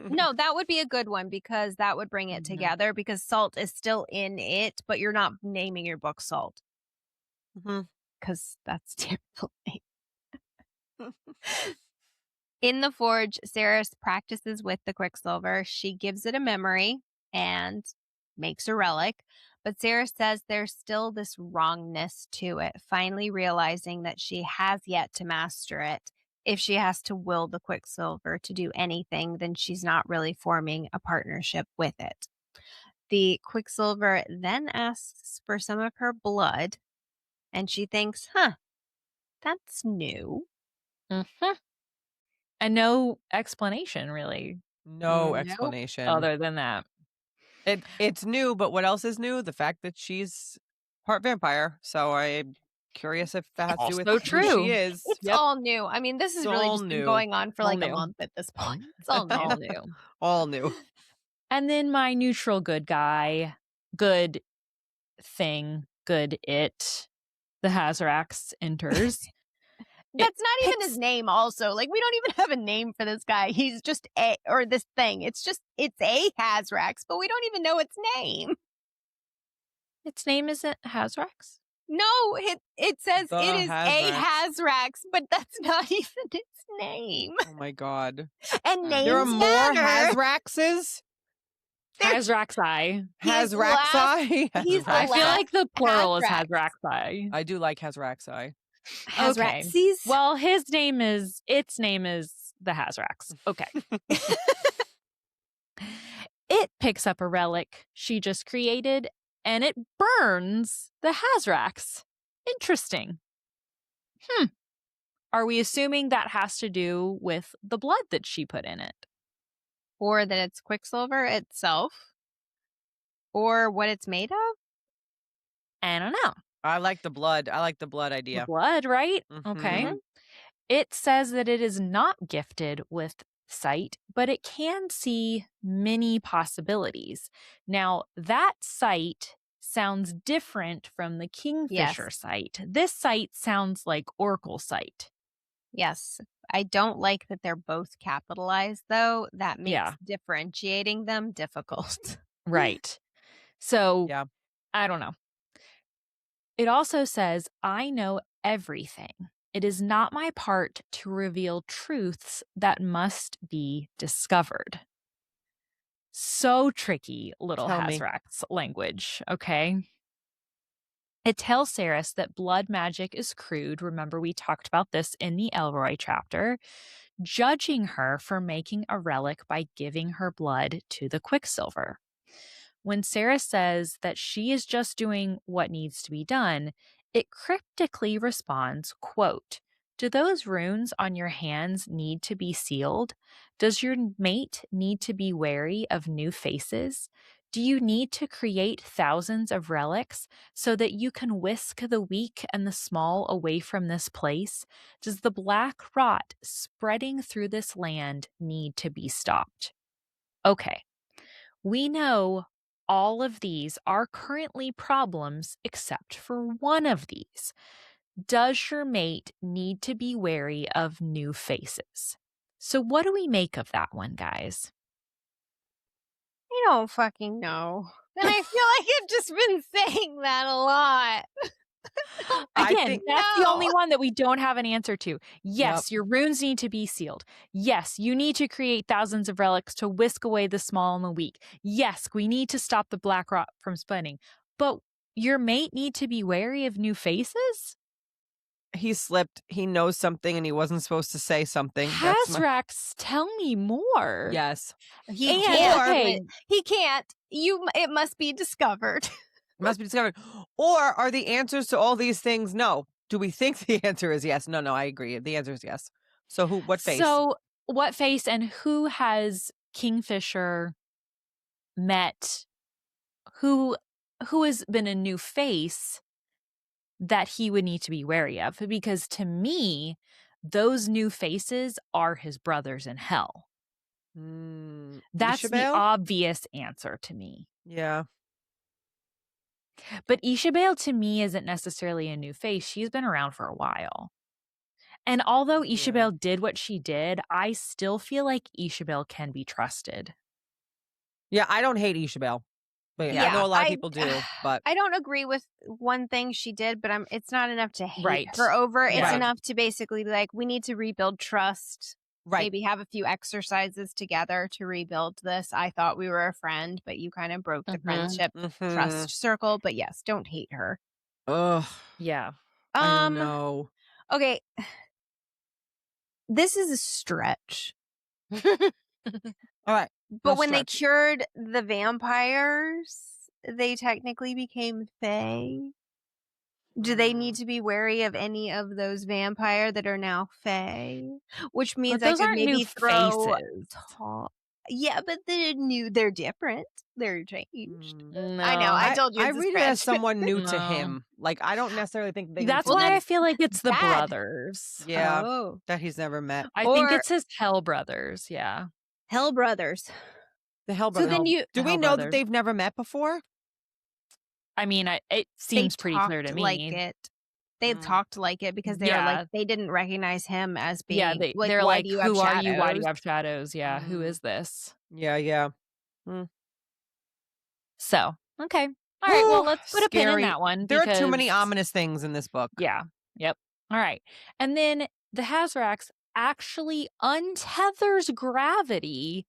No, that would be a good one because that would bring it together because Salt is still in it, but you're not naming your book Salt. Because that's terrible name. In the forge, Ceres practices with the Quicksilver. She gives it a memory and makes a relic. But Ceres says there's still this wrongness to it, finally realizing that she has yet to master it. If she has to will the Quicksilver to do anything, then she's not really forming a partnership with it. The Quicksilver then asks for some of her blood, and she thinks, that's new. And no explanation, really. No explanation. Other than that. It's new, but what else is new? The fact that she's part vampire. So I'm curious if that has to do with who she is. It's all new. I mean, this has really just been going on for like a month at this point. It's all new. All new. All new. And then my neutral good guy, good thing, good it, the Hazrax enters. That's not even his name also. Like, we don't even have a name for this guy. He's just this thing. It's a Hazrax, but we don't even know its name. Its name isn't Hazrax? No, it says The it is Hazrax. a Hazrax, but that's not even its name. Oh my god. And names there are more matter. Hazraxes? Hazraxi. Hazraxi? He's the I feel like the plural is Hazrax. Hazraxi. I do like Hazraxi. Hazraxes? Well, its name is the Hazrax. Okay. It picks up a relic she just created and it burns the Hazrax. Interesting. Are we assuming that has to do with the blood that she put in it? Or that it's Quicksilver itself? Or what it's made of? I don't know. I like the blood. I like the blood idea. Blood, right? Mhm. Okay. It says that it is not gifted with sight, but it can see many possibilities. Now, that sight sounds different from the Kingfisher sight. This sight sounds like Oracle sight. Yes. I don't like that they're both capitalized, though. That makes differentiating them difficult. Right. So, I don't know. It also says, I know everything. It is not my part to reveal truths that must be discovered. So tricky, little Hazrax language, okay? It tells Ceres that blood magic is crude. Remember, we talked about this in the Elroy chapter, judging her for making a relic by giving her blood to the Quicksilver. When Ceres says that she is just doing what needs to be done, it cryptically responds, quote, do those runes on your hands need to be sealed? Does your mate need to be wary of new faces? Do you need to create thousands of relics so that you can whisk the weak and the small away from this place? Does the black rot spreading through this land need to be stopped? Okay, we know all of these are currently problems except for one of these. Does your mate need to be wary of new faces? So what do we make of that one, guys? I don't fucking know. And I feel like I've just been saying that a lot. Again, that's the No. only one that we don't have an answer to. Yes, Yep. your runes need to be sealed. Yes, you need to create thousands of relics to whisk away the small and the weak. Yes, we need to stop the black rot from spreading. But your mate need to be wary of new faces? He slipped. He knows something and he wasn't supposed to say something. That's my Hazrax, tell me more. yes. He And, can't. okay. He can't. It must be discovered. Must be discovered. Or are the answers to all these things no? Do we think the answer is yes? No, I agree. The answer is yes. So what face? So what face and who has Kingfisher met? Who has been a new face that he would need to be wary of? Because to me, those new faces are his brothers in hell. That's the Ishabel? obvious answer to me. Yeah. But Ishabel to me isn't necessarily a new face. She's been around for a while. And although Ishabel did what she did, I still feel like Ishabel can be trusted. Yeah, I don't hate Ishabel. But I know a lot of people do, but I don't agree with one thing she did, but it's not enough to hate her over. It's Right. enough to basically be like, we need to rebuild trust. right. Maybe have a few exercises together to rebuild this. I thought we were a friend, but you kind of broke the friendship trust circle. But yes, don't hate her. Ugh. Yeah. I don't know. Okay. This is a stretch. All right. But when they cured the vampires, they technically became fae. Do they need to be wary of any of those vampire that are now fae? Which means But I those could aren't maybe new throw faces. Yeah, but they're different. They're changed. No. I know. I told you I it's a read it as stretch. someone new to No. him. Like I don't necessarily think they. That's need to why be- I feel like it's the bad. brothers. Yeah, Oh. that he's never met. I think Or- it's his Hell brothers. Yeah. Hell brothers. The Hell So then Brothers. you Do we Hell know brothers. that they've never met before? I mean, it They seems pretty clear to talked me. like it. They talked like it because they were Yeah. like they didn't recognize him as being Yeah, they're why like, do you have who are you? Why do shadows?" you have shadows? Yeah, who is this? Yeah. So, okay. All right, well, Ooh, let's put a pin in scary. that one. There are too many because- ominous things in this book. Yeah. Yep. All right. And then the Hazrax actually untethers gravity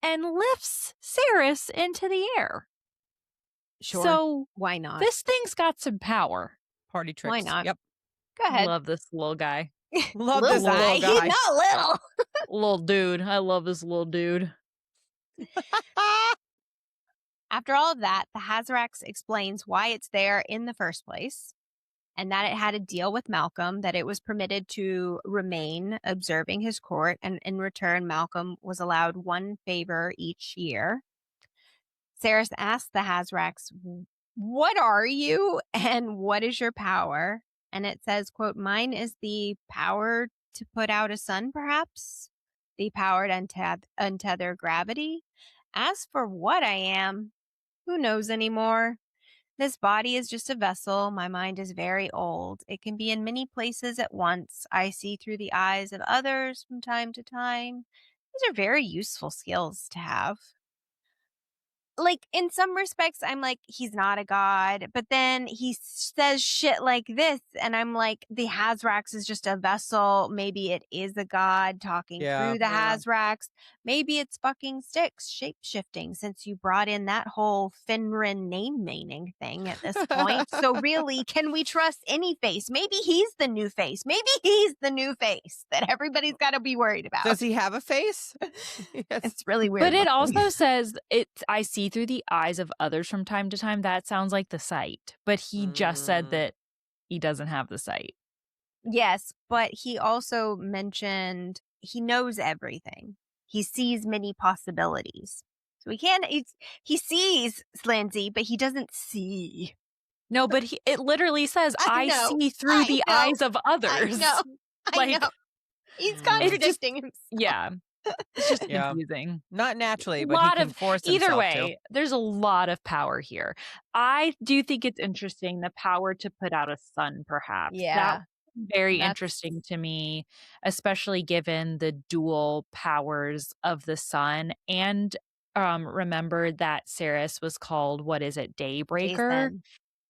and lifts Saris into the air. Sure. So Why not? this thing's got some power. Party tricks. Why not? Yep. Go ahead. Love this little guy. Love Little this guy. little guy. He's not little. Little dude. I love this little dude. After all of that, the Hazrax explains why it's there in the first place, and that it had a deal with Malcolm that it was permitted to remain observing his court, and in return, Malcolm was allowed one favor each year. Saris asked the Hazrax, "What are you, and what is your power?" And it says, quote, "Mine is the power to put out a sun, perhaps, the power to untether gravity. As for what I am, who knows anymore? This body is just a vessel. My mind is very old. It can be in many places at once. I see through the eyes of others from time to time. These are very useful skills to have." Like, in some respects, I'm like, he's not a god. But then he says shit like this, and I'm like, the Hazrax is just a vessel. Maybe it is a god talking through the Hazrax. Maybe it's fucking Styx shape-shifting, since you brought in that whole Finrin name-meaning thing at this point. So really, can we trust any face? Maybe he's the new face. Maybe he's the new face that everybody's got to be worried about. Does he have a face? Yes. It's really weird. But it looking. also says I see through the eyes of others from time to time. That sounds like the sight. But he just said that he doesn't have the sight. Yes, but he also mentioned he knows everything. He sees many possibilities. So he sees Lindsey, but he doesn't see. No, but it literally says, I I know, see through I the know, eyes of others. I know. Like, He's just- contradicting himself. Yeah. It's just Yeah. confusing. Not naturally, but Lot he can of- force Either himself way, there's a lot of power here. I do think it's interesting, the power to put out a sun, perhaps. Yeah. That's very That's- interesting to me, especially given the dual powers of the sun. And remember that Saris was called, what is it, Daybreaker? Jason.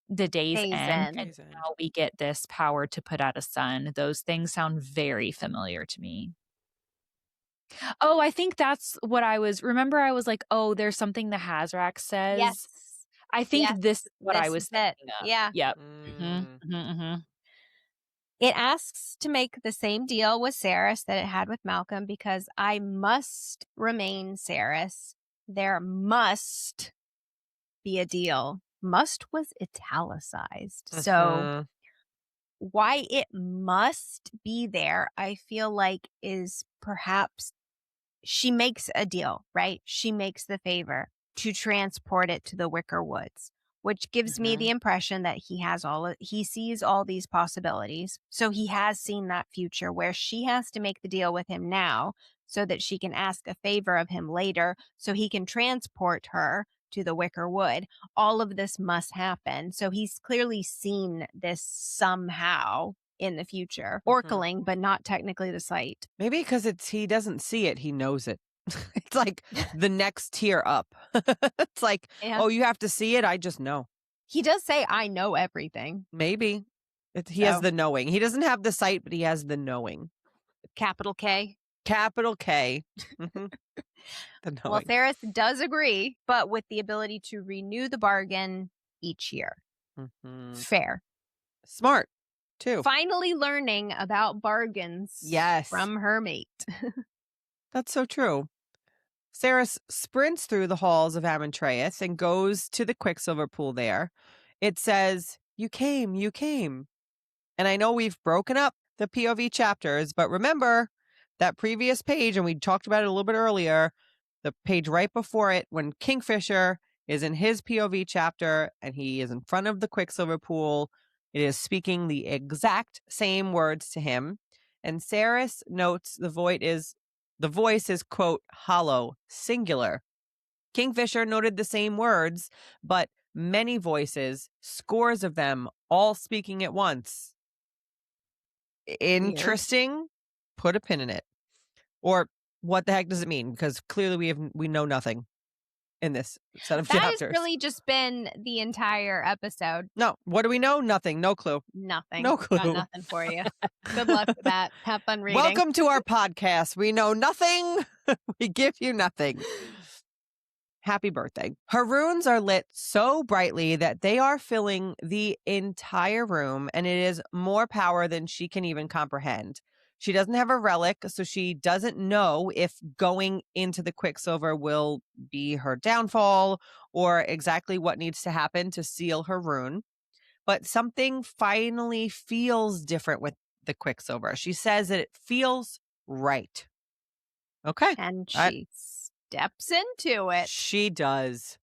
The Days Days End, End. and Days End. now we get this power to put out a sun. Those things sound very familiar to me. Oh, I think that's what I was remember I was like, "Oh, there's something the Hazrax says." Yes. I think Yes, this is what I this was is it. thinking of. Yeah. Yep. Mhm, Mm. mhm, mhm. It asks to make the same deal with Saris that it had with Malcolm because I must remain Saris. There must be a deal. Must was italicized. So Mhm. why it must be there, I feel like is perhaps she makes a deal, right? She makes the favor to transport it to the Wicker Woods, which gives me the Mhm. impression that he sees all these possibilities. So he has seen that future where she has to make the deal with him now so that she can ask a favor of him later so he can transport her to the Wicker Wood. All of this must happen. So he's clearly seen this somehow in the future. Orkling, but not technically the site. Maybe because he doesn't see it, he knows it. It's like the next tier up. It's like, Yeah. oh, you have to see it? I just know. He does say, I know everything. Maybe. He has So- the knowing. He doesn't have the sight, but he has the knowing. Capital K. Capital K. Mhm. The Well, knowing. Theris does agree, but with the ability to renew the bargain each year. Mhm. Fair. Smart, too. Finally learning about bargains Yes. from her mate. That's so true. Saris sprints through the halls of Amontreus and goes to the Quicksilver pool there. It says, you came. And I know we've broken up the POV chapters, but remember that previous page, and we talked about it a little bit earlier, the page right before it, when Kingfisher is in his POV chapter and he is in front of the Quicksilver pool, it is speaking the exact same words to him. And Saris notes the voice is, quote, hollow, singular. Kingfisher noted the same words, but many voices, scores of them, all speaking at once. Interesting. Put a pin in it. Or what the heck does it mean? Because clearly we know nothing in this set of That chapters. has really just been the entire episode. No. What do we know? Nothing. No clue. Nothing. No clue. Got nothing for you. Good luck with that. Have fun reading. Welcome to our podcast. We know nothing. We give you nothing. Happy birthday. Her runes are lit so brightly that they are filling the entire room, and it is more power than she can even comprehend. She doesn't have a relic, so she doesn't know if going into the Quicksilver will be her downfall or exactly what needs to happen to seal her rune. But something finally feels different with the Quicksilver. She says that it feels right. Okay. And she steps into it. She does.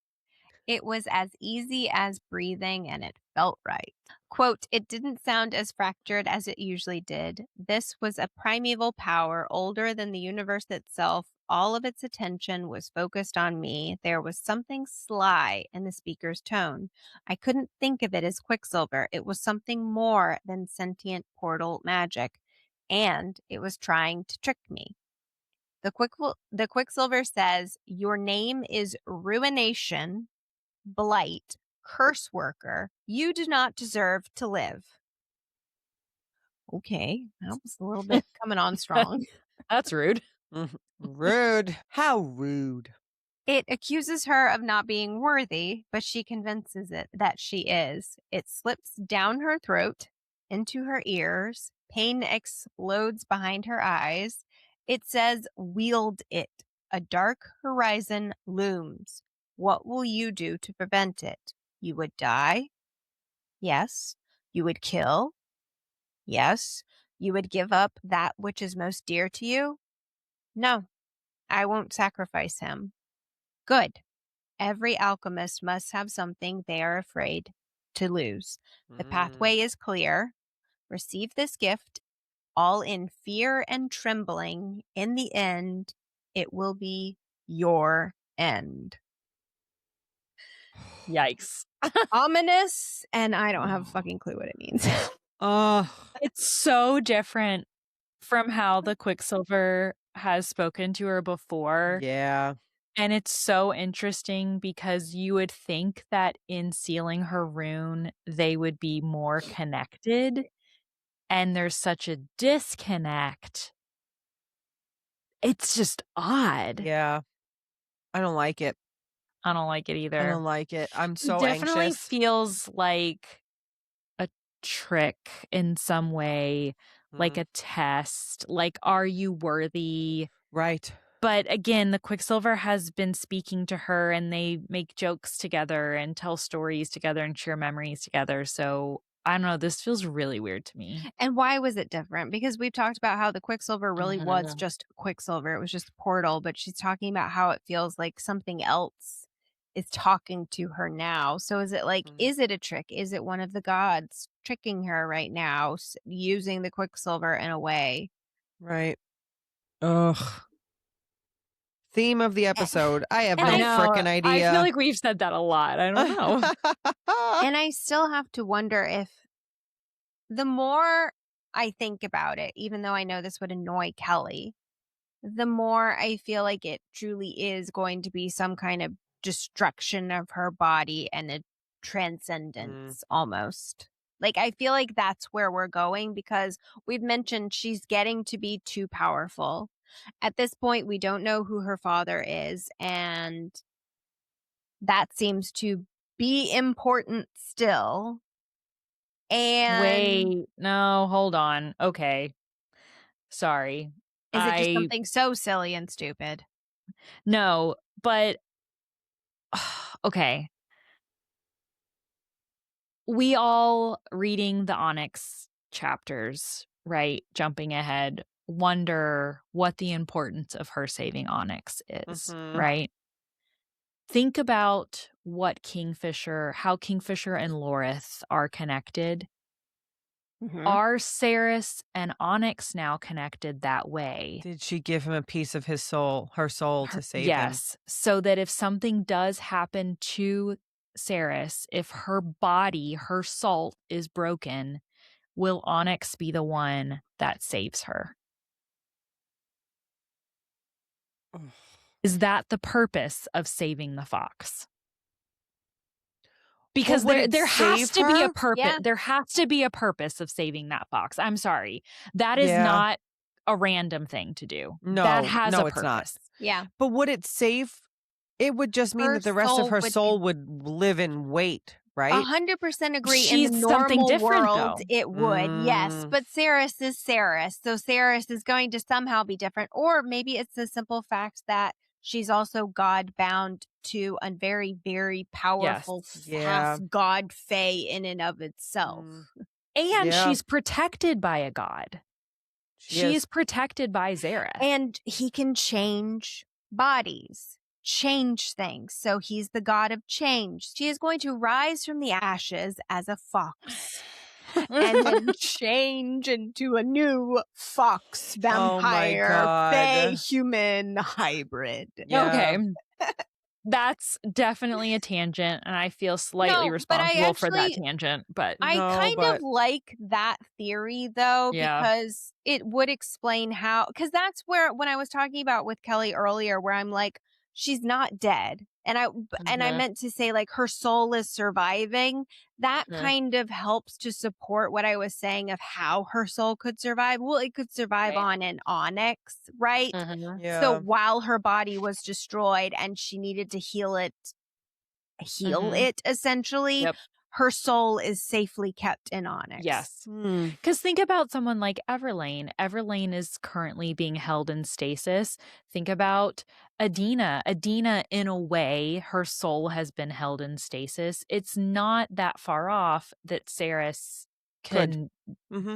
It was as easy as breathing and it felt right. Quote, it didn't sound as fractured as it usually did. This was a primeval power older than the universe itself. All of its attention was focused on me. There was something sly in the speaker's tone. I couldn't think of it as Quicksilver. It was something more than sentient portal magic. And it was trying to trick me. The Quicksilver says, your name is Ruination, Blight, Curse Worker. You do not deserve to live. Okay, that was a little bit coming on strong. That's rude. Rude. How rude. It accuses her of not being worthy, but she convinces it that she is. It slips down her throat, into her ears. Pain explodes behind her eyes. It says, wield it. A dark horizon looms. What will you do to prevent it? You would die? Yes. You would kill? Yes. You would give up that which is most dear to you? No, I won't sacrifice him. Good. Every alchemist must have something they are afraid to lose. The pathway is clear. Receive this gift, all in fear and trembling. In the end, it will be your end. Yikes. Ominous, and I don't have a fucking clue what it means. It's so different from how the Quicksilver has spoken to her before. Yeah. And it's so interesting because you would think that in sealing her rune, they would be more connected, and there's such a disconnect. It's just odd. Yeah. I don't like it. I don't like it I either. don't like it. I'm It so definitely anxious. feels like a trick in some way, like a test. Like, are you worthy? Right. But again, the Quicksilver has been speaking to her, and they make jokes together and tell stories together and share memories together. So I don't know. This feels really weird to me. And why was it different? Because we've talked about how the Quicksilver really was just Quicksilver. It was just a portal, but she's talking about how it feels like something else is talking to her now. So is it like, is it a trick? Is it one of the gods tricking her right now, using the Quicksilver in a way? Right. Ugh. Theme of the episode. I have and no I frickin' idea. I feel like we've said that a lot. I don't know. And I still have to wonder if the more I think about it, even though I know this would annoy Kelly, the more I feel like it truly is going to be some kind of destruction of her body and a transcendence almost. Like, I feel like that's where we're going because we've mentioned she's getting to be too powerful. At this point, we don't know who her father is, and that seems to be important still. And Wait, no, hold on. Okay. Sorry. is it just something so silly and stupid? No, but okay. We all reading the Onyx chapters, right? Jumping ahead, wonder what the importance of her saving Onyx is, right? Think about what how Kingfisher and Lorith are connected. Are Saris and Onyx now connected that way? Did she give him a piece of her soul to save him? Yes. So that if something does happen to Saris, if her body, her salt is broken, will Onyx be the one that saves her? Is that the purpose of saving the fox? Because there has to be a purpose. Yeah. There has to be a purpose of saving that fox. I'm sorry. That is not a random thing to do. No, that has a it's purpose. not. Yeah. But would it save? It would just mean that the rest of her soul would live in weight, right? 100% agree. She's in the something normal different, world, though. it would, yes. But Saris is Saris. So Saris is going to somehow be different. Or maybe it's the simple fact that she's also God bound to a very, very powerful half god fae in and of itself. And she's protected by a god. She is protected by Zareth. And he can change bodies, change things. So he's the god of change. She is going to rise from the ashes as a fox and then change into a new fox vampire fae human hybrid. Yeah. Okay. That's definitely a tangent, and I feel slightly responsible for that tangent. But I kind of like that theory, though, because it would explain how. Because that's where, when I was talking about with Kelly earlier, where I'm like, she's not dead, and I meant to say like her soul is surviving. That kind of helps to support what I was saying of how her soul could survive. Well, it could survive on an onyx, right? So while her body was destroyed and she needed to heal it essentially, her soul is safely kept in onyx. Yes. Because think about someone like Everlane. Everlane is currently being held in stasis. Think about Adina. Adina, in a way, her soul has been held in stasis. It's not that far off that Saris can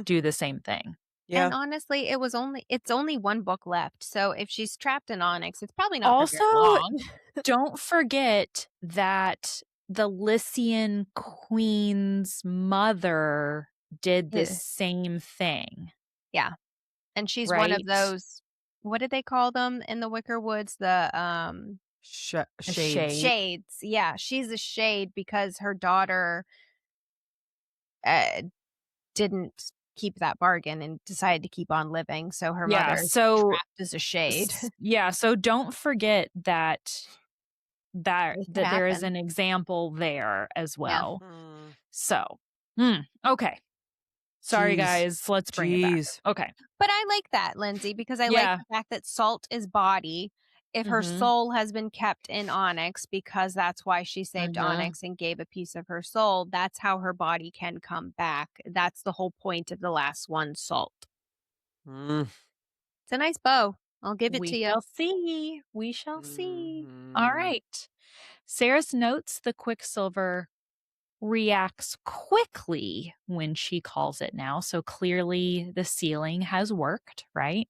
do the same thing. Yeah. And honestly, it's only one book left. So if she's trapped in onyx, it's probably not for very long. Don't forget that the Lycian queen's mother did the same thing. Yeah. And she's one of those, what did they call them in the Wicker Woods? The shades. Yeah. She's a shade because her daughter didn't keep that bargain and decided to keep on living. So her Yeah, mother is so trapped as a shade. so don't forget that It could there is happen. an example there as well. Mm. So, okay. Sorry, Jeez. guys. Let's bring it back. Jeez. Okay. But I like that, Lindsay, because I like Yeah. the fact that Salt is body. If her Mhm. soul has been kept in Onyx, because that's why she saved Onyx and gave a piece of her soul, that's how her body can come back. That's the whole point of the last one, Salt. Mm. It's a nice bow. I'll give it We to you. shall see. We shall see. All Mhm. right. Saris notes the Quicksilver reacts quickly when she calls it now. So clearly the sealing has worked, right?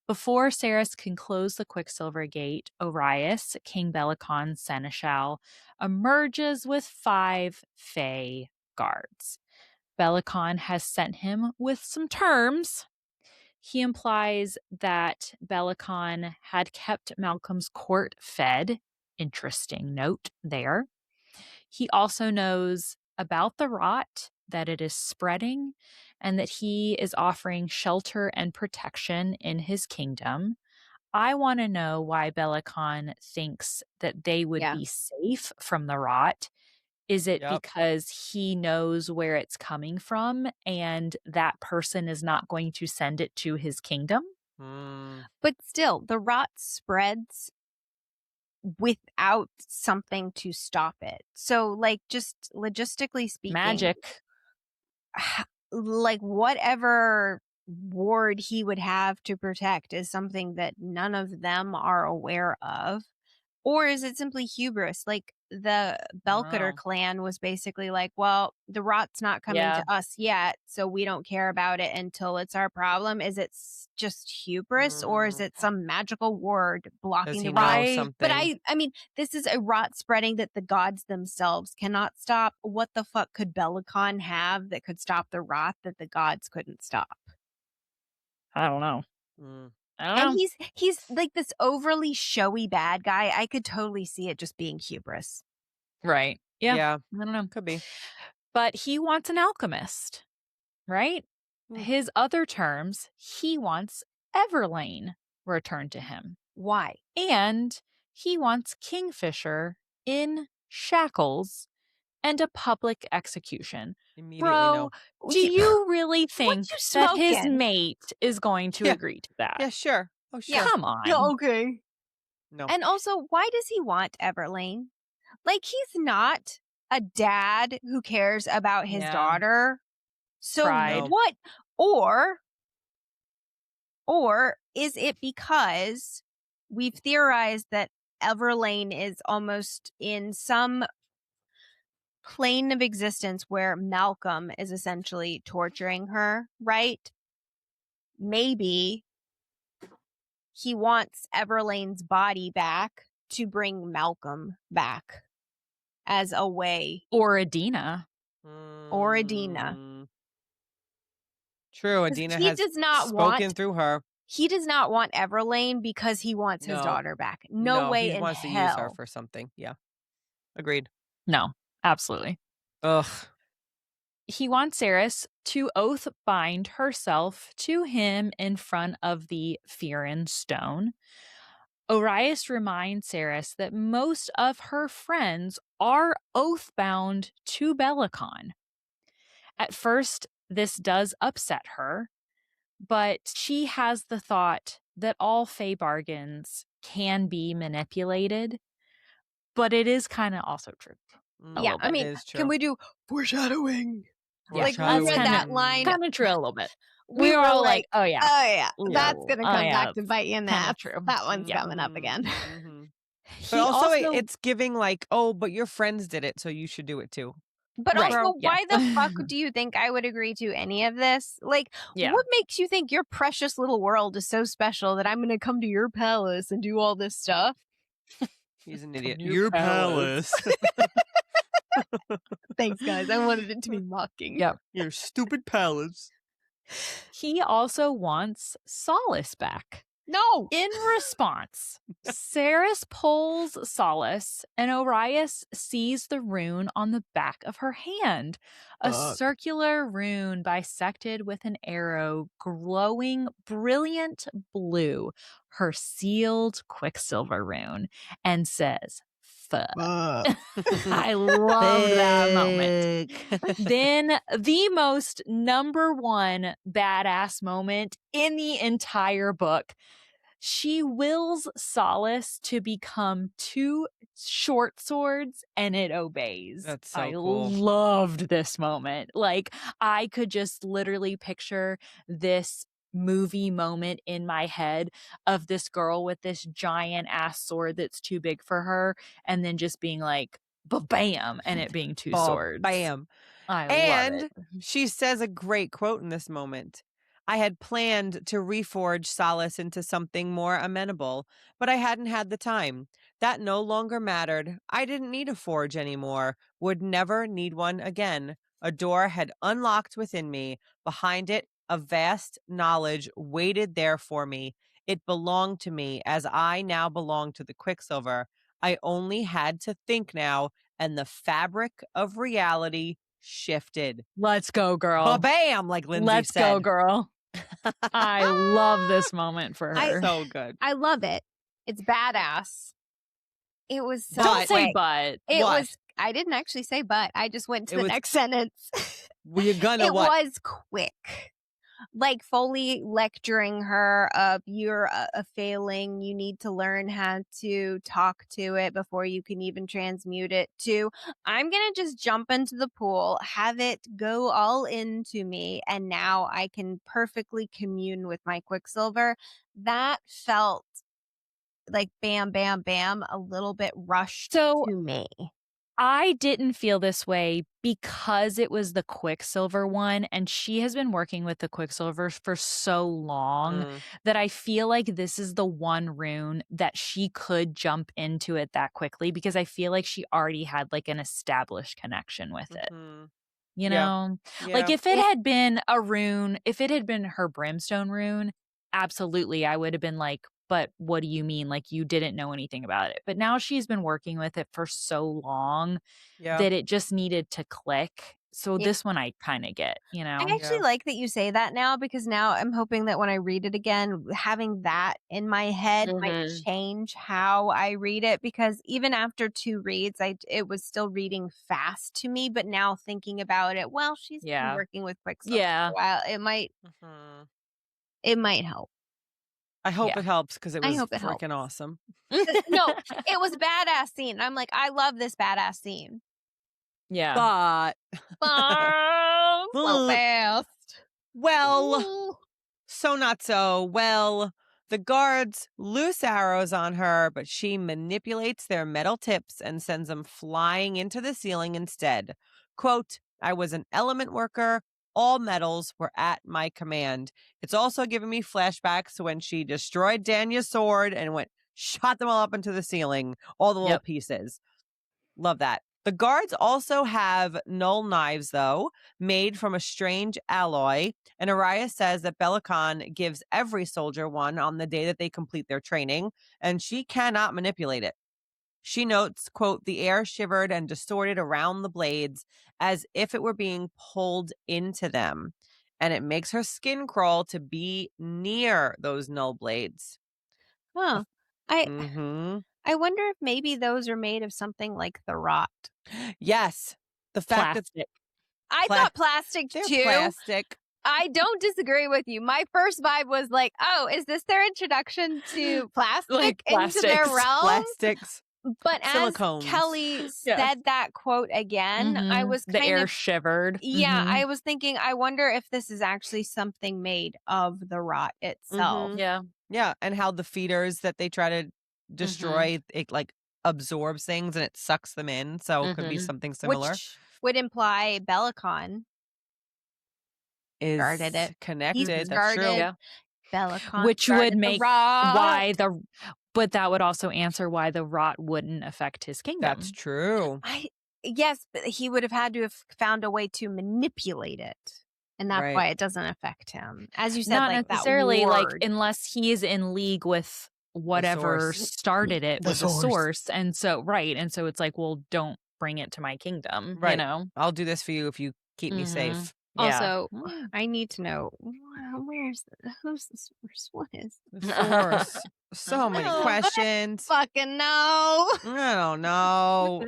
Before Saris can close the Quicksilver gate, Orias, King Belicon's seneschal, emerges with 5 Fae guards. Belicon has sent him with some terms. He implies that Belicon had kept Malcolm's court fed. Interesting note there. He also knows about the rot, that it is spreading, and that he is offering shelter and protection in his kingdom. I want to know why Belicon thinks that they would be safe from the rot. Is it Yep. because he knows where it's coming from and that person is not going to send it to his kingdom? Mm. But still, the rot spreads without something to stop it. So, like, just logistically speaking, Magic. like, whatever ward he would have to protect is something that none of them are aware of. Or is it simply hubris? Like, the Belkader Wow. clan was basically like, well, the rot's not coming Yeah. to us yet, so we don't care about it until it's our problem. Is it just hubris, or is it some magical ward Does blocking he the know rot? something? But I mean, this is a rot spreading that the gods themselves cannot stop. What the fuck could Belicon have that could stop the rot that the gods couldn't stop? I don't know. Mm. I don't And know. he's like this overly showy bad guy. I could totally see it just being hubris. Right. Yeah. Yeah. I don't know. Could be. But he wants an alchemist, right? Mm. His other terms, he wants Everlane returned to him. Why? And he wants Kingfisher in shackles and a public execution. Immediately Bro, no. do you really think you that his smoking? mate is going to Yeah. agree to that? Yeah, sure. Oh, sure. Come on. Yeah, okay. No. And also, why does he want Everlane? Like, he's not a dad who cares about his Yeah. daughter. So Pride. No. what? Or is it because we've theorized that Everlane is almost in some plane of existence where Malcolm is essentially torturing her, right? Maybe he wants Everlane's body back to bring Malcolm back as a way. Or Adina. Or Adina. Mm. True. 'Cause Adina he has does not spoken want through her. he does not want Everlane because he wants his No. daughter back. No way he in wants hell. to use her for something. Yeah. Agreed. No, absolutely. Ugh. He wants Saris to oath bind herself to him in front of the Fearin stone. Orias reminds Saris that most of her friends are oath bound to Belicon. At first, this does upset her, but she has the thought that all Fae bargains can be manipulated, but it is kind of also true. Yeah, I mean, It is true. can we do foreshadowing? Yeah, Like, we that's read kinda- that line. Kind of true a little bit. We were were all like, oh yeah, oh yeah, that's Ooh, gonna oh, come yeah, back to bite you in the kinda ass. true. That one's Yeah. coming up again. Mhm. He But also, it's giving like, oh, but your friends did it, so you should do it too. But Right, also, yeah. why the fuck do you think I would agree to any of this? Like, Yeah. what makes you think your precious little world is so special that I'm going to come to your palace and do all this stuff? He's an idiot. Your palace. Thanks, guys. I wanted it to be mocking. Yep. Your stupid palace. He also wants Solace back. No. In response, Ceres pulls Solace, and Orias sees the rune on the back of her hand. A Fuck. circular rune bisected with an arrow glowing brilliant blue, her sealed quicksilver rune, and says, fuck. I love that moment. Then the most number one badass moment in the entire book. She wills Solace to become 2 short swords and it obeys. That's so I cool. loved this moment. Like, I could just literally picture this movie moment in my head of this girl with this giant ass sword that's too big for her and then just being like, ba-bam, and it being 2 swords. Bam. I And love it. she says a great quote in this moment. I had planned to reforge Solace into something more amenable, but I hadn't had the time. That no longer mattered. I didn't need a forge anymore, would never need one again. A door had unlocked within me. Behind it, a vast knowledge waited there for me. It belonged to me as I now belong to the Quicksilver. I only had to think now, and the fabric of reality shifted. Let's go, girl. Ba-bam, like Lindsey Let's said. go, girl. I love this moment for her. So good. I love it. It's badass. It was so Don't say quick. but. It What? was. I didn't actually say but. I just went to It the was- next sentence. Were you gonna It what? was quick. Like fully lecturing her of you're a failing. You need to learn how to talk to it before you can even transmute it to I'm going to just jump into the pool, have it go all into me. And now I can perfectly commune with my Quicksilver. That felt like bam, bam, bam, a little bit rushed So to me. I didn't feel this way because it was the Quicksilver one, and she has been working with the Quicksilver for so long that I feel like this is the one rune that she could jump into it that quickly because I feel like she already had like an established connection with it. Mhm. You Yeah. know? Yeah. Like if it had been a rune, if it had been her Brimstone rune, absolutely I would have been like, but what do you mean? Like you didn't know anything about it. But now she's been working with it for so long Yeah. that it just needed to click. So Yeah. this one I kind of get, you know? I actually like that you say that now because now I'm hoping that when I read it again, having that in my head might change how I read it because even after 2 reads, it was still reading fast to me. But now thinking about it, well, she's been Yeah. working with Quicksilver Yeah. for a while. It might help. I hope Yeah. it helps because it I was hope it freaking helps. awesome. No, it was a badass scene. I'm like, I love this badass scene. Yeah. But So fast. well, Ooh. so not so. Well, the guards loose arrows on her, but she manipulates their metal tips and sends them flying into the ceiling instead. Quote, I was an element worker. All metals were at my command. It's also giving me flashbacks to when she destroyed Danya's sword and shot them all up into the ceiling, all the little Yep. pieces. Love that. The guards also have null knives, though, made from a strange alloy. And Araya says that Belicon gives every soldier one on the day that they complete their training, and she cannot manipulate it. She notes, quote, the air shivered and distorted around the blades as if it were being pulled into them. And it makes her skin crawl to be near those null blades. Huh. Mm-hmm. I wonder if maybe those are made of something like the rot. Yes. The fact that Plastic. I thought plastic they're too. plastic. I don't disagree with you. My first vibe was like, oh, is this their introduction to plastic Like into their plastics. realm? Plastics. But Silicones. as Kelly said that quote again, I was the kind air of shivered. yeah, Mhm. I was thinking, I wonder if this is actually something made of the rot itself. Mhm. Yeah. Yeah, and how the feeders that they try to destroy, it like absorbs things and it sucks them in. So it could be something similar. Which would imply Belicon Is started it. connected. He That's true. started Yeah. Belicon Which started would the make rot. but that would also answer why the rot wouldn't affect his kingdom. That's true. Yes, but he would have had to have found a way to manipulate it. And that's Right. why it doesn't affect him. As you said, Not like necessarily, that like, word. unless he is in league with whatever source. started it The with the source. source. And so, right. And so it's like, well, don't bring it to my kingdom, you Right. know? I'll do this for you if you keep me Mhm. safe. Yeah. Also, I need to know who's the source? What is? The source. So many Oh, questions. Fucking no. I don't know.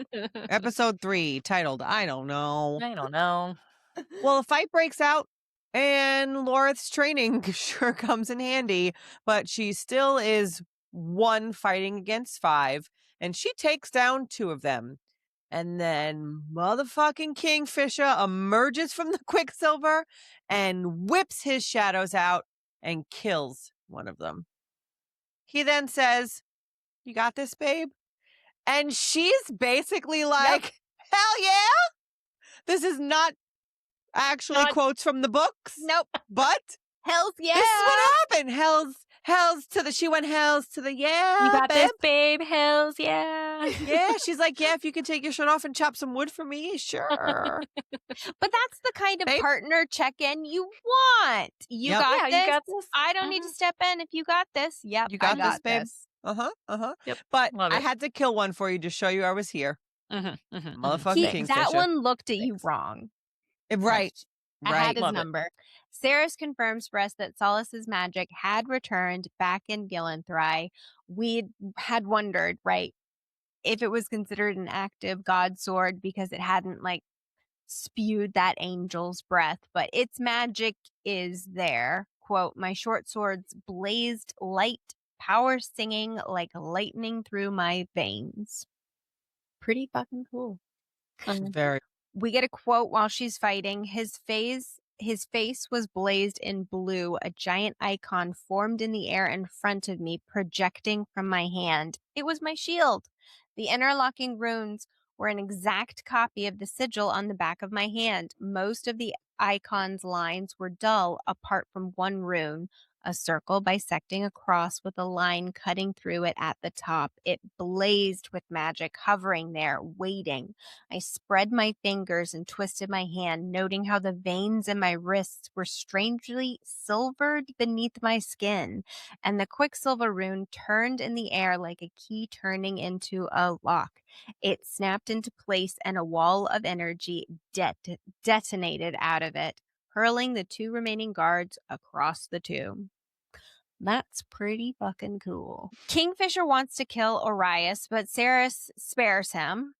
Episode 3, titled I Don't Know. I don't know. Well, a fight breaks out, and Lorith's training sure comes in handy, but she still is 1 fighting against 5, and she takes down 2 of them. And then motherfucking Kingfisher emerges from the Quicksilver and whips his shadows out and kills one of them. He then says, "You got this, babe?" And she's basically like, "Hell yeah!" This is not actually Not- quotes from the books. Nope. But Hells yeah. this is what happened. She went hells to the yeah, You got babe. this, babe. Hells yeah. Yeah, she's like, yeah, if you can take your shirt off and chop some wood for me, sure. But that's the kind of Babe. partner check-in you want. You Yep. got Yeah, this. you got this. I don't need to step in if you got this. Yep. You got I this, babe. this. Yep. But Love I it. had to kill one for you to show you I was here. Motherfucking He, Kingfisher. that one looked at you Thanks. wrong. Right. I Right. had his Love it. number. Saris confirms for us that Solus's magic had returned back in Gillenthry. We had wondered, right, if it was considered an active god sword because it hadn't like spewed that angel's breath, but its magic is there. Quote, "My short swords blazed light, power singing like lightning through my veins." Pretty fucking cool. Very. We get a quote while she's fighting. His face was blazed in blue. A giant icon formed in the air in front of me, projecting from my hand. It was my shield. The interlocking runes were an exact copy of the sigil on the back of my hand. Most of the icon's lines were dull, apart from one rune, a circle bisecting a cross with a line cutting through it at the top. It blazed with magic, hovering there, waiting. I spread my fingers and twisted my hand, noting how the veins in my wrists were strangely silvered beneath my skin, and the quicksilver rune turned in the air like a key turning into a lock. It snapped into place, and a wall of energy detonated out of it, hurling the 2 remaining guards across the tomb. That's pretty fucking cool. Kingfisher wants to kill Orias, but Saris spares him.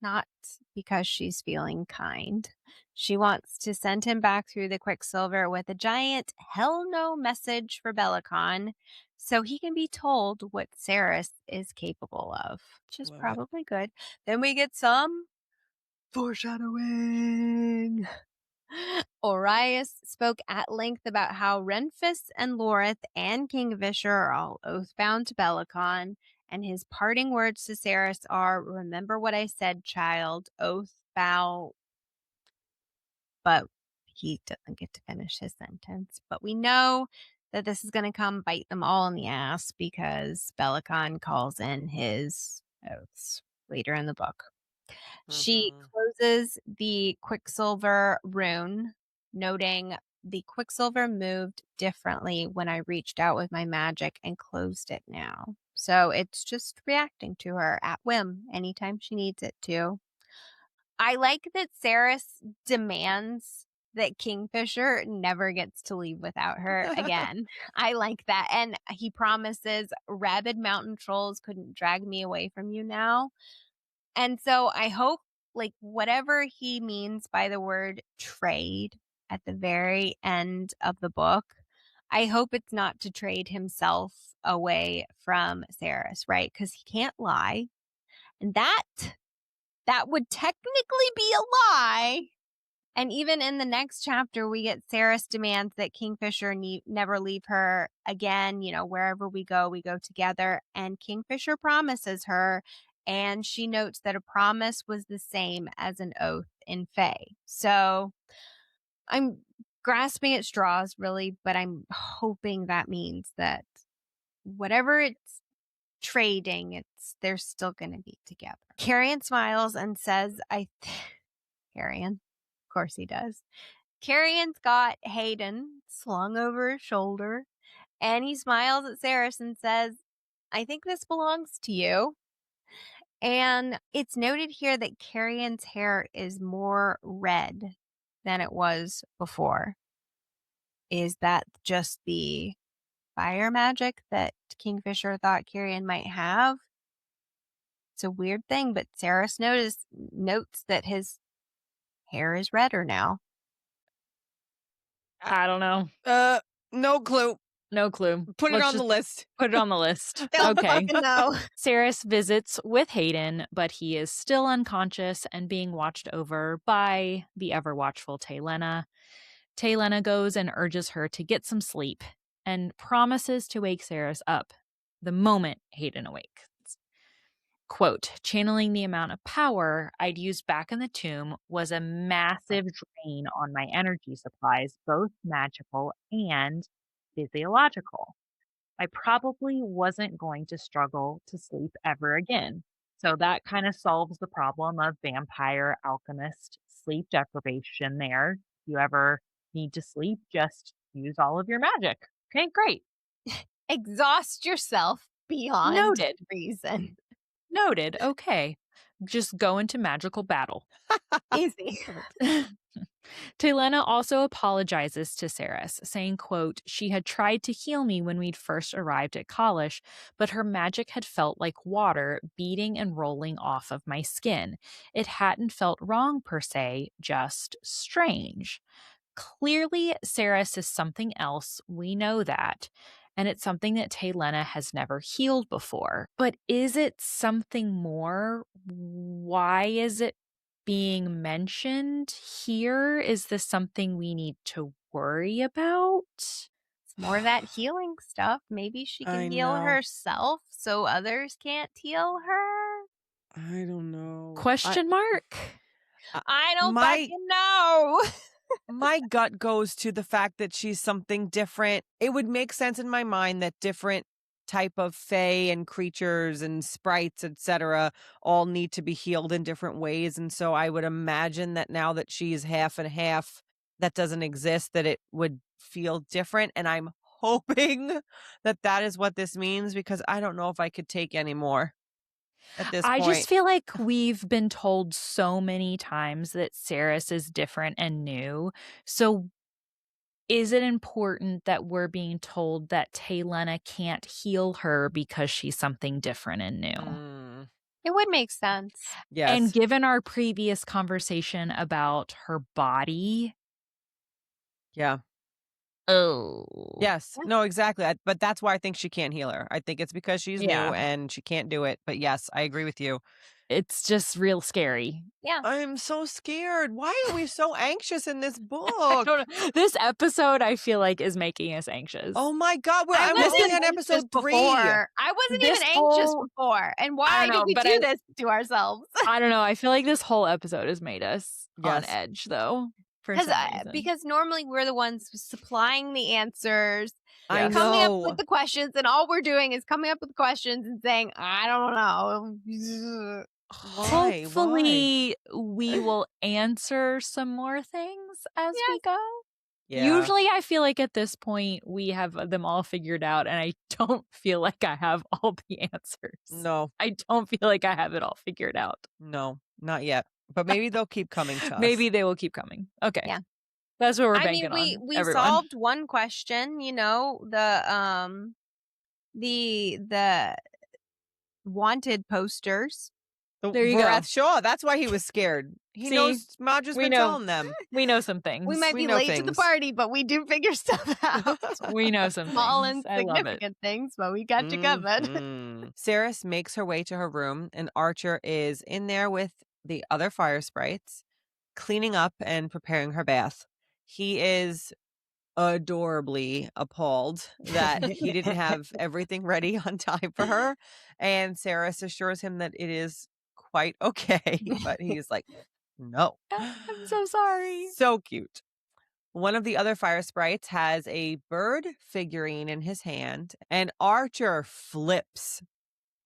Not because she's feeling kind. She wants to send him back through the Quicksilver with a giant hell no message for Belicon so he can be told what Saris is capable of, which is Love it. probably good. Then we get some foreshadowing. Orias spoke at length about how Renfis and Lorith and Kingfisher are all oath-bound to Belicon, and his parting words to Saris are, "Remember what I said, child, oath, vow." But he doesn't get to finish his sentence. But we know that this is going to come bite them all in the ass because Belicon calls in his oaths later in the book. She closes the Quicksilver rune, noting the Quicksilver moved differently when I reached out with my magic and closed it now. So it's just reacting to her at whim anytime she needs it to. I like that Saris demands that Kingfisher never gets to leave without her again. I like that. And he promises rabid mountain trolls couldn't drag me away from you now. And so I hope, like, whatever he means by the word trade at the very end of the book, I hope it's not to trade himself away from Saris, right? Because he can't lie. And that would technically be a lie. And even in the next chapter, we get Saris demands that Kingfisher never leave her again. You know, wherever we go together. And Kingfisher promises her. And she notes that a promise was the same as an oath in Fae. So I'm grasping at straws, really, but I'm hoping that means that whatever it's trading, they're still going to be together. Carrion smiles and says, Carrion, of course he does. Carrion's got Hayden slung over his shoulder, and he smiles at Saris and says, I think this belongs to you. And it's noted here that Carrion's hair is more red than it was before. Is that just the fire magic that Kingfisher thought Carrion might have? It's a weird thing, but Saris notes that his hair is redder now. I don't know. No clue. No clue. Put it Let's on the just list. Put it on the list. Don't Okay. fucking know. Saris visits with Hayden, but he is still unconscious and being watched over by the ever-watchful Taylena. Taylena goes and urges her to get some sleep and promises to wake Saris up the moment Hayden awakes. Quote, channeling the amount of power I'd used back in the tomb was a massive drain on my energy supplies, both magical and physiological. I probably wasn't going to struggle to sleep ever again. So that kind of solves the problem of vampire alchemist sleep deprivation there. If you ever need to sleep, just use all of your magic. Okay, great. Exhaust yourself beyond Noted. reason. Noted. Okay. Just go into magical battle. Easy. Taylena also apologizes to Saris, saying, quote, she had tried to heal me when we'd first arrived at Kalish, but her magic had felt like water beating and rolling off of my skin. It hadn't felt wrong per se, just strange. Clearly, Saris is something else. We know that. And it's something that Taylena has never healed before. But is it something more? Why is it being mentioned here? Is this something we need to worry about? It's more of that healing stuff. Maybe she can heal herself so others can't heal her. I don't know. Question mark? I don't fucking know. My gut goes to the fact that she's something different. It would make sense in my mind that different type of fae and creatures and sprites, etc., all need to be healed in different ways. And so I would imagine that now that she's half and half, that doesn't exist, that it would feel different. And I'm hoping that that is what this means, because I don't know if I could take any more at this point. I just feel like we've been told so many times that Saris is different and new. So is it important that we're being told that Taylena can't heal her because she's something different and new? It would make sense. Yes. And given our previous conversation about her body. Yeah. Oh. Yes. No, exactly. But that's why I think she can't heal her. I think it's because she's new and she can't do it. But yes, I agree with you. It's just real scary. Yeah. I'm so scared. Why are we so anxious in this book? I don't know. This episode, I feel like, is making us anxious. Oh my God. I'm only on episode 3. I wasn't even anxious before. And why did we do this to ourselves? I don't know. I feel like this whole episode has made us on edge, though. Because normally we're the ones supplying the answers, I coming up know. with the questions, and all we're doing is coming up with questions and saying, I don't know. Hopefully, we will answer some more things as we go. Yeah. Usually, I feel like at this point, we have them all figured out, and I don't feel like I have all the answers. No. I don't feel like I have it all figured out. No, not yet. But maybe they'll keep coming to us. Maybe they will keep coming. Okay. Yeah. That's what we're banking on. We everyone. solved one question, you know, the wanted posters. There you go. Sure, that's why he was scared. He knows Marge's been telling them. We know some things. We might be late to the party, but we do figure stuff out. We know some small things. and significant things, but we got you covered. Saris makes her way to her room, and Archer is in there with the other fire sprites, cleaning up and preparing her bath. He is adorably appalled that he didn't have everything ready on time for her, and Saris assures him that it is quite okay, but he's like, no. I'm so sorry. So cute. One of the other fire sprites has a bird figurine in his hand, and Archer flips.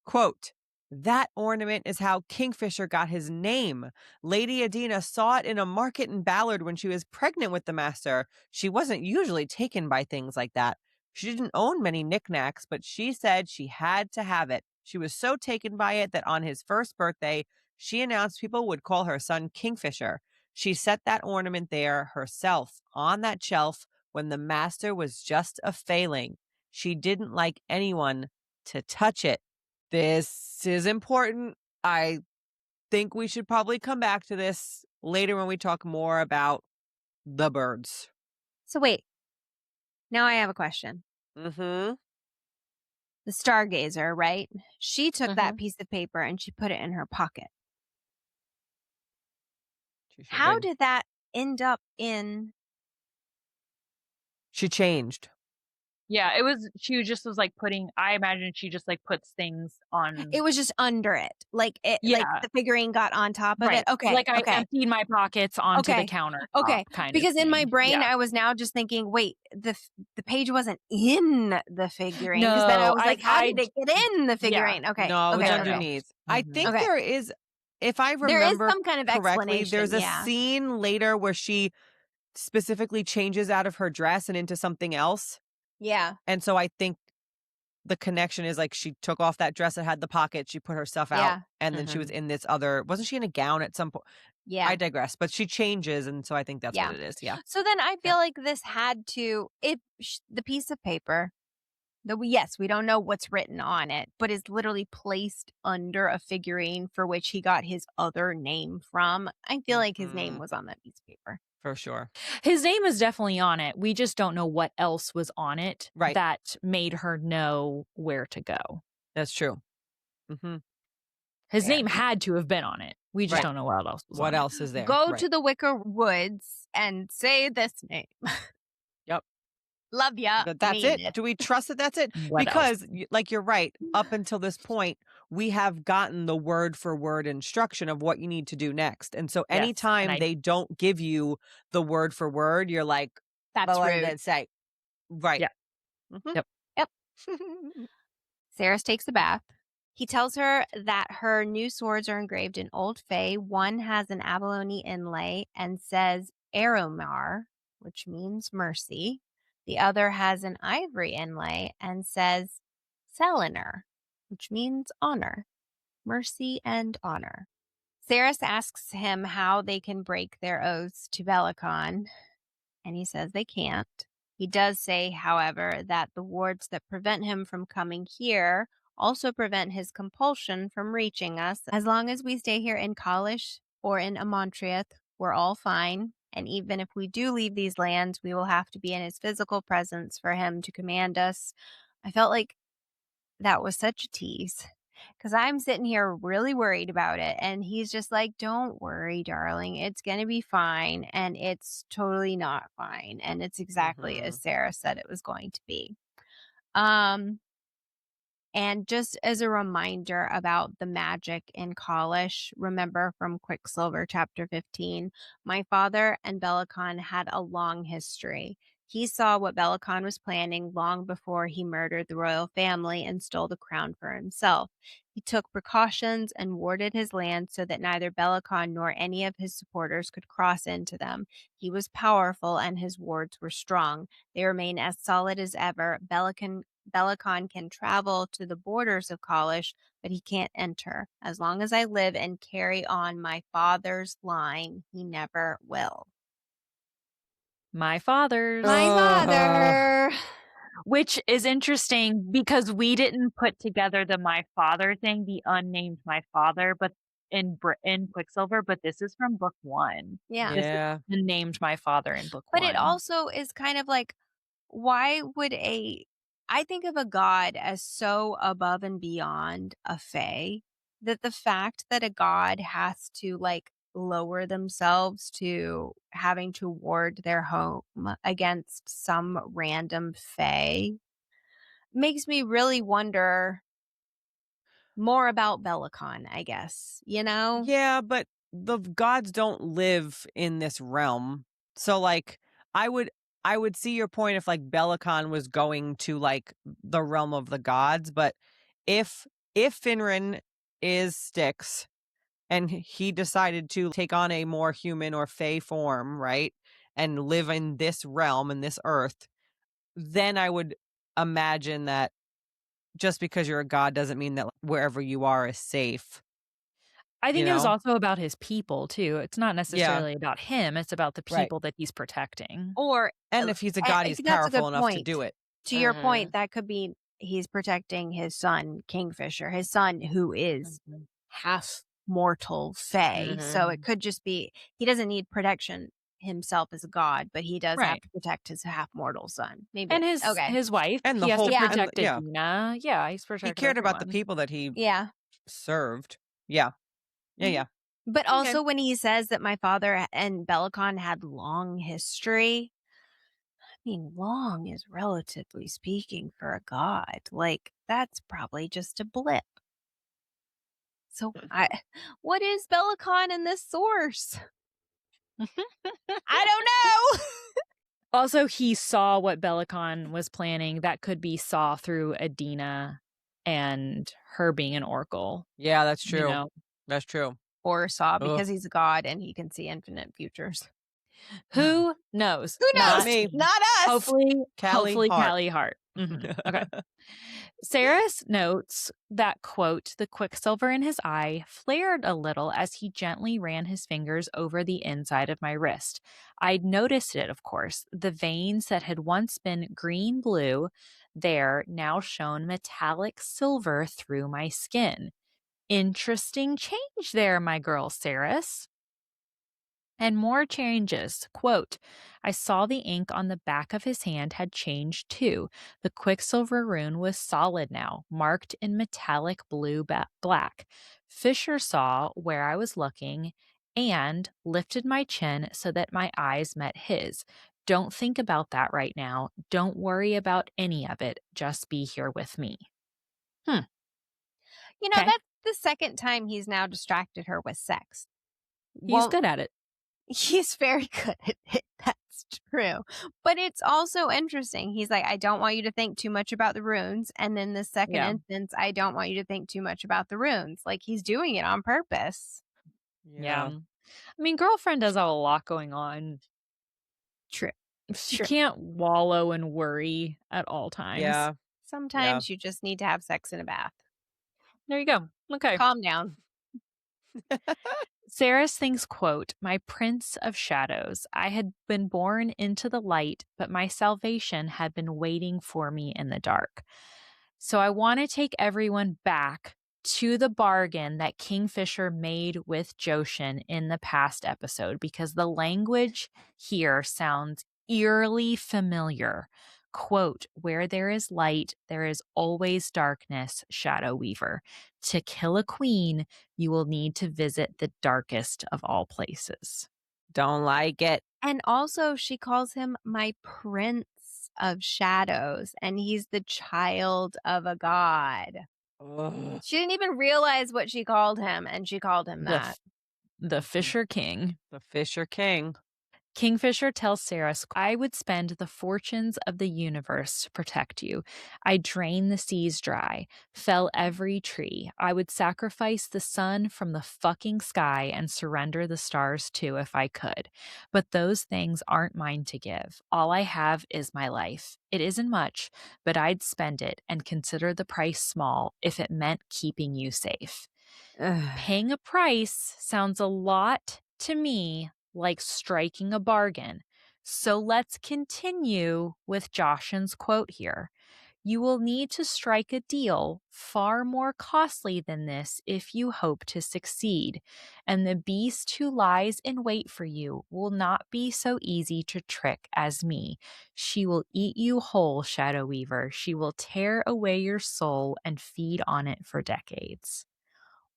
Quote, That ornament is how Kingfisher got his name. Lady Adina saw it in a market in Ballard when she was pregnant with the master. She wasn't usually taken by things like that. She didn't own many knickknacks, but she said she had to have it. She was so taken by it that on his first birthday, she announced people would call her son Kingfisher. She set that ornament there herself on that shelf when the master was just a failing. She didn't like anyone to touch it. This is important. I think we should probably come back to this later when we talk more about the birds. So wait, now I have a question. Mm-hmm. The stargazer, right? She took that piece of paper and she put it in her pocket. How did that end up in? She changed. Yeah, she just was like I imagine she just like puts things on. It was just under it. Like it, Yeah. like the figurine got on top of it. Okay. Like I emptied my pockets onto the counter. Okay. Because in my brain, Yeah. I was now just thinking, wait, the page wasn't in the figurine. No, then I was like, how did it get in the figurine? Yeah. Okay. No, it was okay, underneath. I think Okay. there is, if I remember There is some kind of correctly, explanation. there's a scene later where she specifically changes out of her dress and into something else. Yeah. And so I think the connection is like she took off that dress that had the pocket, she put her stuff out, and then she was in this other, wasn't she in a gown at some point? Yeah. I digress, but she changes, and so I think that's what it is. Yeah. So then I feel like this had to, the piece of paper, yes, we don't know what's written on it, but is literally placed under a figurine for which he got his other name from. I feel like his name was on that piece of paper. For sure. His name is definitely on it. We just don't know what else was on it that made her know where to go. That's true. Mm-hmm. His name had to have been on it. We just don't know what else was What on else is there? Go to the Wicker Woods and say this name. Yep. Love ya. That's it. Do we trust that that's it? Because, like, you're right. Up until this point, we have gotten the word for word instruction of what you need to do next. And so anytime they don't give you the word for word, you're like, that's rude. rude. Say. Right. Yeah. Mm-hmm. Yep. Saris takes a bath. He tells her that her new swords are engraved in Old Fae. One has an abalone inlay and says Aromar, which means mercy. The other has an ivory inlay and says Selenar, which means honor, mercy and honor. Saris asks him how they can break their oaths to Belicon, and he says they can't. He does say, however, that the wards that prevent him from coming here also prevent his compulsion from reaching us. As long as we stay here in Kalish or in Amontriath, we're all fine. And even if we do leave these lands, we will have to be in his physical presence for him to command us. I felt like that was such a tease because I'm sitting here really worried about it. And he's just like, don't worry, darling. It's going to be fine. And it's totally not fine. And it's exactly as Sarah said it was going to be. And just as a reminder about the magic in Kalish, remember from Quicksilver chapter 15, my father and Belicon had a long history. He saw what Belicon was planning long before he murdered the royal family and stole the crown for himself. He took precautions and warded his land so that neither Belicon nor any of his supporters could cross into them. He was powerful and his wards were strong. They remain as solid as ever. Belicon can travel to the borders of Kalish, but he can't enter. As long as I live and carry on my father's line, he never will. My father's. My father. Which is interesting because we didn't put together the my father thing, the unnamed my father, but in Quicksilver, but this is from book 1. Yeah. This is the named my father in book 1. But it also is kind of like, why would I think of a god as so above and beyond a fae that the fact that a god has to like lower themselves to having to ward their home against some random fae makes me really wonder more about Belicon, I guess, you know? Yeah, but the gods don't live in this realm. So like I would see your point if like Belicon was going to like the realm of the gods, but if Finran is Styx and he decided to take on a more human or fey form, right? And live in this realm, in this earth, then I would imagine that just because you're a god doesn't mean that wherever you are is safe. I You think it was know? also about his people, too. It's not Yeah. necessarily about him, it's about the Right. people that he's protecting. Or And if he's a god, he's that's a good powerful enough to point. do it. To your Mhm. point, that could be he's protecting his son, Kingfisher, his son who is Mhm. half mortal fae. So it could just be he doesn't need protection himself as a god, but he does have Right. to protect his half mortal son. Maybe And it's okay. his wife, And he the has to whole Yeah. and protect yeah. Adina. Yeah, he's He protected cared about the everyone. people that he Yeah. served. Yeah. Yeah, Mhm. yeah. But Okay. also when he says that my father and Belicon had long history, I mean, long is relatively speaking for a god. Like, that's probably just a blip. So, what is Belicon in this source? I don't know. Also, he saw what Belicon was planning. That could be saw through Adina and her being an oracle, Yeah, that's you true. know? That's true. Or Saw Ugh. because he's a god and he can see infinite futures. Who knows? Who knows? Not me. Not us. Hopefully, Callie Hart. Callie Hart. Okay. Saris notes that, quote, the quicksilver in his eye flared a little as he gently ran his fingers over the inside of my wrist. I'd noticed it, of course. The veins that had once been green-blue there now shone metallic silver through my skin. Interesting change there, my girl Saris. And more changes. Quote, I saw the ink on the back of his hand had changed too. The quicksilver rune was solid now, marked in metallic blue black. Fisher saw where I was looking and lifted my chin so that my eyes met his. Don't think about that right now. Don't worry about any of it. Just be here with me. You know, Okay. that's the second time he's now distracted her with sex. He's good at it. He's very good at it. That's true. But it's also interesting. He's like, I don't want you to think too much about the runes. And then the second Yeah. instance, I don't want you to think too much about the runes. Like he's doing it on purpose. Yeah. I mean, girlfriend does have a lot going on. True. She True. can't wallow and worry at all times. Yeah. Sometimes you just need to have sex in a bath. There you go. Okay. Calm down. Saris thinks, quote, my prince of shadows. I had been born into the light, but my salvation had been waiting for me in the dark. So I want to take everyone back to the bargain that Kingfisher made with Joshin in the past episode, because the language here sounds eerily familiar. Quote, where there is light, there is always darkness, Shadow Weaver. To kill a queen, you will need to visit the darkest of all places. Don't like it. And also, she calls him my prince of shadows, and he's the child of a god. Ugh. She didn't even realize what she called him, and she called him that. The Fisher King. The Fisher King. Kingfisher tells Saris, I would spend the fortunes of the universe to protect you. I'd drain the seas dry, fell every tree. I would sacrifice the sun from the fucking sky and surrender the stars too if I could. But those things aren't mine to give. All I have is my life. It isn't much, but I'd spend it and consider the price small if it meant keeping you safe. Paying a price sounds a lot to me like striking a bargain. So let's continue with Joshin's quote here. You will need to strike a deal far more costly than this if you hope to succeed, and the beast who lies in wait for you will not be so easy to trick as me. She will eat you whole, Shadow Weaver. She will tear away your soul and feed on it for decades.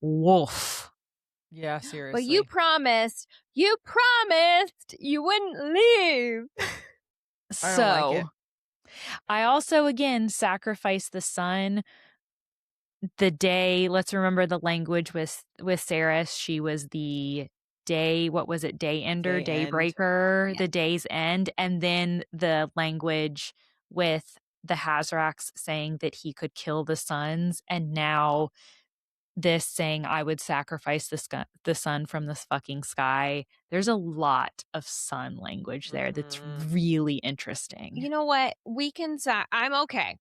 Wolf. Yeah, seriously. But you promised you wouldn't leave. I don't like it. I also, again, sacrificed the sun the day. Let's remember the language with Saris. She was the day, what was it? Day ender, Day end. daybreaker, Yeah. the day's end. And then the language with the Hazrax saying that he could kill the suns. And now this saying, I would sacrifice the sun from this fucking sky. There's a lot of sun language there that's really interesting. You know what? We can I'm okay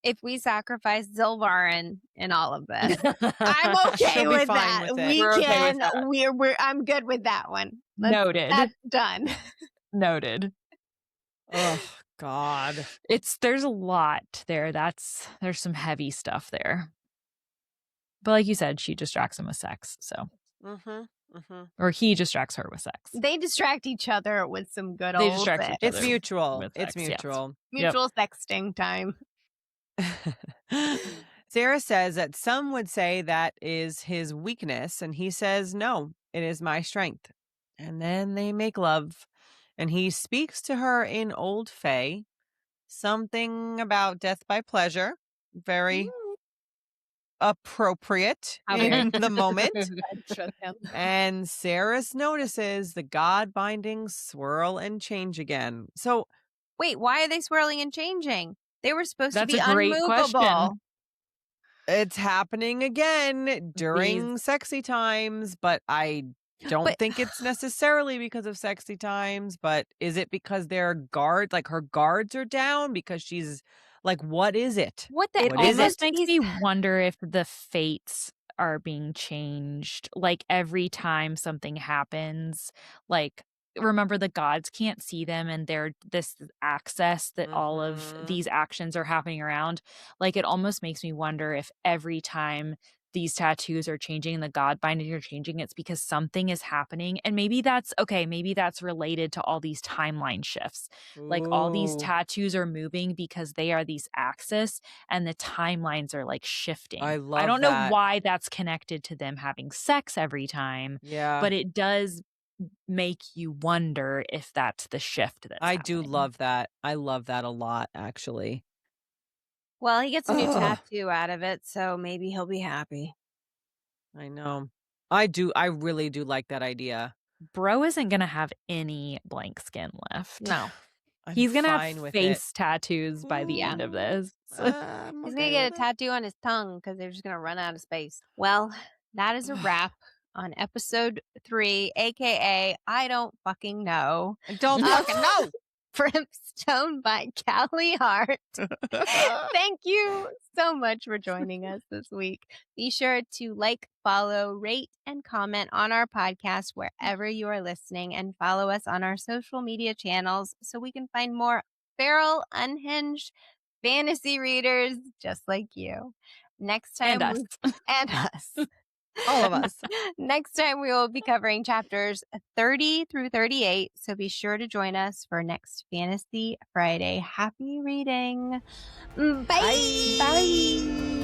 if we sacrifice Zilvarin in all of this. I'm okay She'll be with fine that. with it. We We're okay can. with that. I'm good with that one. Noted. That's done. Noted. Oh God. There's a lot there. There's some heavy stuff there. But like you said, she distracts him with sex, so. Or he distracts her with sex. They distract each other with some good They old distract sex. each It's other mutual. with It's sex, yes. mutual. Mutual sexting time. Sarah says that some would say that is his weakness, and he says, no, it is my strength. And then they make love, and he speaks to her in Old Fae, something about death by pleasure, very appropriate in the moment. And Saris notices the god bindings swirl and change again. So wait, why are they swirling and changing? They were supposed to be That's a great unmovable. question. it's happening again during sexy times, but I don't think it's necessarily because of sexy times, but is it because their guards, like her guards are down because she's like, what is it? It almost makes me wonder if the fates are being changed. Like every time something happens, like remember the gods can't see them and they're this access that all of these actions are happening around. Like it almost makes me wonder if every time these tattoos are changing, the god bindings are changing, it's because something is happening. And maybe that's related to all these timeline shifts. Like all these tattoos are moving because they are these axis and the timelines are like shifting. I don't know why that's connected to them having sex every time. Yeah. But it does make you wonder if that's the shift that's happening. do love that. I love that a lot, actually. Well, he gets a new tattoo out of it, so maybe he'll be happy. I know. I really do like that idea. Bro isn't going to have any blank skin left. No. He's going to have face tattoos by the end of this. He's going to get a tattoo on his tongue because they're just going to run out of space. Well, that is a wrap on episode 3, aka I Don't Fucking Know. I don't fucking know. Brimstone by Callie Hart. Thank you so much for joining us this week. Be sure to like, follow, rate, and comment on our podcast wherever you are listening, and follow us on our social media channels so we can find more feral, unhinged fantasy readers just like you. Next time, and us. All of us. Next time, we will be covering chapters 30 through 38. So be sure to join us for next Fantasy Friday. Happy reading. Bye. Bye.